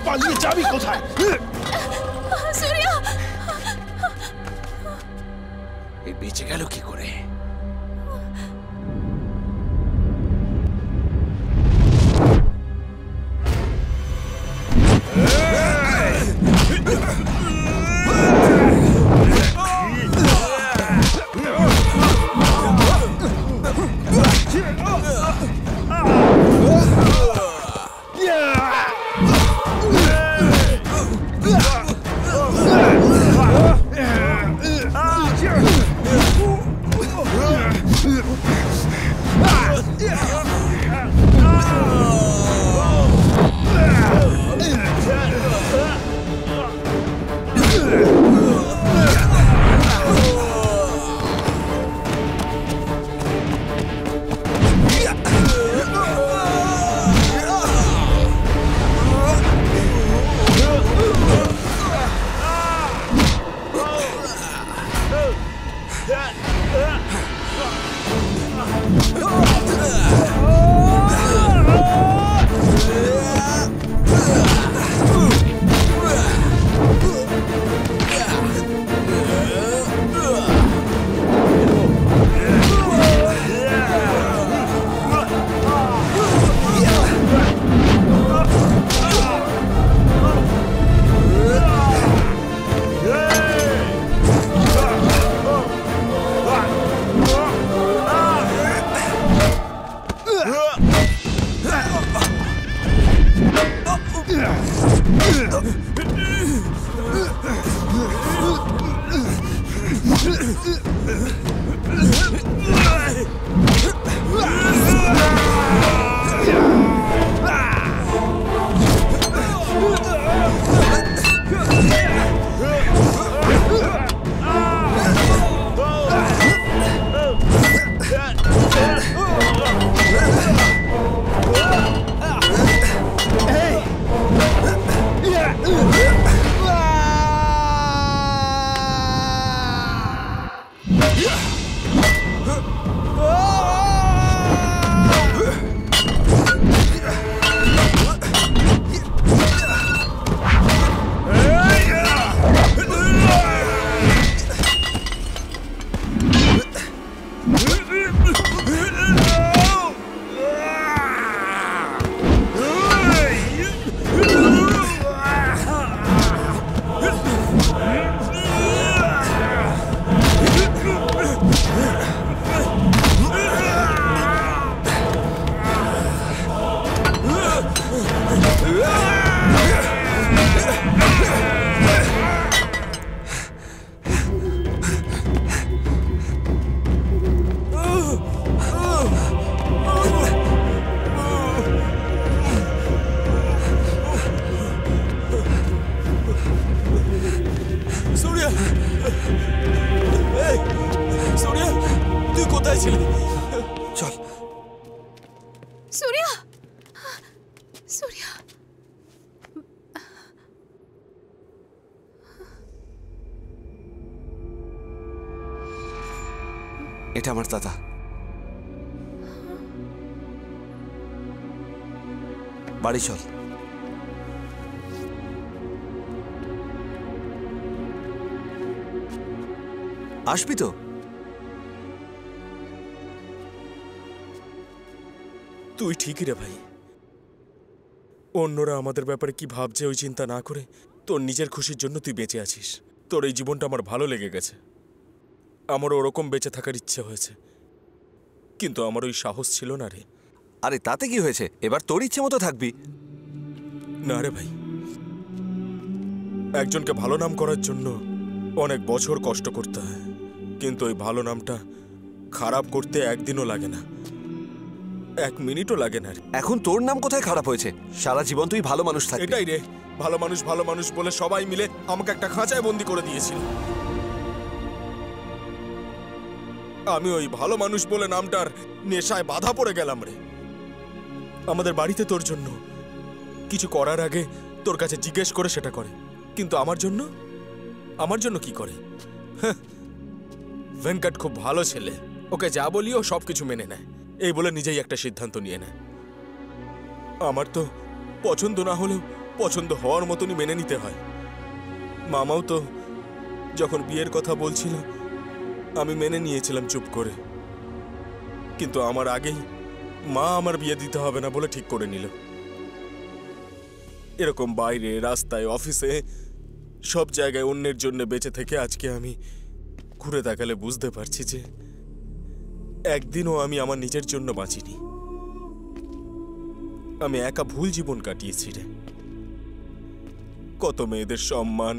পালিয়ে যাবি কোথায়? সূর্য এই বেঁচে গেল কি করে? এটা আমার দাদা। বাড়ি চল। আসবি তো? তুই ঠিকই রে ভাই। অন্যরা আমাদের ব্যাপারে কি ভাবছে ওই চিন্তা না করে তোর নিজের খুশির জন্য তুই বেঁচে আছিস। তোর এই জীবনটা আমার ভালো লেগে গেছে। আমারও ওরকম বেঁচে থাকার ইচ্ছে হয়েছে, কিন্তু আমার ওই সাহস ছিল না রে। আরে তাতে কি হয়েছে, এবার তোর ইচ্ছে মতো থাকবি। না রে ভাই, একজনকে ভালো নাম করার জন্য অনেক বছর কষ্ট করতে হয়, কিন্তু ওই ভালো নামটা খারাপ করতে একদিনও লাগে না, 1 মিনিটও লাগে না। এখন তোর নাম কোথায় খারাপ হয়েছে? সারা জীবন তুই ভালো মানুষ থাকবি। এটাই রে, ভালো মানুষ বলে সবাই মিলে আমাকে একটা খাঁচায় বন্দি করে দিয়েছিল। আমি ওই ভালো মানুষ বলে নামটার নেশায় বাধা পড়ে গেলাম রে। আমাদের বাড়িতে তোর জন্য কিছু করার আগে তোর কাছে জিজ্ঞেস করে সেটা করে, কিন্তু আমার জন্য কি করে? ভেঙ্কট খুব ভালো ছেলে, ওকে যা বলি ও সবকিছু মেনে নেয়, এই বলে নিজেই একটা সিদ্ধান্ত নিয়ে নেয়। আমার তো পছন্দ না হলেও পছন্দ হওয়ার মতনই মেনে নিতে হয়। মামাও তো যখন বিয়ের কথা বলছিল আমি মেনে নিয়েছিলাম চুপ করে, কিন্তু আমার আগেই মা আমার বিয়ে দিতে হবে না বলে ঠিক করে নিল। এরকম বাইরে, রাস্তায়, অফিসে, সব জায়গায় অন্যের জন্য বেঁচে থেকে আজকে আমি ঘুরে তাকালে বুঝতে পারছি যে একদিনও আমি আমার নিজের জন্য বাঁচিনি। আমি একা ভুল জীবন কাটিয়েছি রে। কত মেয়েদের সম্মান,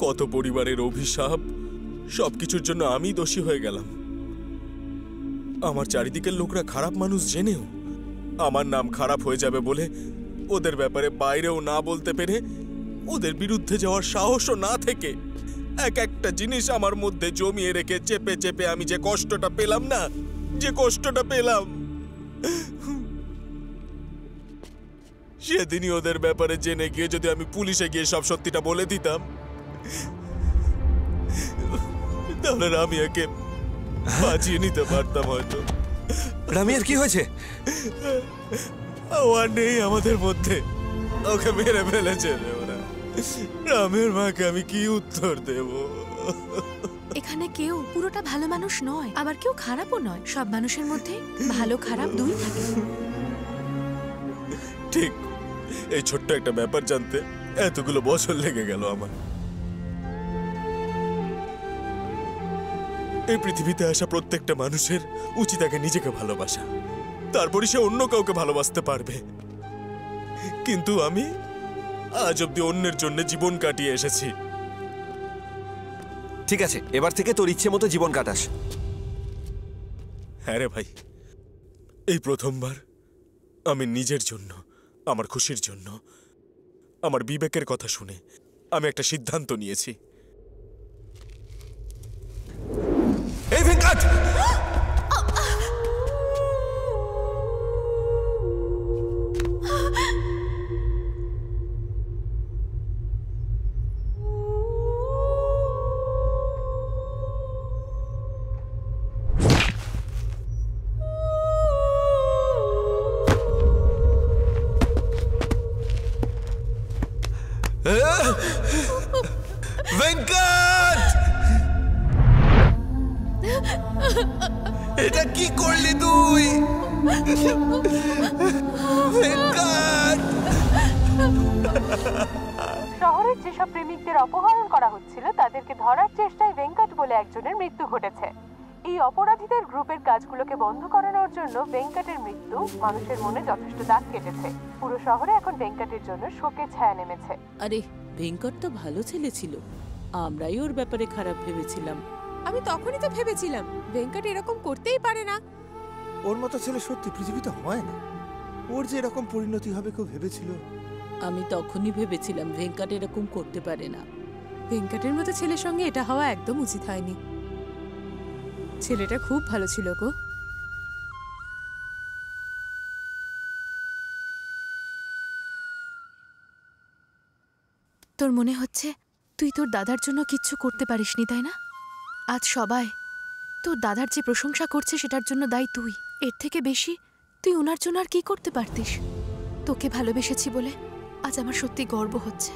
কত পরিবারের অভিশাপ, সবকিছুর জন্য আমি দোষী হয়ে গেলাম। আমার চারিদিকের লোকরা খারাপ মানুষ জেনেও আমার নাম খারাপ হয়ে যাবে বলে ওদের ব্যাপারে বাইরেও না বলতে পেরে, ওদের বিরুদ্ধে যাওয়ার সাহসও না থেকে এক একটা জিনিস আমার মধ্যে জমিয়ে রেখে চেপে চেপে আমি যে কষ্টটা পেলাম না, যে কষ্টটা পেলাম, সেদিনই ওদের ব্যাপারে জেনে গিয়ে যদি আমি পুলিশে গিয়ে সব সত্যিটা বলে দিতাম, তাহলে রামিয়াকে বাঁচিয়ে নিতে পারতাম হয়তো। রামিয়ার কি হয়েছে? ও আর নেই আমাদের মধ্যে, ওকে মেরে ফেলেছে রে ওরা। রামের মাকে আমি কি উত্তর দেব? এখানে কেউ পুরোটা ভালো মানুষ নয়, আবার কেউ খারাপও নয়। সব মানুষের মধ্যে ভালো খারাপ দুই থাকে। ঠিক, এই ছোট্ট একটা ব্যাপার জানতে এতগুলো বছর লেগে গেল আমার। এই পৃথিবীতে আসা প্রত্যেকটা মানুষের উচিত আগে নিজেকে ভালোবাসা, তারপরে সে অন্য কাউকে ভালোবাসতে পারবে। কিন্তু আজ অব্দি অন্যের জন্য জীবন কাটিয়ে এসেছি। ঠিক আছে, এবার থেকে তোর ইচ্ছে মতো জীবন কাটাস। হ্যাঁ রে ভাই, এই প্রথমবার আমি নিজের জন্য, আমার খুশির জন্য, আমার বিবেকের কথা শুনে আমি একটা সিদ্ধান্ত নিয়েছি। এই ভেঙ্কট! ভেঙ্কট! এটা কি করলি তুই? ভেঙ্কট! শহরের যেসব প্রেমিকদের অপহরণ করা হচ্ছিল তাদেরকে ধরার চেষ্টায় ভেঙ্কট বলে একজনের মৃত্যু ঘটেছে। এই অপরাধীদের গ্রুপের কাজগুলোকে বন্ধ করানোর জন্য ভেঙ্কটের মৃত্যু মানুষের মনে যথেষ্ট দাগ কেটেছে। পুরো শহরে এখন ভেঙ্কটের জন্য শোকের ছায়া নেমেছে। আরে ভেঙ্কট তো ভালো ছেলে ছিল, আমরাই ওর ব্যাপারে খারাপ ভেবেছিলাম। আমি তখনই তো ভেবেছিলাম ভেঙ্কট এরকম করতেই পারে না। ওর মতো ছেলে সত্যি পৃথিবীতে হয় না। ওর যে এরকম পরিণতি হবে কেউ ভেবেছিল? আমি তখনই ভেবেছিলাম ভেঙ্কট এরকম করতে পারে না। ভেঙ্কটের মতো ছেলের সঙ্গে এটা হওয়া একদম উচিত হয়নি। ছেলেটা খুব ভালো ছিল গো। তোর মনে হচ্ছে তুই তোর দাদার জন্য কিচ্ছু করতে পারিসনি, তাই না? আজ সবাই তোর দাদার যে প্রশংসা করছে সেটার জন্য দায়ী তুই। এর থেকে বেশি তুই ওনার জন্য আর কি করতে পারতিস? তোকে ভালোবেসেছি বলে আজ আমার সত্যি গর্ব হচ্ছে।